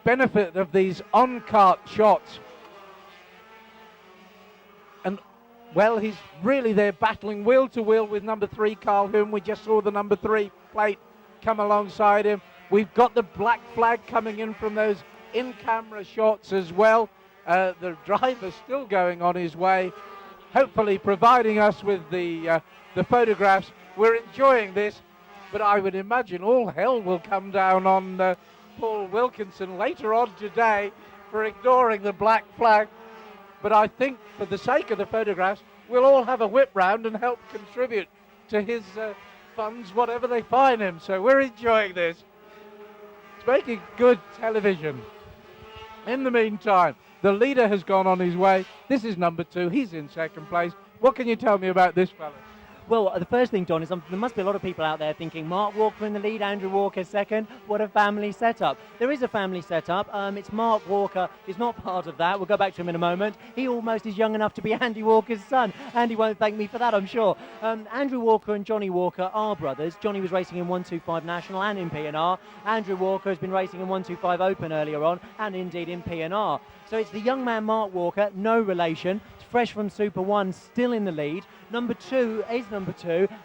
benefit of these on-cart shots. And, well, he's really there battling wheel to wheel with number 3, Carl Hume. We just saw the number 3 plate come alongside him. We've got the black flag coming in from those in-camera shots as well. The driver's still going on his way, hopefully providing us with the photographs. We're enjoying this, but I would imagine all hell will come down on Paul Wilkinson later on today for ignoring the black flag. But I think for the sake of the photographs, we'll all have a whip round and help contribute to his funds, whatever they find him. So we're enjoying this. It's making good television. In the meantime, the leader has gone on his way. This is number 2. He's in second place. What can you tell me about this fella? Well, the first thing, Don, is there must be a lot of people out there thinking Mark Walker in the lead, Andrew Walker second. What a family setup. There is a family setup. It's Mark Walker is not part of that. We'll go back to him in a moment. He almost is young enough to be Andy Walker's son. Andy won't thank me for that, I'm sure. Andrew Walker and Johnny Walker are brothers. Johnny was racing in 125 National and in P&R. Andrew Walker has been racing in 125 Open earlier on and indeed in P&R. So it's the young man Mark Walker, no relation, fresh from Super 1, still in the lead. Number two,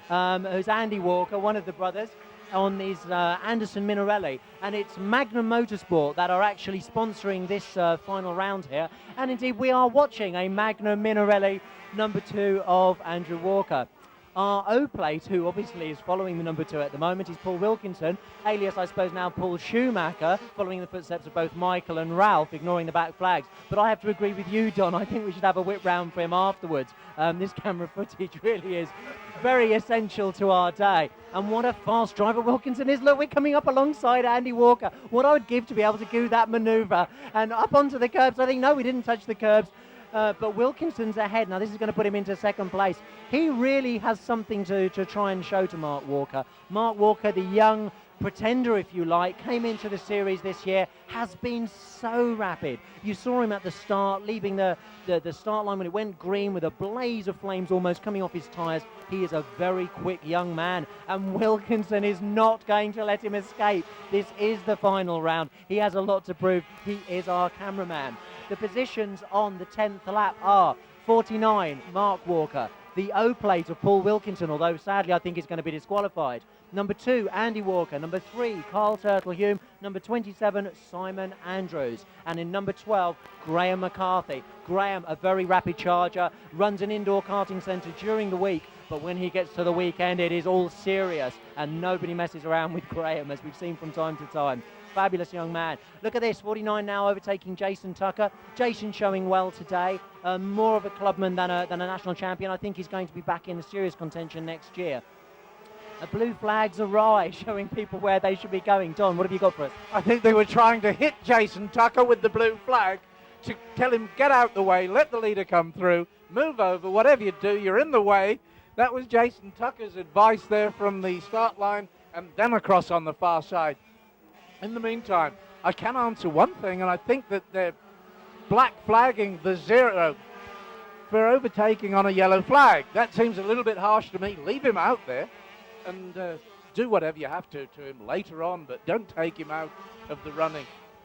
who's Andy Walker, one of the brothers, on his Anderson Minarelli. And it's Magnum Motorsport that are actually sponsoring this final round here. And indeed, we are watching a Magnum Minarelli number 2 of Andrew Walker. Our O-Plate, who obviously is following the number 2 at the moment, is Paul Wilkinson, alias, I suppose, now Paul Schumacher, following the footsteps of both Michael and Ralph, ignoring the back flags. But I have to agree with you, Don. I think we should have a whip round for him afterwards. This camera footage really is very essential to our day. And what a fast driver Wilkinson is. Look, we're coming up alongside Andy Walker. What I would give to be able to do that manoeuvre. And up onto the curbs. I think, no, we didn't touch the curbs. But Wilkinson's ahead. Now, this is going to put him into second place. He really has something to try and show to Mark Walker. Mark Walker, the young pretender, if you like, came into the series this year, has been so rapid. You saw him at the start, leaving the start line when it went green with a blaze of flames almost coming off his tyres. He is a very quick young man, and Wilkinson is not going to let him escape. This is the final round. He has a lot to prove. He is our cameraman. The positions on the 10th lap are 49, Mark Walker. The O-Plate of Paul Wilkinson, although sadly I think he's going to be disqualified. Number 2, Andy Walker. Number 3, Carl Turtle-Hume. Number 27, Simon Andrews. And in number 12, Graham McCarthy. Graham, a very rapid charger, runs an indoor karting centre during the week, but when he gets to the weekend, it is all serious, and nobody messes around with Graham, as we've seen from time to time. Fabulous young man. Look at this, 49 now overtaking Jason Tucker. Jason showing well today. More of a clubman than a national champion. I think he's going to be back in the serious contention next year. Blue flags awry, showing people where they should be going. Don, what have you got for us? I think they were trying to hit Jason Tucker with the blue flag to tell him, get out the way, let the leader come through, move over, whatever you do, you're in the way. That was Jason Tucker's advice there from the start line and then across on the far side. In the meantime, I can answer one thing, and I think that they're black flagging the 0 for overtaking on a yellow flag. That seems a little bit harsh to me. Leave him out there and do whatever you have to him later on, but don't take him out of the running.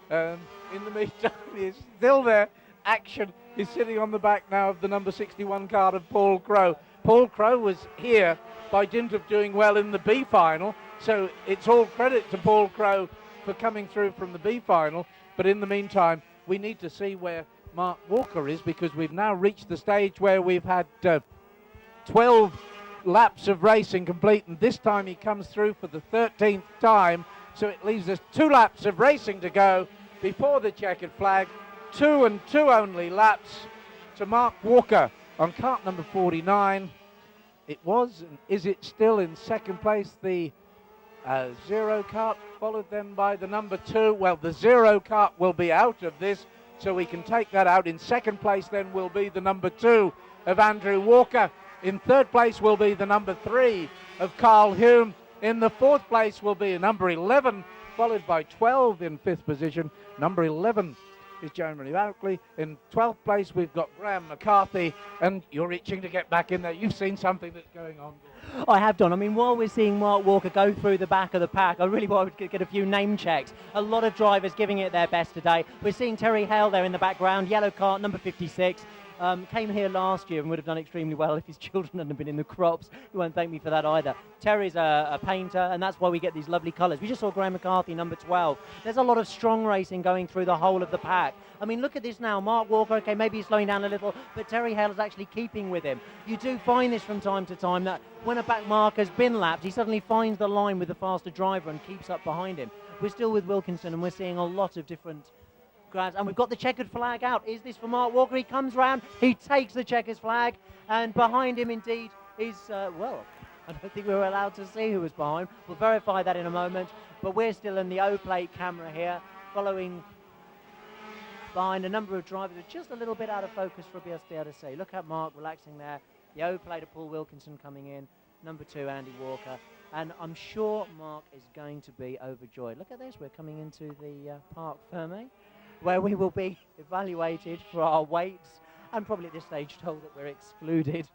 In the meantime, he's still there. Action is sitting on the back now of the number 61 card of Paul Crowe. Paul Crowe was here by dint of doing well in the B final, so it's all credit to Paul Crowe for coming through from the B final. But in the meantime, we need to see where Mark Walker is, because we've now reached the stage where we've had 12 laps of racing complete, and this time he comes through for the 13th time, so it leaves us 2 laps of racing to go before the checkered flag. 2 and 2 only laps to Mark Walker on kart number 49. It was, and is it still, in second place, the 0 kart, followed then by the number 2. Well, the 0 kart will be out of this, so we can take that out. In second place then will be the number 2 of Andrew Walker. In third place will be the number 3 of Carl Hume. In the fourth place will be number 11, followed by 12 in fifth position. Number 11 is Jeremy Oakley. In 12th place, we've got Graham McCarthy, and you're itching to get back in there. You've seen something that's going on. I have done. I mean, while we're seeing Mark Walker go through the back of the pack, I really wanted to get a few name checks. A lot of drivers giving it their best today. We're seeing Terry Hale there in the background, yellow kart, number 56. Came here last year and would have done extremely well if his children hadn't been in the crops. He won't thank me for that either. Terry's a painter, and that's why we get these lovely colours. We just saw Graham McCarthy, number 12. There's a lot of strong racing going through the whole of the pack. I mean, look at this now. Mark Walker, okay, maybe he's slowing down a little, but Terry Hale is actually keeping with him. You do find this from time to time, that when a back marker's been lapped, he suddenly finds the line with the faster driver and keeps up behind him. We're still with Wilkinson, and we're seeing a lot of different grabs, and we've got the checkered flag out. Is this for Mark Walker? He comes round, he takes the checkered flag, and behind him indeed is, well, I don't think we were allowed to see who was behind. We'll verify that in a moment, but we're still in the O-Plate camera here, following behind a number of drivers who are just a little bit out of focus for us to be able to see. Look at Mark relaxing there. The O-Plate of Paul Wilkinson coming in. number 2, Andy Walker. And I'm sure Mark is going to be overjoyed. Look at this, we're coming into the Parc Fermé, where we will be evaluated for our weights and probably at this stage told that we're excluded.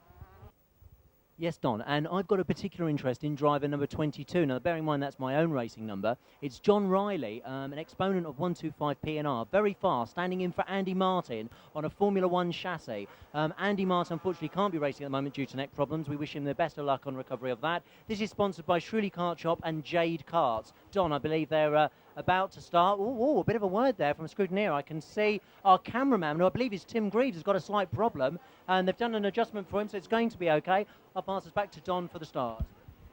Yes, Don, and I've got a particular interest in driver number 22. Now, bearing in mind that's my own racing number, it's John Riley, an exponent of 125 P&R, very fast, standing in for Andy Martin on a Formula One chassis. Andy Martin, unfortunately, can't be racing at the moment due to neck problems. We wish him the best of luck on recovery of that. This is sponsored by Shirley Kart Shop and Jade Karts. Don, I believe they're about to start. Ooh, a bit of a word there from a scrutineer. I can see our cameraman, who I believe is Tim Greaves, has got a slight problem, and they've done an adjustment for him, so it's going to be okay. I'll pass us back to Don for the start.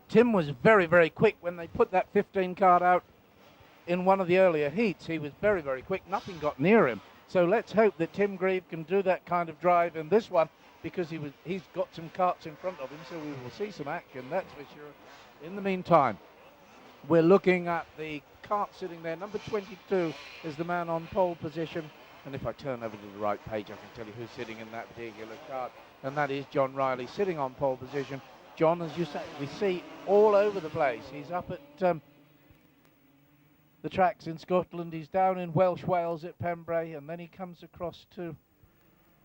Tim was very, very quick when they put that 15 card out in one of the earlier heats. He was very, very quick. Nothing got near him. So let's hope that Tim Grieve can do that kind of drive in this one, because he's got some karts in front of him, so we will see some action, that's for sure. In the meantime, we're looking at the kart sitting there. Number 22 is the man on pole position. And if I turn over to the right page, I can tell you who's sitting in that particular kart. And that is John Riley, sitting on pole position. John, as you say, we see all over the place. He's up at the tracks in Scotland. He's down in Welsh Wales at Pembrey. And then he comes across to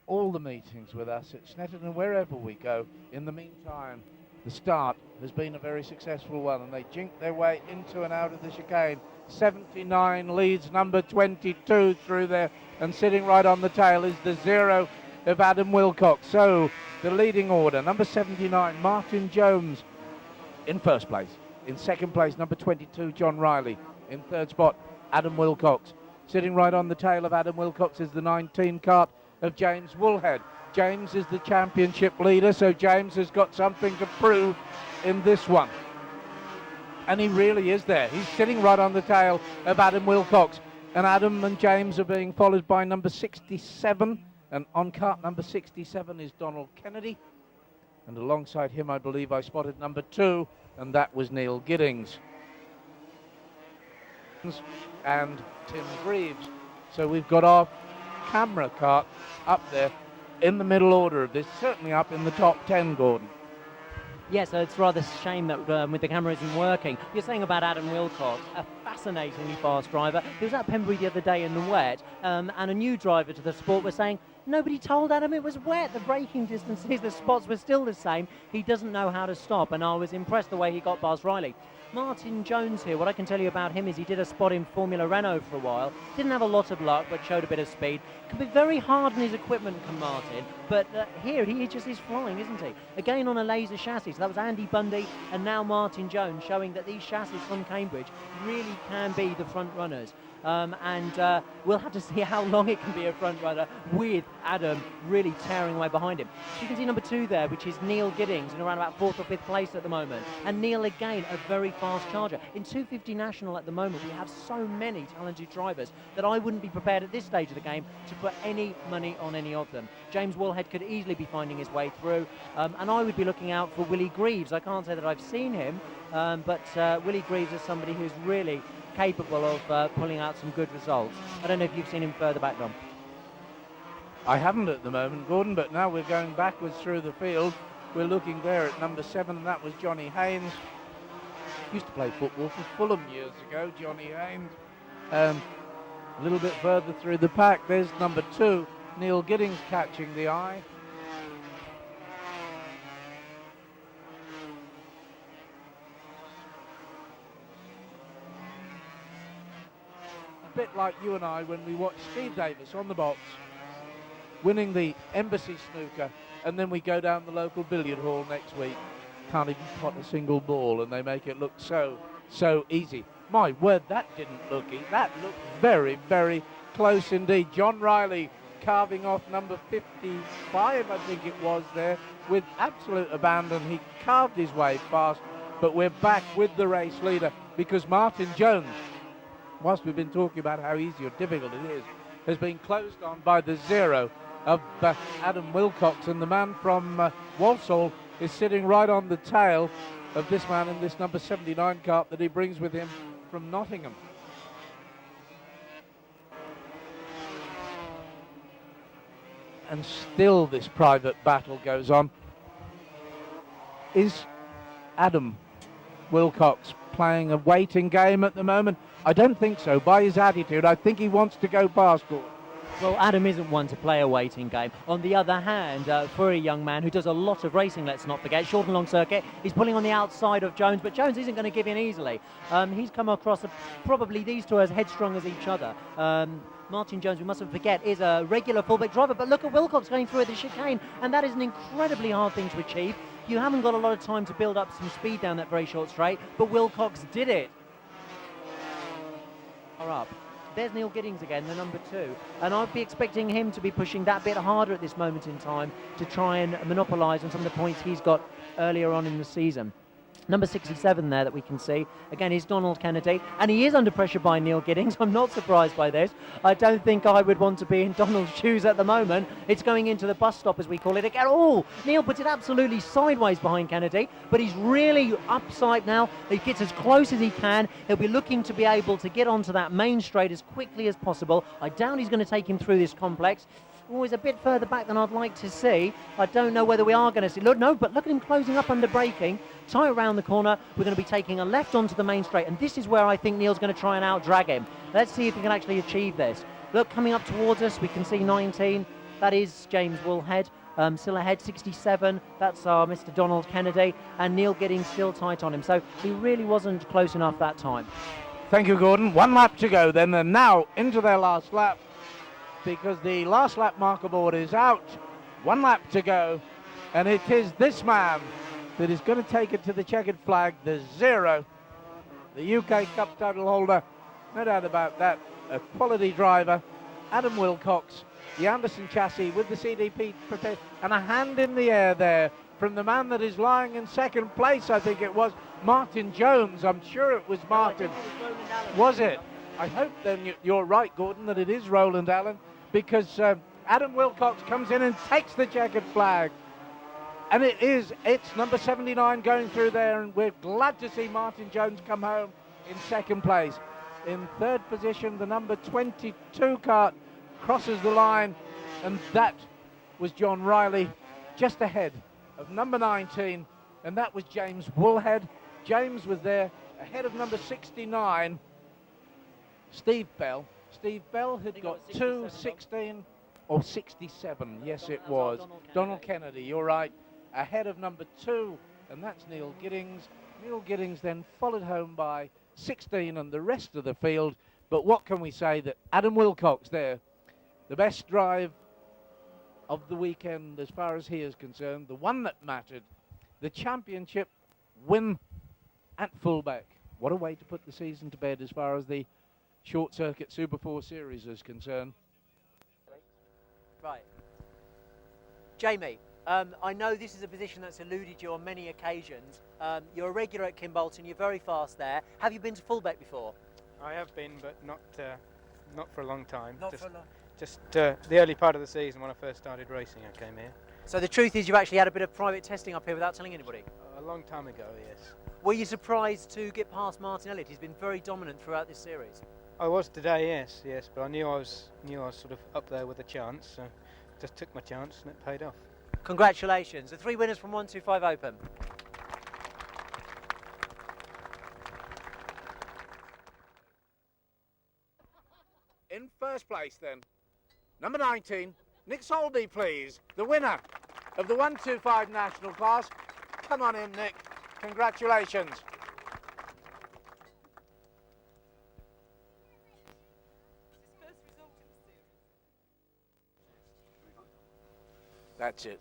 all the meetings with us at Snetterton, wherever we go. In the meantime, the start has been a very successful one, and they jink their way into and out of the chicane. 79 leads number 22 through there, and sitting right on the tail is the 0 of Adam Wilcox. So the leading order, number 79, Martin Jones in first place. In second place, number 22, John Riley. In third spot, Adam Wilcox. Sitting right on the tail of Adam Wilcox is the 19 kart of James Woolhead. James is the championship leader, so James has got something to prove in this one. And he really is there. He's sitting right on the tail of Adam Wilcox. And Adam and James are being followed by number 67. And on kart number 67 is Donald Kennedy. And alongside him, I believe I spotted number 2, and that was Neil Giddings. And Tim Greaves. So we've got our camera kart up there in the middle order of this, certainly up in the top 10, Gordon. Yes, it's rather a shame that with the camera isn't working. You're saying about Adam Wilcox, a fascinatingly fast driver. He was at Pembrey the other day in the wet, and a new driver to the sport was saying, nobody told Adam it was wet. The braking distances, the spots were still the same. He doesn't know how to stop, and I was impressed the way he got past Riley. Martin Jones here, what I can tell you about him is he did a spot in Formula Renault for a while. Didn't have a lot of luck, but showed a bit of speed. Can be very hard on his equipment, can Martin, but here he just is flying, isn't he? Again on a laser chassis, so that was Andy Bundy and now Martin Jones, showing that these chassis from Cambridge really can be the front runners. And we'll have to see how long it can be a front runner with Adam really tearing away behind him. So you can see number 2 there, which is Neil Giddings, in around about 4th or 5th place at the moment. And Neil, again, a very fast charger. In 250 National at the moment, we have so many talented drivers that I wouldn't be prepared at this stage of the game to put any money on any of them. James Woolhead could easily be finding his way through, and I would be looking out for Willie Greaves. I can't say that I've seen him, but Willie Greaves is somebody who's really capable of pulling out some good results. I don't know if you've seen him further back, Dom. I haven't at the moment, Gordon, but now we're going backwards through the field. We're looking there at number 7, and that was Johnny Haynes. Used to play football for Fulham years ago, Johnny Haynes. A little bit further through the pack, there's number 2, Neil Giddings, catching the eye. A bit like you and I when we watch Steve Davis on the box winning the Embassy snooker, and then we go down the local billiard hall next week, can't even pot a single ball, and they make it look so easy. My word, that didn't look easy. That looked very, very close indeed. John Riley carving off number 55, I think it was there, with absolute abandon. He carved his way past, but we're back with the race leader, because Martin Jones, whilst we've been talking about how easy or difficult it is, has been closed on by the 0 of Adam Wilcox, and the man from Walsall is sitting right on the tail of this man in this number 79 kart that he brings with him from Nottingham. And still this private battle goes on. Is Adam Wilcox playing a waiting game at the moment? I don't think so. By his attitude, I think he wants to go past Gordon. Well, Adam isn't one to play a waiting game. On the other hand, for a young man who does a lot of racing, let's not forget, short and long circuit, he's pulling on the outside of Jones, but Jones isn't going to give in easily. He's come across probably these two as headstrong as each other. Martin Jones, we mustn't forget, is a regular Fulbeck driver, but look at Wilcox going through at the chicane, and that is an incredibly hard thing to achieve. You haven't got a lot of time to build up some speed down that very short straight, but Wilcox did it. Up. There's Neil Giddings again, the number 2, and I'd be expecting him to be pushing that bit harder at this moment in time to try and monopolise on some of the points he's got earlier on in the season. Number 67 there that we can see, again, is Donald Kennedy, and he is under pressure by Neil Giddings. I'm not surprised by this. I don't think I would want to be in Donald's shoes at the moment. It's going into the bus stop, as we call it again. Oh, Neil puts it absolutely sideways behind Kennedy, but he's really upside now. He gets as close as he can. He'll be looking to be able to get onto that main straight as quickly as possible. I doubt he's going to take him through this complex. Always a bit further back than I'd like to see. I don't know whether we are going to see. Look, no, but look at him closing up under braking. Tight around the corner. We're going to be taking a left onto the main straight, and this is where I think Neil's going to try and out-drag him. Let's see if he can actually achieve this. Look, coming up towards us, we can see 19. That is James Woolhead. Still ahead, 67. That's our Mr. Donald Kennedy, and Neil getting still tight on him. So he really wasn't close enough that time. Thank you, Gordon. 1 lap to go then, and now into their last lap, because the last lap marker board is out. 1 lap to go, and it is this man that is going to take it to the checkered flag, the 0, the UK Cup title holder, no doubt about that, a quality driver, Adam Wilcox, the Anderson chassis with the CDP prepared, and a hand in the air there from the man that is lying in second place. I think it was Martin Jones. I'm sure it was Martin. Was it? I hope then you're right, Gordon, that it is Roland Allen, because Adam Wilcox comes in and takes the checkered flag. And it's number 79 going through there, and we're glad to see Martin Jones come home in second place. In third position, the number 22 kart crosses the line, and that was John Riley, just ahead of number 19, and that was James Woolhead. James was there ahead of number 69, Steve Bell. Steve Bell had got 2:16 or 67, yes it was. Donald Kennedy, you're right, ahead of number 2, and that's Neil Giddings. Neil Giddings then followed home by 16 and the rest of the field. But what can we say, that Adam Wilcox there, the best drive of the weekend as far as he is concerned, the one that mattered, the championship win at Fulbeck. What a way to put the season to bed as far as the short circuit Super 4 series is concerned. Right. Jamie, I know this is a position that's eluded you on many occasions. You're a regular at Kimbolton, you're very fast there. Have you been to Fulbeck before? I have been, but not for a long time. Not for a long. Just the early part of the season when I first started racing, I came here. So the truth is you've actually had a bit of private testing up here without telling anybody? A long time ago, yes. Were you surprised to get past Martin Elliott? He's been very dominant throughout this series. I was today, yes, but I knew I was sort of up there with a chance, so just took my chance and it paid off. Congratulations, the 3 winners from 125 Open. In first place then, number 19, Nick Solby, please, the winner of the 125 national class. Come on in, Nick. Congratulations. That's it.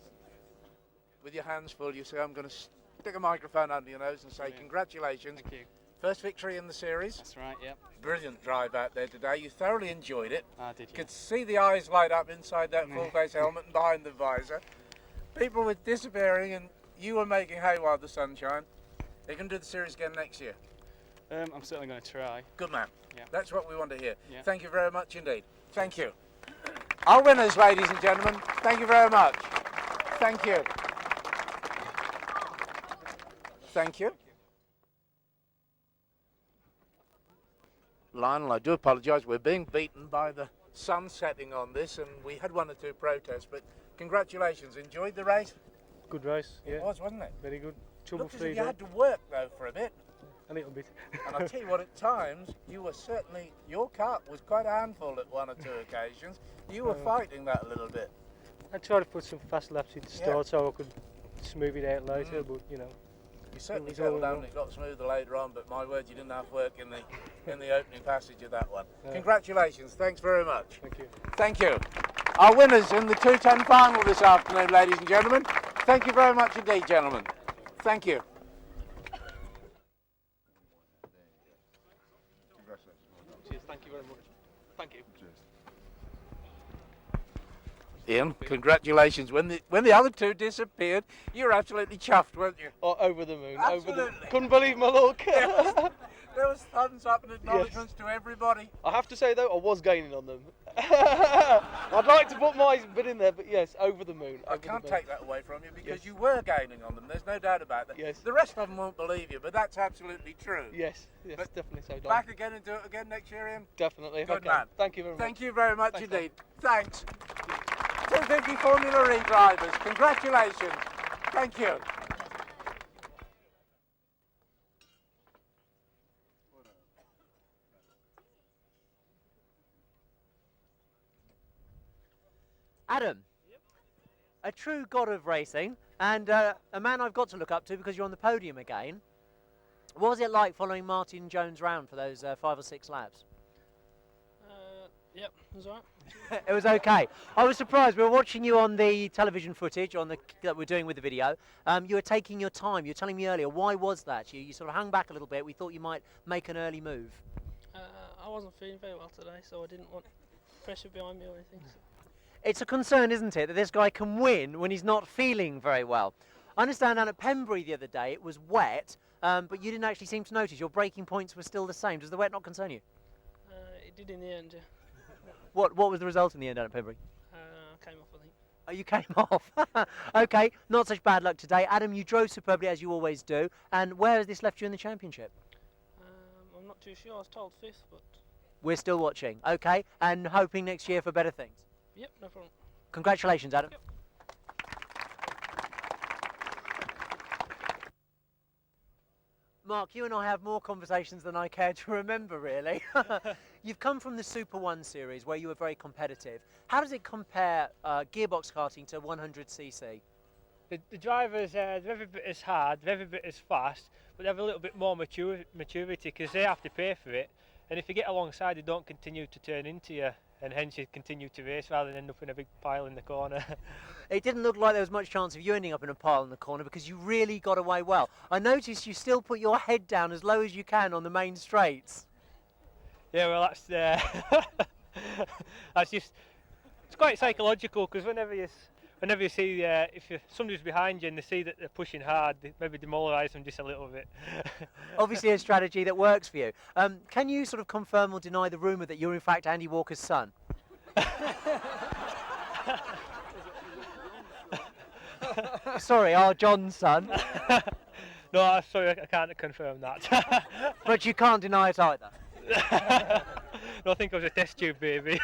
With your hands full, you say, I'm going to stick a microphone under your nose and say, congratulations. Thank you. First victory in the series. That's right, yep. Brilliant drive out there today. You thoroughly enjoyed it. I did, yeah. Could see the eyes light up inside that full face helmet and behind the visor. People were disappearing and you were making hay while the sun shined. They can do the series again next year. I'm certainly going to try. Good man. Yeah. That's what we want to hear. Yeah. Thank you very much indeed. Thank you. Our winners, ladies and gentlemen. Thank you very much. Thank you. Thank you. Lionel, I do apologise. We're being beaten by the sun setting on this, and we had 1 or 2 protests, but congratulations. Enjoyed the race? Good race, yeah. It was, wasn't it? Very good. trouble Looks as free. if you had to work though for a bit. A little bit. And I'll tell you what, at times, you were certainly, your car was quite a handful at one or two occasions. You were fighting that a little bit. I tried to put some fast laps in the start so I could smooth it out later, but you know. You certainly It was all settled down wrong. and it got smoother later on, but my word, you didn't have work in the opening passage of that one. No. Congratulations, thanks very much. Thank you. Thank you. Our winners in the 210 final this afternoon, ladies and gentlemen. Thank you very much indeed, gentlemen. Thank you. Cheers, thank you very much. Thank you. Ian, congratulations. When the other two disappeared, you were absolutely chuffed, weren't you? Oh, over the moon. Absolutely. Couldn't believe my luck. There was thumbs up and acknowledgements to everybody. I have to say though, I was gaining on them. I'd like to put my bit in there, but yes, over the moon. I over the can't moon. take that away from you because Yes. you were gaining on them. There's no doubt about that. Yes. The rest of them won't believe you, but that's absolutely true. Yes, But definitely so. Don. Back again and do it again next year, Ian. Definitely. if I Good can. man. Thank you very much. Thank you very much Thanks, indeed. Thanks. 250 Formula E drivers, congratulations. Thank you. Adam, a true god of racing and a man I've got to look up to because you're on the podium again. What was it like following Martin Jones round for those 5 or 6 laps? Yep, it was alright. It was okay. I was surprised. We were watching you on the television footage that we're doing with the video. You were taking your time. You were telling me earlier. Why was that? You sort of hung back a little bit. We thought you might make an early move. I wasn't feeling very well today, so I didn't want pressure behind me or anything. So. It's a concern, isn't it, that this guy can win when he's not feeling very well. I understand down at Pembury the other day it was wet, but you didn't actually seem to notice. Your braking points were still the same. Does the wet not concern you? It did in the end. Yeah. What was the result in the end down at Pembury? I came off, I think. Oh, you came off. Okay, not such bad luck today. Adam, you drove superbly as you always do. And where has this left you in the championship? I'm not too sure. I was told 5th, but We're still watching, okay? And hoping next year for better things. yep, no problem. Congratulations, Adam. Yep. Mark, you and I have more conversations than I care to remember, really. You've come from the Super 1 series where you were very competitive. How does it compare gearbox karting to 100cc? The drivers, they're every bit as hard, they're every bit as fast, but they have a little bit more maturity because they have to pay for it. And if you get alongside, they don't continue to turn into you, and hence you continue to race rather than end up in a big pile in the corner. It didn't look like there was much chance of you ending up in a pile in the corner because you really got away well. I noticed you still put your head down as low as you can on the main straights. Yeah, well, that's that's just, it's quite psychological because whenever you see if somebody's behind you and they see that they're pushing hard, they maybe demoralise them just a little bit. Obviously a strategy that works for you. Can you sort of confirm or deny the rumour that you're in fact Andy Walker's son? Sorry, our John's son. No, sorry, I can't confirm that. But you can't deny it either. No, I think I was a test tube baby.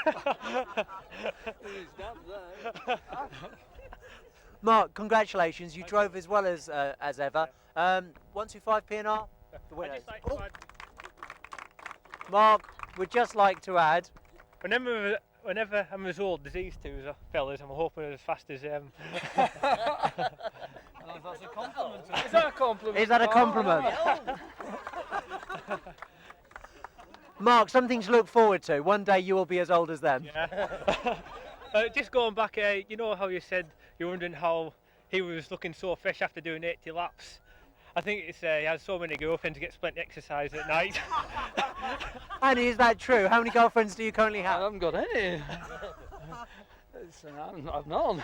Mark, congratulations. You drove as well as ever. 125 PNR. The winners. I'd just like to add, Mark, we'd just like to add. whenever I'm as old as these two fellas, I'm hoping as fast as them. That's a compliment. Is that a compliment? Is that a compliment? Mark, something to look forward to. One day you will be as old as them. Yeah. Just going back, you know how you said you're wondering how he was looking so fresh after doing 80 laps. I think it's he has so many girlfriends, he gets plenty of exercise at night. And is that true? How many girlfriends do you currently I have? haven't got any. I've none.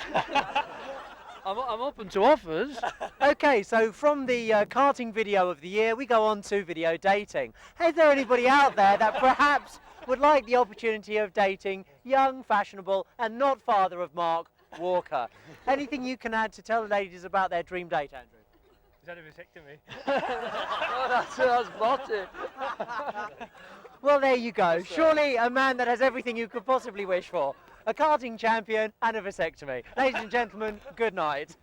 I'm open to offers. Okay, so from the karting video of the year, we go on to video dating. Is there anybody out there that perhaps would like the opportunity of dating young, fashionable, and not father of Mark Walker? Anything you can add to tell the ladies about their dream date, Andrew? Is that a vasectomy? Oh, that's bought it. Well, there you go. Surely a man that has everything you could possibly wish for. A karting champion and a vasectomy. Ladies and gentlemen, good night.